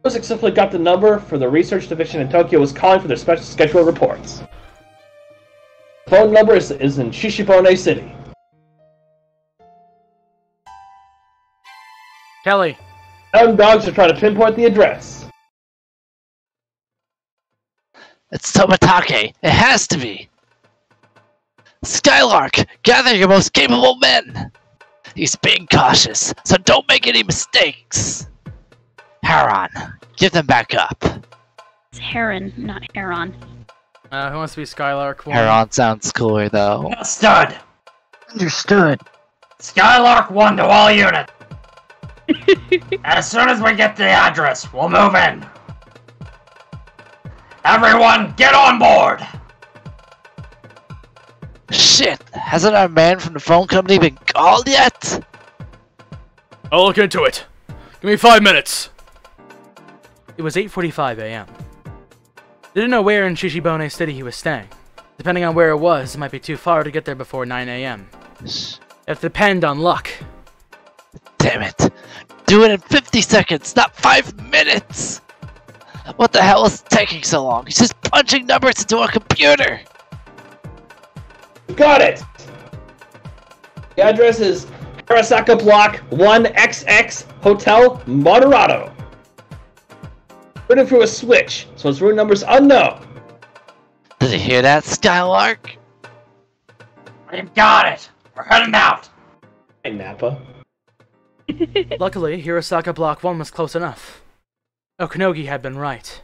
S12: I successfully got the number for the research division in Tokyo was calling for their special scheduled reports. The phone number is in Shishibone City.
S2: Kelly.
S12: Mountain dogs are trying to pinpoint the address.
S1: It's Tomitake. It has to be. Skylark, gather your most capable men. He's being cautious, so don't make any mistakes. Heron, give them back up.
S6: It's Heron, not Heron.
S2: Who wants to be Skylark?
S1: Heron sounds cooler, though.
S11: Understood.
S8: Understood.
S11: Skylark 1 to all units. As soon as we get the address, we'll move in. Everyone, get on board!
S1: Shit! Hasn't our man from the phone company been called yet?
S9: I'll look into it. Give me 5 minutes.
S2: It was 8:45 a.m. They didn't know where in Shishibone City he was staying. Depending on where it was, it might be too far to get there before 9 a.m. It have to depend on luck.
S1: Damn it! Do it in 50 seconds, not 5 minutes! What the hell is taking so long? He's just punching numbers into a computer!
S12: Got it! The address is Arasaka Block 1XX Hotel Moderato. Put through a switch, so its room number's unknown.
S1: Did you hear that, Skylark?
S11: We've got it! We're heading out!
S12: Hey, Nappa.
S2: Luckily, Hirosaka Block 1 was close enough. Okanogi had been right.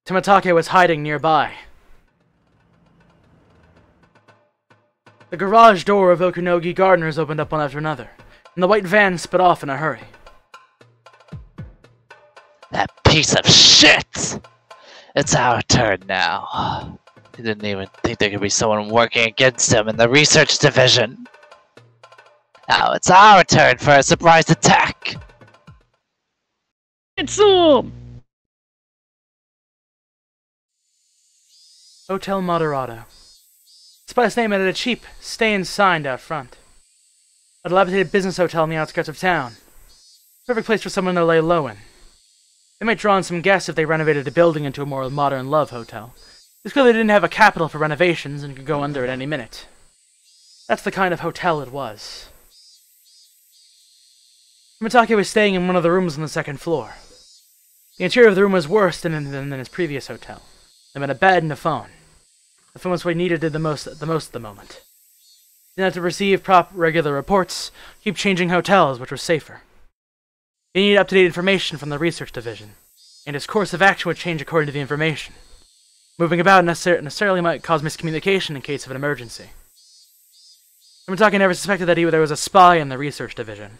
S2: Tomitake was hiding nearby. The garage door of Okanogi Gardeners opened up one after another, and the white van sped off in a hurry.
S1: That piece of shit! It's our turn now. He didn't even think there could be someone working against him in the research division. Now it's our turn for a surprise attack!
S13: It's Hotel
S2: Moderato. Despite its name, it had a cheap, stay-in sign out front. A dilapidated business hotel on the outskirts of town. Perfect place for someone to lay low in. They might draw in some guests if they renovated the building into a more modern love hotel. It's clear they didn't have a capital for renovations and could go under at any minute. That's the kind of hotel it was. Tomitake was staying in one of the rooms on the second floor. The interior of the room was worse than in his previous hotel. There had been a bed and a phone. The phone was what he needed the most at the moment. He didn't have to receive regular reports, keep changing hotels, which was safer. He needed up-to-date information from the research division, and his course of action would change according to the information. Moving about necessarily might cause miscommunication in case of an emergency. Tomitake never suspected that there was a spy in the research division.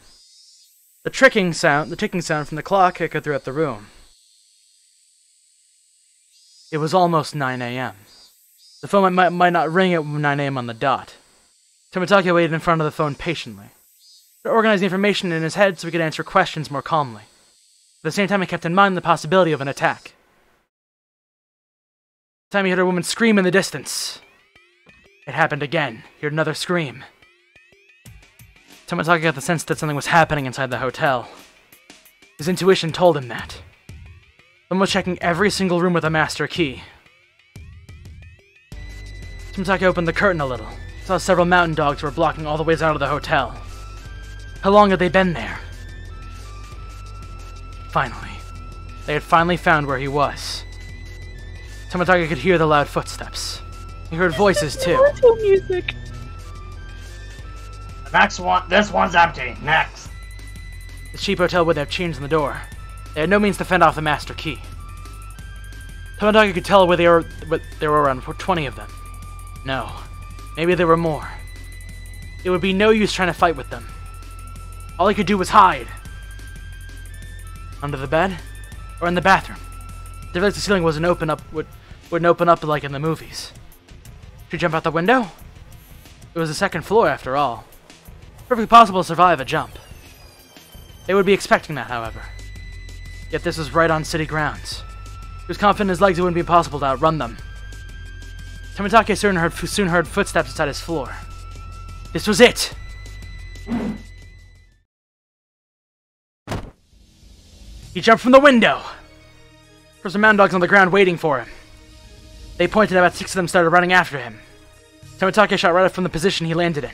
S2: The ticking sound from the clock echoed throughout the room. It was almost 9 a.m. The phone might not ring at 9 a.m. on the dot. Tomitake waited in front of the phone patiently. To organize the information in his head so he could answer questions more calmly. At the same time, he kept in mind the possibility of an attack. The time he heard a woman scream in the distance. It happened again. He heard another scream. Tomitake got the sense that something was happening inside the hotel. His intuition told him that. Someone was checking every single room with a master key. Tomitake opened the curtain a little. Saw several mountain dogs were blocking all the ways out of the hotel. How long had they been there? Finally. They had finally found where he was. Tomitake could hear the loud footsteps. He heard voices too.
S13: Music.
S11: The next one, this one's empty. Next.
S2: The cheap hotel would have chains on the door. They had no means to fend off the master key. Tomitake could tell where there were around 20 of them. No. Maybe there were more. It would be no use trying to fight with them. All he could do was hide. Under the bed? Or in the bathroom? The ceiling wouldn't open up like in the movies. Should he jump out the window? It was the second floor after all. Perfectly possible to survive a jump. They would be expecting that, however. Yet this was right on city grounds. He was confident in his legs it wouldn't be possible to outrun them. Tomitake soon heard footsteps inside his floor. This was it! He jumped from the window! There were some mountain dogs on the ground waiting for him. They pointed, about 6 of them started running after him. Tomitake shot right up from the position he landed in.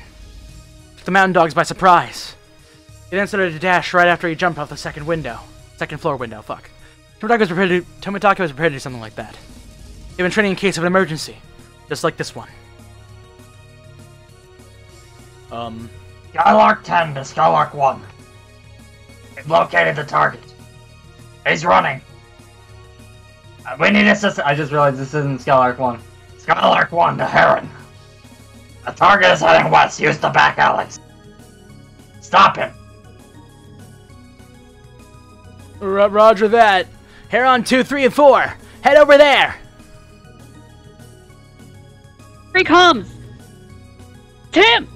S2: Took the mountain dogs by surprise. He then started to dash right after he jumped off the second floor window, fuck. Tomitake was prepared to do something like that. He'd been training in case of an emergency, just like this one.
S11: Skylark 10 to Skylark 1. We've located the target. He's running. We need assistance. I just realized this isn't Skylark 1. Skylark 1 to Heron. The target is heading west. Use the back alleys. Stop him.
S2: Roger that. Heron 2, 3, and 4. Head over there.
S13: Here he comes. Tim.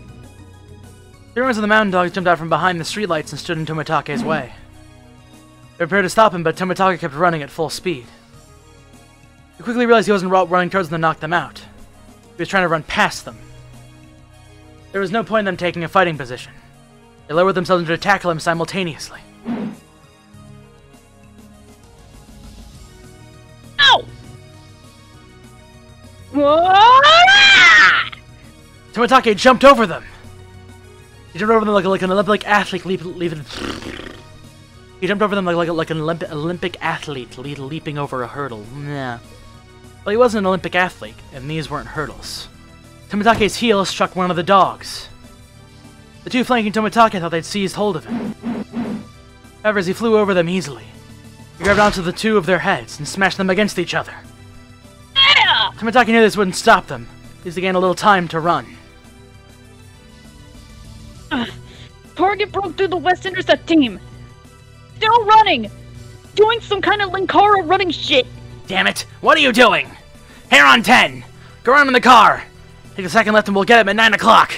S2: The runners of the mountain dogs jumped out from behind the streetlights and stood in Tomitake's way. They were prepared to stop him, but Tomitake kept running at full speed. He quickly realized he wasn't running towards them to knock them out. He was trying to run past them. There was no point in them taking a fighting position. They lowered themselves to tackle him simultaneously.
S13: Ow!
S2: Tomitake jumped over them. He jumped over them like an Olympic athlete He jumped over them like an Olympic athlete leaping over a hurdle. Nah. But he wasn't an Olympic athlete, and these weren't hurdles. Tomitake's heel struck one of the dogs. The two flanking Tomitake thought they'd seized hold of him. However, as he flew over them easily, he grabbed onto the two of their heads and smashed them against each other. Tomitaki knew this wouldn't stop them. These gained a little time to run.
S13: Target broke through the West Intercept team. Still running. Doing some kind of Linkara running shit.
S2: Damn it! What are you doing? Hair on 10! Go around in the car! Take a second left and we'll get him at 9 o'clock!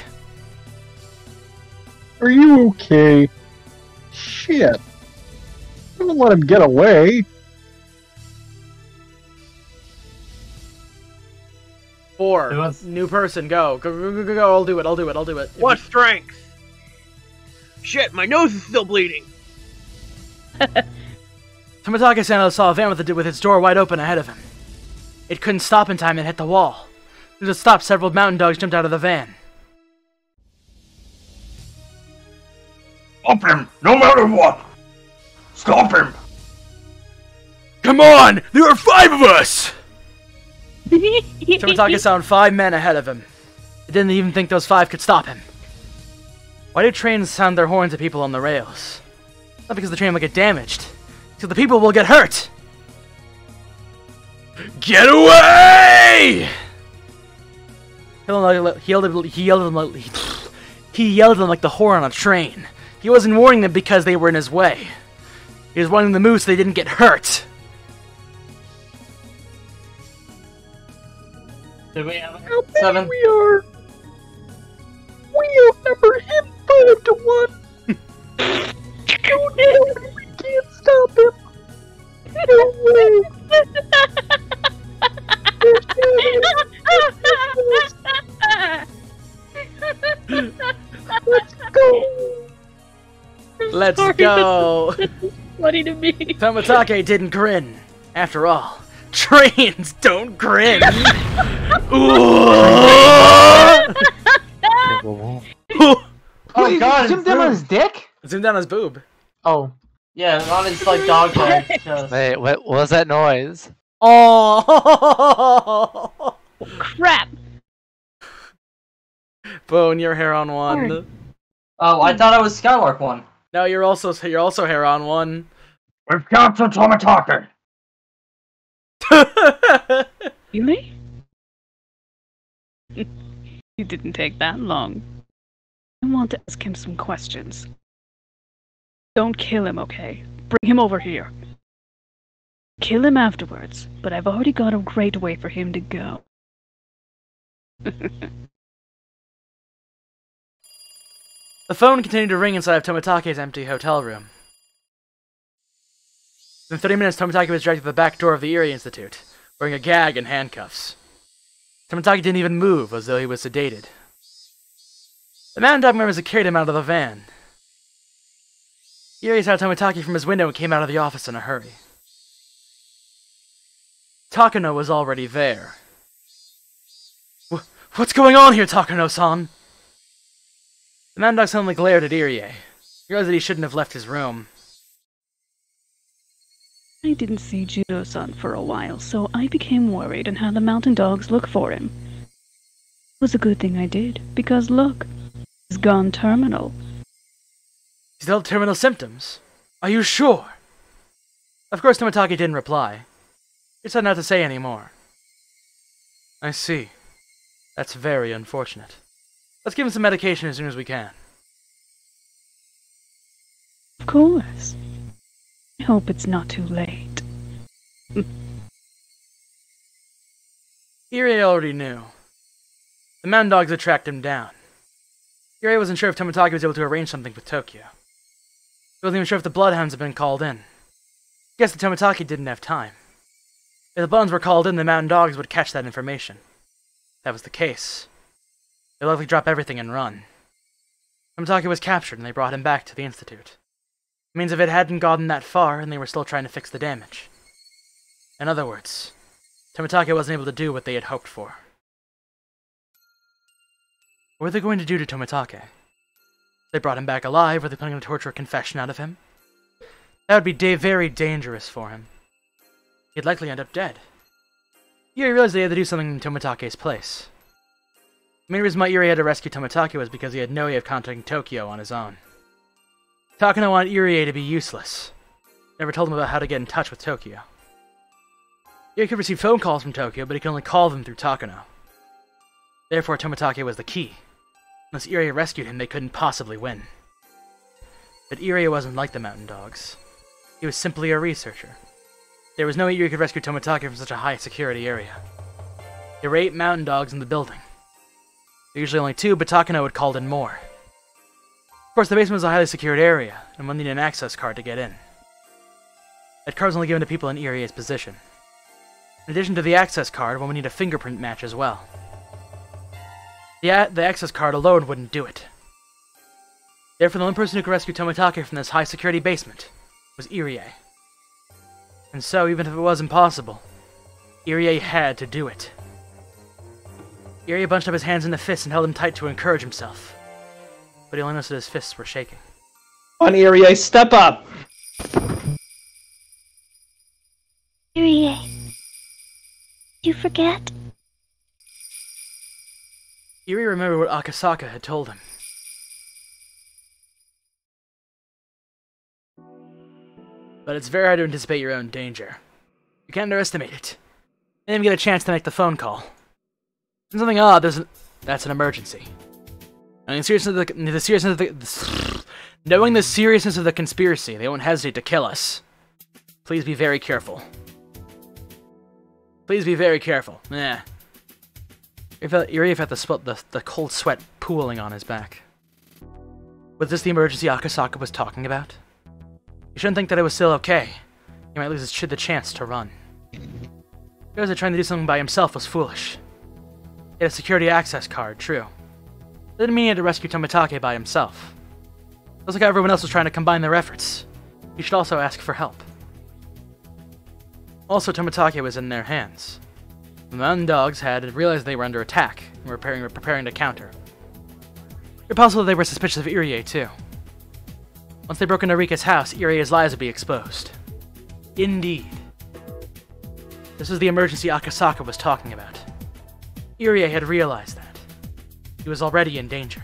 S8: Are you okay? Shit. Don't let him get away.
S2: 4. New person, go. Go, I'll do it.
S4: What strength? Shit, my nose is still bleeding.
S2: Tomitaki-san saw a van with its door wide open ahead of him. It couldn't stop in time and hit the wall. As it stopped, several mountain dogs jumped out of the van.
S11: Stop him, no matter what! Stop him!
S9: Come on! There are 5 of us!
S2: Tomitaki-san 5 men ahead of him. He didn't even think those 5 could stop him. Why do trains sound their horns at people on the rails? Not because the train will get damaged. Because the people will get hurt!
S9: Get away!
S2: He yelled at them like the horn on a train. He wasn't warning them because they were in his way. He was warning them to move so they didn't get hurt.
S7: Did we have
S8: How
S7: 7?
S8: we are. We outnumber him 5 to 1. No, we can't stop him. No way. Let's go.
S2: Let's go.
S13: Funny to me.
S2: Tomitaki didn't grin. After all, trains don't grin.
S7: Oh god,
S3: zoomed in on his dick?
S2: Zoomed down his boob.
S3: Oh.
S7: Yeah, on his like dog leg.
S1: Wait, what was that noise?
S2: Oh!
S13: Crap!
S2: Bone, your hair on 1.
S7: Oh, I thought I was Skylark 1.
S2: No, you're also hair on 1.
S11: We've captured Tomitaki!
S13: Really? It didn't take that long. I want to ask him some questions. Don't kill him, okay? Bring him over here. Kill him afterwards, but I've already got a great way for him to go.
S2: The phone continued to ring inside of Tomitaki's empty hotel room. In 30 minutes, Tomitaki was dragged to the back door of the Erie Institute, wearing a gag and handcuffs. Tomitaki didn't even move, as though he was sedated. The man dog members had carried him out of the van. Erie saw Tomitaki from his window and came out of the office in a hurry. Takano was already there. What's going on here, Takano-san? The man dog suddenly glared at Irie. He realized that he shouldn't have left his room.
S13: I didn't see Judo-san for a while, so I became worried and had the mountain dogs look for him. It was a good thing I did, because look, he's gone terminal.
S2: He's still terminal symptoms. Are you sure? Of course, Tomitaki didn't reply. He decided not to say any more. I see. That's very unfortunate. Let's give him some medication as soon as we can.
S13: Of course. I hope it's not too late.
S2: Irie already knew. The mountain dogs had tracked him down. Irie wasn't sure if Tomitaki was able to arrange something with Tokyo. He wasn't even sure if the bloodhounds had been called in. He guessed that Tomitaki didn't have time. If the bloodhounds were called in, the mountain dogs would catch that information. If that was the case, they'd likely drop everything and run. Tomitaki was captured and they brought him back to the Institute. It means if it hadn't gotten that far and they were still trying to fix the damage. In other words, Tomitaki wasn't able to do what they had hoped for. What were they going to do to Tomitaki? They brought him back alive, were they planning to torture a confession out of him? That would be very dangerous for him. He'd likely end up dead. Irie realized they had to do something in Tomitake's place. The main reason why Irie had to rescue Tomitaki was because he had no way of contacting Tokyo on his own. Takano wanted Irie to be useless. Never told him about how to get in touch with Tokyo. Irie could receive phone calls from Tokyo, but he could only call them through Takano. Therefore, Tomitake was the key. Unless Irie rescued him, they couldn't possibly win. But Irie wasn't like the Mountain Dogs. He was simply a researcher. There was no way Irie could rescue Tomitake from such a high-security area. There were 8 Mountain Dogs in the building. There were usually only 2, but Takano had called in more. Of course, the basement was a highly secured area, and one needed an access card to get in. That card was only given to people in Irie's position. In addition to the access card, one would need a fingerprint match as well. The access card alone wouldn't do it. Therefore, the only person who could rescue Tomitake from this high-security basement was Irie. And so, even if it was impossible, Irie had to do it. Irie bunched up his hands into fists and held them tight to encourage himself. But he only noticed that his fists were shaking.
S12: Come on, Irie, step up!
S10: Irie, did you forget?
S2: Irie remembered what Akasaka had told him. But it's very hard to anticipate your own danger. You can't underestimate it. You didn't even get a chance to make the phone call. There's something odd, that's an emergency. Knowing the seriousness of the conspiracy, they won't hesitate to kill us. Please be very careful. Please be very careful. Yeah. Irie felt the cold sweat pooling on his back. Was this the emergency Akasaka was talking about? He shouldn't think that it was still okay. He might lose the chance to run. He realized that trying to do something by himself was foolish. He had a security access card, true. That didn't mean he had to rescue Tomitake by himself. Just like how everyone else was trying to combine their efforts. He should also ask for help. Also, Tomitake was in their hands. The Mountain Dogs had realized they were under attack and were preparing to counter. It's possible they were suspicious of Irie, too. Once they broke into Rika's house, Irie's lies would be exposed. Indeed. This was the emergency Akasaka was talking about. Irie had realized that. He was already in danger.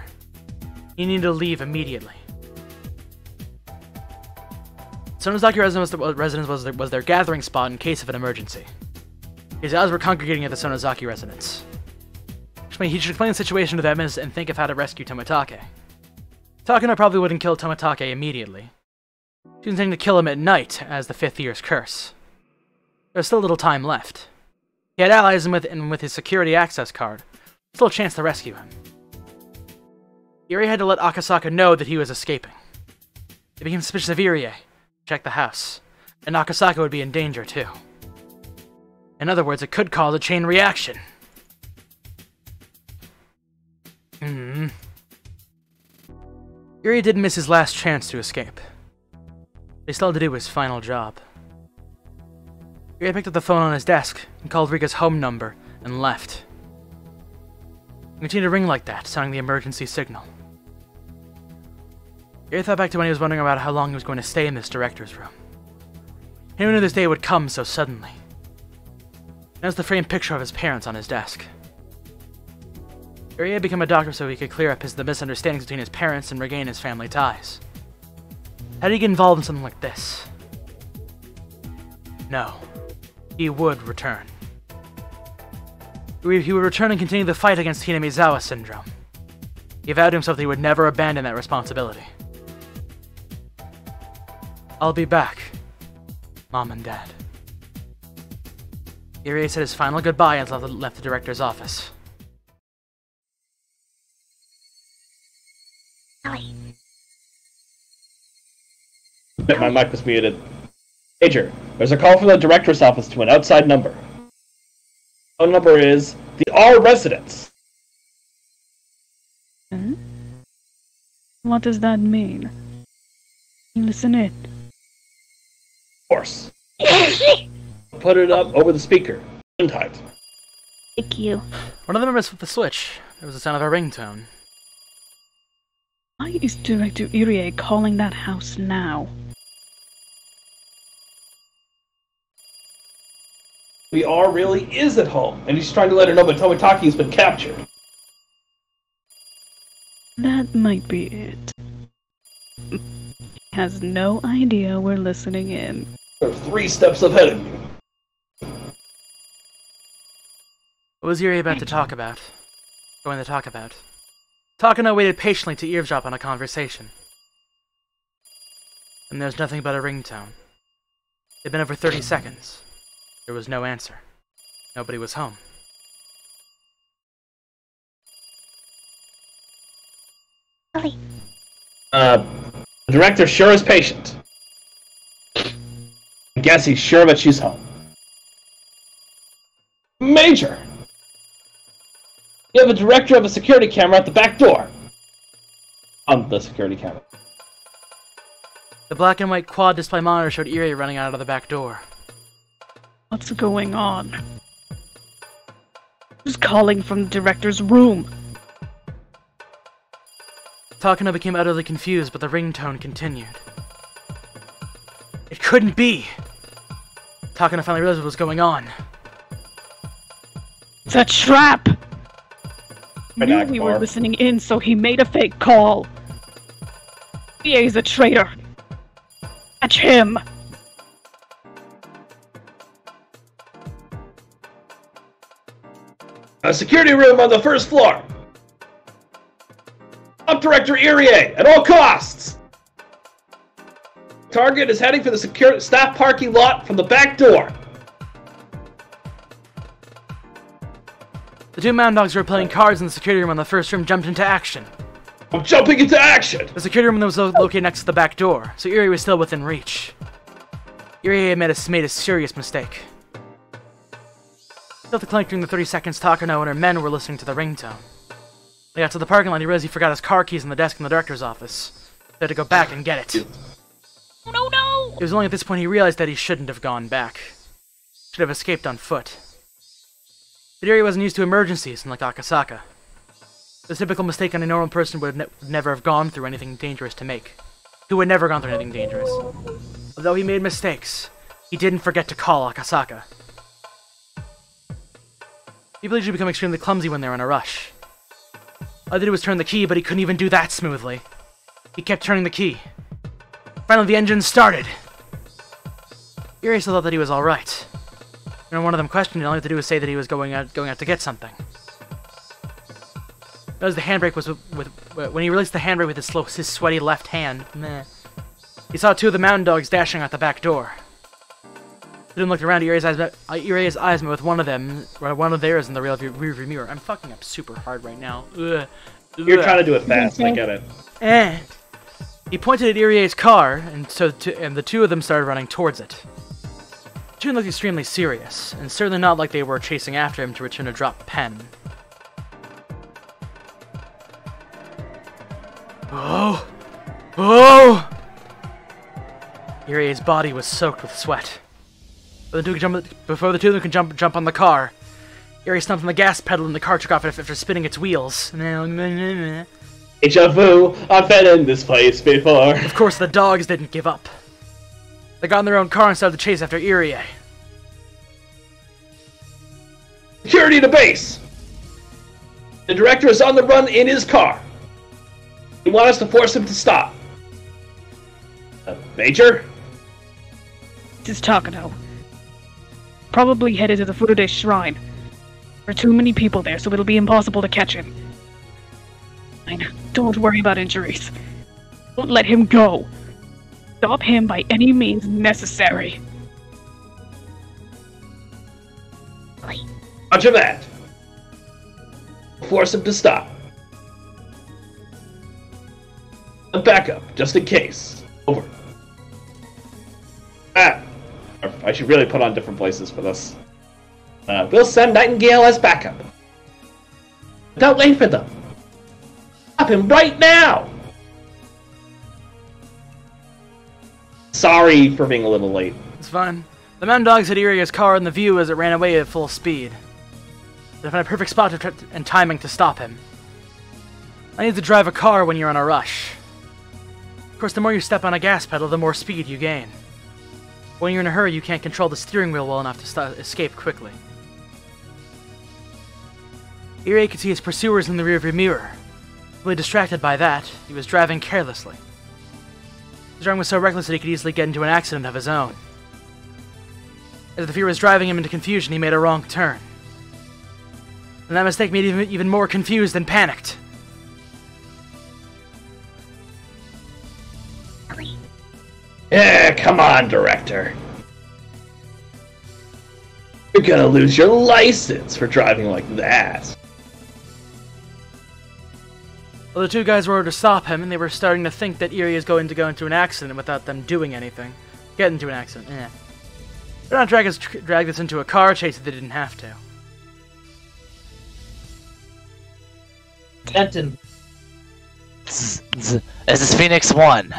S2: He needed to leave immediately. Sonozaki residence was their gathering spot in case of an emergency. His eyes were congregating at the Sonozaki residence. He should explain the situation to them and think of how to rescue Tomitake. Takano probably wouldn't kill Tomitake immediately. She was intending to kill him at night as the 5th year's curse. There was still a little time left. He had allies and with his security access card, still a chance to rescue him. Irie had to let Akasaka know that he was escaping. They became suspicious of Irie, checked the house, and Akasaka would be in danger too. In other words, it could cause a chain reaction. Irie didn't miss his last chance to escape. They still had to do his final job. Irie picked up the phone on his desk and called Rika's home number and left. It continued to ring like that, sounding the emergency signal. Irie thought back to when he was wondering about how long he was going to stay in this director's room. He never knew this day would come so suddenly. That was the framed picture of his parents on his desk. Irie had become a doctor so he could clear up the misunderstandings between his parents and regain his family ties. How did he get involved in something like this? No. He would return. He would return and continue the fight against Hinamizawa syndrome. He vowed to himself that he would never abandon that responsibility. I'll be back, Mom and Dad. Irie said his final goodbye and left the director's office.
S12: My mic was muted. Major, there's a call from the director's office to an outside number. The phone number is the R residence.
S13: What does that mean? Listen it.
S12: Of course. Put it up over the speaker. Tight.
S10: Thank you.
S2: One of the members flipped the switch. There was the sound of a ringtone.
S13: Why is Director Irie calling that house now?
S12: VR really is at home, and he's trying to let her know that Tomitake's been captured.
S13: That might be it. has no idea we're listening in.
S12: They're 3 steps ahead of you.
S2: What was Irie about to talk about? Going to talk about? Takano waited patiently to eavesdrop on a conversation. And there's nothing but a ringtone. It'd been over 30 seconds. There was no answer. Nobody was home.
S12: The director sure is patient. I guess he's sure that she's home. Major! You have a director of a security camera at the back door. On the security camera.
S2: The black and white quad display monitor showed Irie running out of the back door.
S13: What's going on? Who's calling from the director's room?
S2: Takano became utterly confused, but the ringtone continued. It couldn't be! Takano finally realized what was going on.
S13: It's a trap! He knew we were listening in, so he made a fake call. He's a traitor. Catch him!
S12: A security room on the 1st floor. Up Director Irie at all costs. Target is heading for the secure staff parking lot from the back door.
S2: The 2 Mountain Dogs who were playing cards in the security room on the 1st room jumped into action.
S12: I'm jumping into action!
S2: The security room was located next to the back door, so Irie was still within reach. Irie had made a serious mistake. Still collecting the 30 seconds, Takano and her men were listening to the ringtone. They got to the parking lot, he realized he forgot his car keys on the desk in the director's office. They had to go back and get it.
S13: Oh, no!
S2: It was only at this point he realized that he shouldn't have gone back. Should have escaped on foot. But Irie wasn't used to emergencies, unlike Akasaka. The typical mistake any normal person would never have gone through anything dangerous to make. Who had never gone through anything dangerous. Although he made mistakes, he didn't forget to call Akasaka. People usually become extremely clumsy when they're in a rush. All he did was turn the key, but he couldn't even do that smoothly. He kept turning the key. Finally, the engine started. Irie still thought that he was alright. When one of them questioned it, all he had to do was say that he was going out to get something. Notice the handbrake was when he released the handbrake with his sweaty left hand. Meh. He saw 2 of the Mountain Dogs dashing out the back door. He then looked around. Irie's eyes met with one of them, one of theirs in the rearview mirror. I'm fucking up super hard right now. Ugh.
S12: You're trying to do it fast. I get it.
S2: And he pointed at Irie's car, and the 2 of them started running towards it. The 2 looked extremely serious, and certainly not like they were chasing after him to return a dropped pen. Oh! Oh! Irie's body was soaked with sweat. Before the 2 of them could jump on the car, Irie stomped on the gas pedal and the car took off after spinning its wheels.
S12: Deja vu, I've been in this place before.
S2: Of course, the dogs didn't give up. They got in their own car and started to chase after Irie.
S12: Security to base! The director is on the run in his car. We want us to force him to stop. Major?
S13: This is Takano. Probably headed to the Furude Shrine. There are too many people there, so it'll be impossible to catch him. Fine. Don't worry about injuries. Don't let him go. Stop him by any means necessary.
S12: Roger that. Force him to stop. A backup, just in case. Over. I should really put on different places for this. We'll send Nightingale as backup. Don't wait for them. Stop him right now! Sorry for being a little late.
S2: It's fine. The Mountain Dogs had Irie's car in the view as it ran away at full speed. They found a perfect spot and timing to stop him. I need to drive a car when you're in a rush. Of course, the more you step on a gas pedal, the more speed you gain. When you're in a hurry, you can't control the steering wheel well enough to escape quickly. Irie could see his pursuers in the rearview mirror. Really distracted by that, he was driving carelessly. His driving was so reckless that he could easily get into an accident of his own. As the fear was driving him into confusion, he made a wrong turn. And that mistake made him even more confused and panicked.
S12: Yeah, come on, Director. You're gonna lose your license for driving like that.
S2: Well, the two guys were ordered to stop him, and they were starting to think that Erie is going to go into an accident without them doing anything. Get into an accident, eh. They're not drag this into a car chase if they didn't have to.
S11: Denton.
S1: This is Phoenix 1.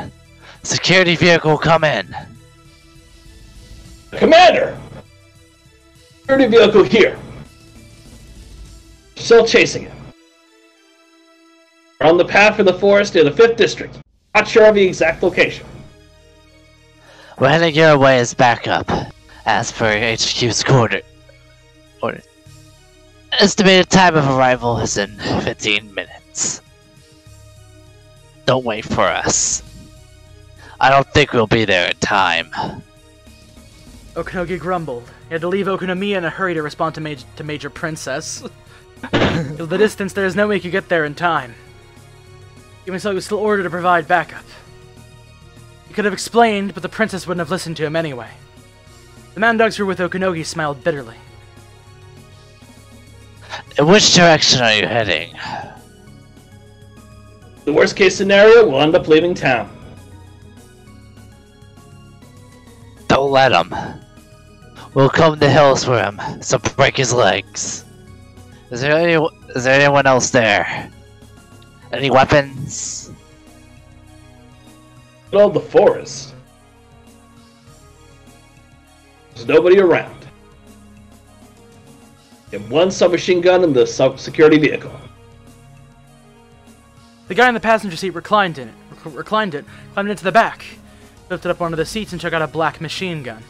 S1: Security vehicle come in.
S12: Commander! Security vehicle here. Still chasing him. We're on the path for the forest near the 5th District. Not sure of the exact location.
S1: We're heading your way as backup, as per HQ's order. Estimated time of arrival is in 15 minutes. Don't wait for us. I don't think we'll be there in time.
S2: Okanogi grumbled. He had to leave Okonomiya in a hurry to respond to Major Princess. Because the distance, there is no way he could get there in time. Even so, he was still ordered to provide backup. He could have explained, but the princess wouldn't have listened to him anyway. The man dogs who were with Okanogi smiled bitterly.
S1: In which direction are you heading?
S12: The worst case scenario, we'll end up leaving town.
S1: Don't let him. We'll comb the hills for him, so break his legs. Is there anyone else there? Any weapons?
S12: Well, the forest. There's nobody around. You have one submachine gun in the security vehicle.
S2: The guy in the passenger seat reclined into the back, lifted up one of the seats and took out a black machine gun.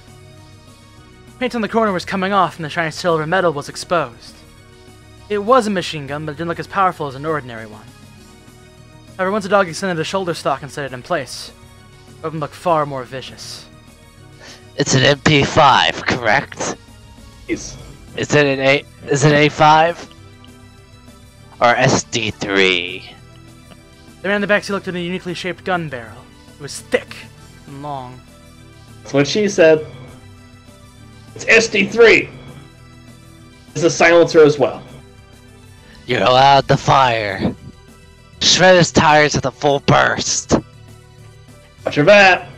S2: Paint on the corner was coming off and the shiny silver metal was exposed. It was a machine gun, but it didn't look as powerful as an ordinary one. However, once the dog extended a shoulder stock and set it in place, it would look far more vicious.
S1: It's an MP5, correct?
S12: Yes.
S1: Is it A5? Or SD3?
S2: The man in the backseat looked at a uniquely shaped gun barrel. It was thick and long.
S12: That's what she said. It's SD3. It's a silencer as well.
S1: You're allowed to fire. Shred his tires with a full burst.
S12: Watch your back.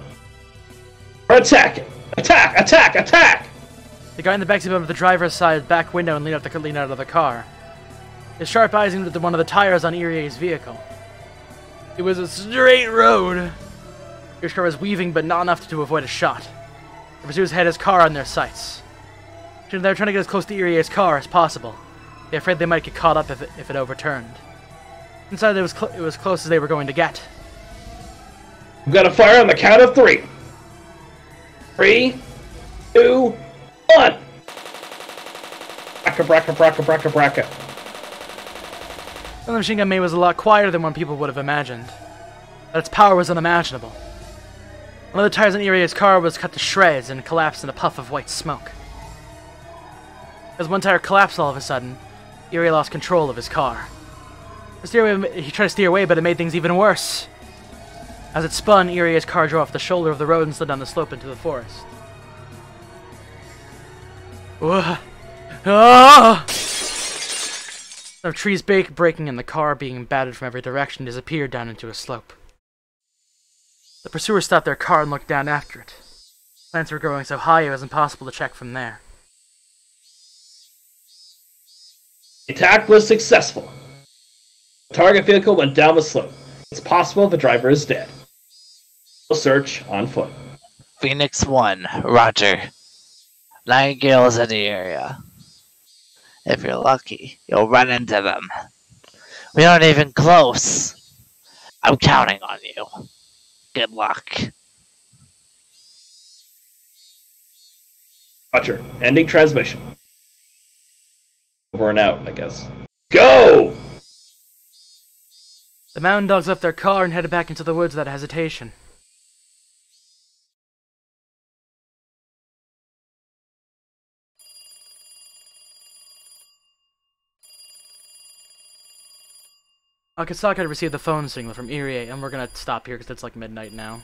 S12: We're attacking. Attack! Attack! Attack!
S2: The guy in the backseat opened the driver's side back window and leaned out of the car. His sharp eyes aimed at one of the tires on Irie's vehicle. It was a straight road. Irie's car was weaving, but not enough to avoid a shot. The pursuers had his car on their sights. They were trying to get as close to Irie's car as possible. They were afraid they might get caught up if it overturned. Inside, it was close as they were going to get.
S12: I'm gonna fire on the count of 3. 3, 2, 1. Bracka, bracka, bracka, bracka, bracka.
S2: The machine gun main was a lot quieter than one people would have imagined. But its power was unimaginable. One of the tires on Irie's car was cut to shreds and collapsed in a puff of white smoke. As one tire collapsed all of a sudden, Irie lost control of his car. He tried to steer away, but it made things even worse. As it spun, Irie's car drove off the shoulder of the road and slid down the slope into the forest. Ah! The trees breaking and the car being battered from every direction disappeared down into a slope. The pursuers stopped their car and looked down after it. Plants were growing so high it was impossible to check from there.
S12: The attack was successful. The target vehicle went down the slope. It's possible the driver is dead. We'll search on foot.
S1: Phoenix 1, roger. Nightingale's in the area. If you're lucky, you'll run into them. We aren't even close. I'm counting on you. Good luck.
S12: Roger. Ending transmission. Over and out, I guess. Go!
S2: The mountain dogs left their car and headed back into the woods without hesitation. Kasaka received the phone signal from Irie, and we're gonna stop here because it's like midnight now.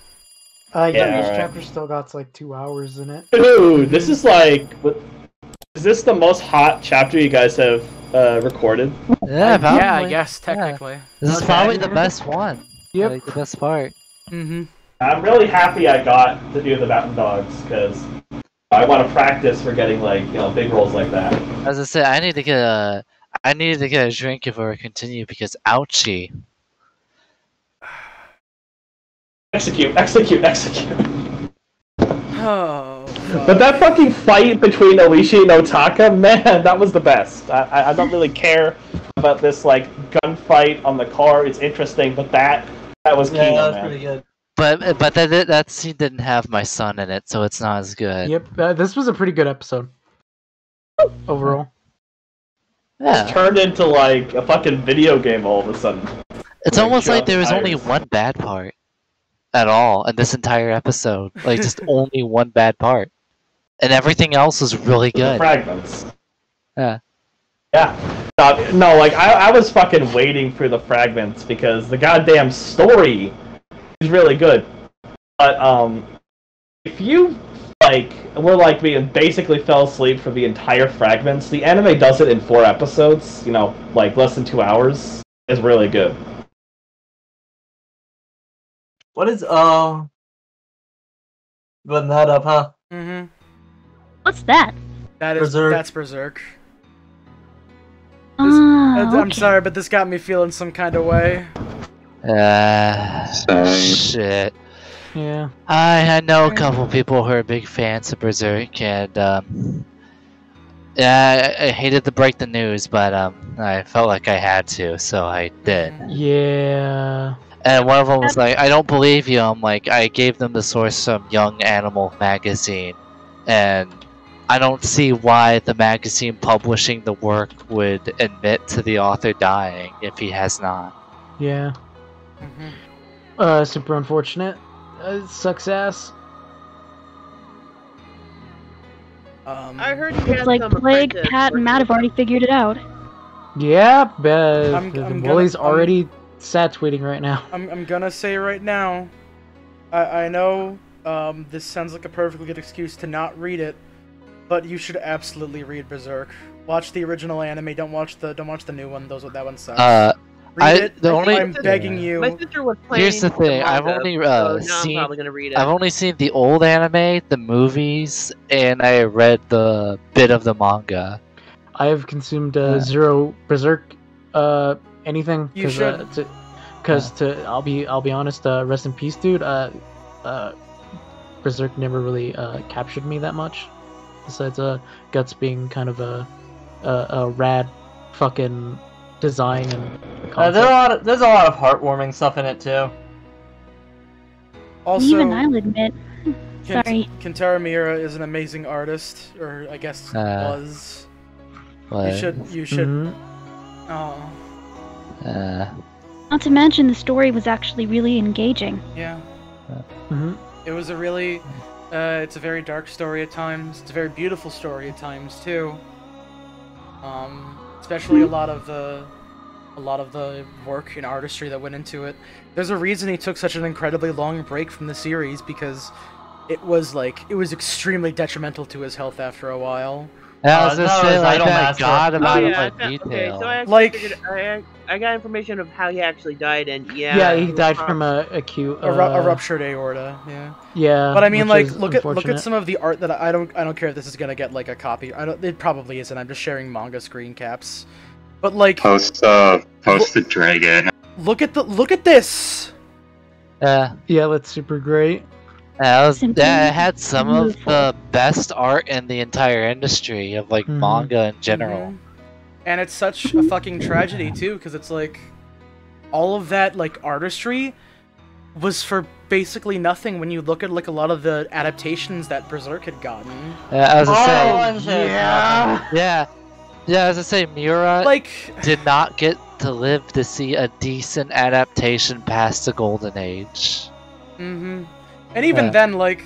S3: Yeah, this chapter still got like 2 hours in it.
S12: Dude, this is like... Is this the most hot chapter you guys have recorded?
S1: Yeah, probably.
S2: Yeah, I guess, technically.
S1: Yeah. This is probably the best one.
S3: Yep.
S1: Like, the best part.
S2: Mm-hmm.
S12: I'm really happy I got to do the Mountain Dogs, because I want to practice for getting, like, big roles like that.
S1: As I said, I needed to get a drink before we continue, because ouchie.
S12: Execute.
S2: Oh.
S12: But that fucking fight between Oishi and Otaka, man, that was the best. I don't really care about this like gunfight on the car. It's interesting, but that was key.
S7: Yeah, that was pretty good.
S1: But that scene didn't have my son in it, so it's not as good.
S3: Yep, this was a pretty good episode overall.
S1: Yeah.
S12: It's turned into like a fucking video game all of a sudden.
S1: It's almost like there was only one bad part at all in this entire episode. Like just only one bad part, and everything else was really good.
S12: Fragments.
S1: Yeah.
S12: Yeah. No, like I was fucking waiting for the fragments because the goddamn story is really good. But if you were like me and basically fell asleep for the entire fragments, the anime does it in 4 episodes. Like less than 2 hours. It's really good.
S7: What is button that up, huh?
S2: Mm-hmm.
S10: What's that?
S2: That's Berserk.
S10: Okay.
S2: I'm sorry, but this got me feeling some kind of way.
S1: Shit.
S3: Yeah.
S1: I know a couple people who are big fans of Berserk, and yeah, I hated to break the news, but I felt like I had to, so I did.
S3: Yeah.
S1: And one of them was like, "I don't believe you." I'm like, I gave them the source from Young Animal magazine, and I don't see why the magazine publishing the work would admit to the author dying if he has not.
S3: Yeah. Super unfortunate. Sucks ass.
S4: I heard
S10: It's like Plague, Pat, and Matt have already figured it out.
S3: Yeah, Woolly's already sad tweeting right now.
S2: I'm gonna say right now, I know this sounds like a perfectly good excuse to not read it, but you should absolutely read Berserk. Watch the original anime. Don't watch the new one. That one sucks. I'm begging you.
S4: My sister was playing.
S1: Here's the thing. I've only seen.
S4: I'm probably gonna read it.
S1: I've only seen the old anime, the movies, and I read the bit of the manga.
S3: I have consumed zero Berserk anything.
S2: You should.
S3: Because I'll be honest. Rest in peace, dude. Berserk never really captured me that much. Besides Guts being kind of a rad fucking design and
S7: there's a lot of heartwarming stuff in it too.
S2: Also,
S10: even I'll admit. Sorry.
S2: Kentaro Miura is an amazing artist, or I guess was.
S1: What?
S2: You should.
S3: Mm-hmm.
S2: Oh.
S10: Not to mention the story was actually really engaging.
S2: Yeah.
S3: Mm-hmm.
S2: It was a really. It's a very dark story at times. It's a very beautiful story at times too. Especially a lot of the work and artistry that went into it. There's a reason he took such an incredibly long break from the series, because it was extremely detrimental to his health after a while.
S1: I was just saying, like, I got about detail.
S4: Okay, so I got information of how he actually died, and
S3: yeah, he died from a acute
S2: a ruptured aorta. Yeah.
S3: Yeah.
S2: But I mean, like, look at some of the art that I don't care if this is gonna get like a copy. It probably isn't. I'm just sharing manga screen caps. But like,
S14: post the dragon.
S2: Look at this.
S3: Yeah, that's super great.
S1: That had some of the best art in the entire industry of like manga in general.
S2: And it's such a fucking tragedy too, because it's like all of that like artistry was for basically nothing when you look at like a lot of the adaptations that Berserk had gotten.
S1: As I say, as I say, Miura did not get to live to see a decent adaptation past the Golden Age.
S2: And even then, like,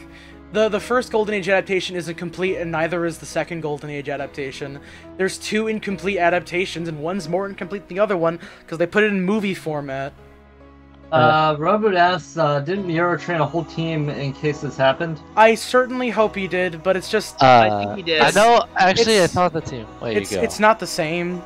S2: The first Golden Age adaptation isn't complete, and neither is the second Golden Age adaptation. There's 2 incomplete adaptations, and one's more incomplete than the other one, because they put it in movie format.
S7: Robert asks, didn't Miura train a whole team in case this happened?
S2: I certainly hope he did, but it's just...
S4: I think he did.
S1: I know, actually, I thought the team. Way to go.
S2: It's not the same.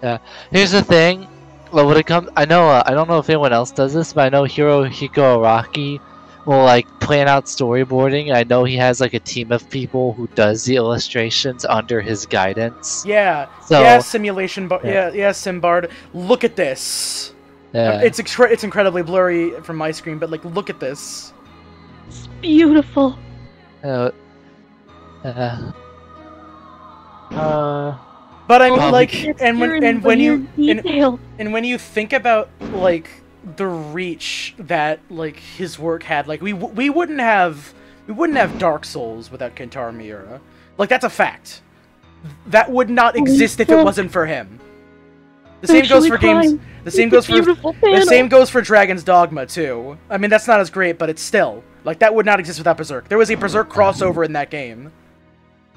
S1: Yeah. Here's the thing. Well, when it comes... I know, I don't know if anyone else does this, but I know Higurashi will, like, plan out storyboarding. I know he has, like, a team of people who does the illustrations under his guidance.
S2: Yeah.
S1: So,
S2: yeah, Simulation... Yeah, Simbard. Look at this.
S1: Yeah.
S2: It's incredibly blurry from my screen, but, like, look at this.
S10: It's beautiful.
S2: But I mean, like, and when you think about, like, the reach that, like, his work had, like, we wouldn't have Dark Souls without Kentaro Miura. Like, that's a fact. That would not exist if it wasn't for him. The same goes for games. The same goes for Dragon's Dogma too. I mean, that's not as great, but it's still like that would not exist without Berserk. There was a Berserk crossover in that game.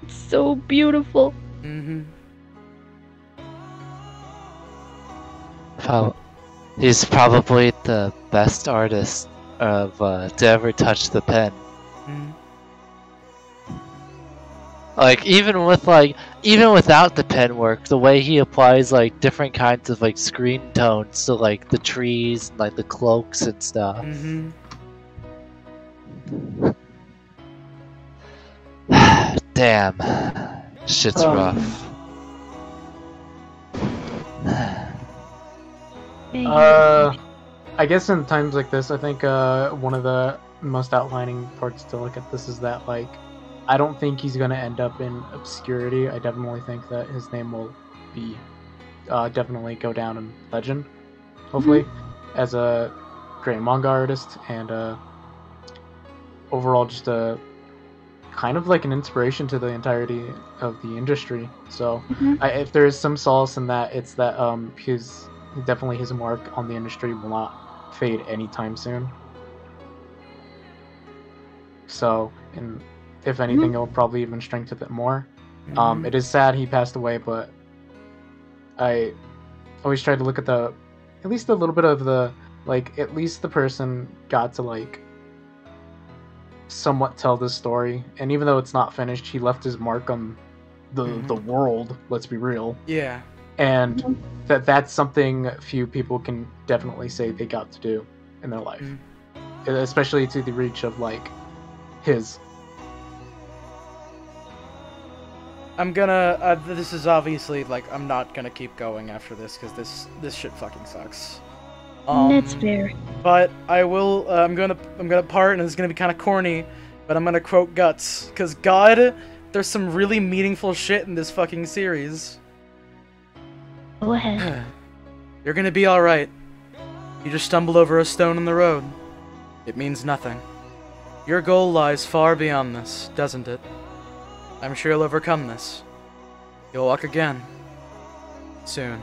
S10: It's so beautiful.
S2: Mm-hmm.
S1: He's probably the best artist of to ever touch the pen.
S2: Mm-hmm.
S1: Like even without the pen work, the way he applies like different kinds of like screen tones to like the trees, and, like the cloaks and stuff.
S2: Mm-hmm.
S1: Damn, shit's rough.
S3: I guess in times like this, I think one of the most outlining parts to look at this is that, like, I don't think he's going to end up in obscurity. I definitely think that his name will be definitely go down in legend, hopefully, as a great manga artist and overall just a kind of like an inspiration to the entirety of the industry. So if there is some solace in that, it's that his mark on the industry will not fade anytime soon. So, and if anything, it will probably even strengthen it more. It is sad he passed away, but I always try to look at at least a little bit of the, like, at least the person got to, like, somewhat tell this story. And even though it's not finished, he left his mark on the world, let's be real.
S2: Yeah.
S3: And that's something few people can definitely say they got to do in their life. Especially to the reach of, like, his.
S2: I'm gonna, this is obviously, like, I'm not gonna keep going after this, because this shit fucking sucks.
S10: That's fair.
S2: But I will, I'm gonna part, and it's gonna be kind of corny, but I'm gonna quote Guts, because God, there's some really meaningful shit in this fucking series.
S10: Go ahead.
S2: You're gonna be alright. You just stumbled over a stone in the road. It means nothing. Your goal lies far beyond this, doesn't it? I'm sure you'll overcome this. You'll walk again. Soon.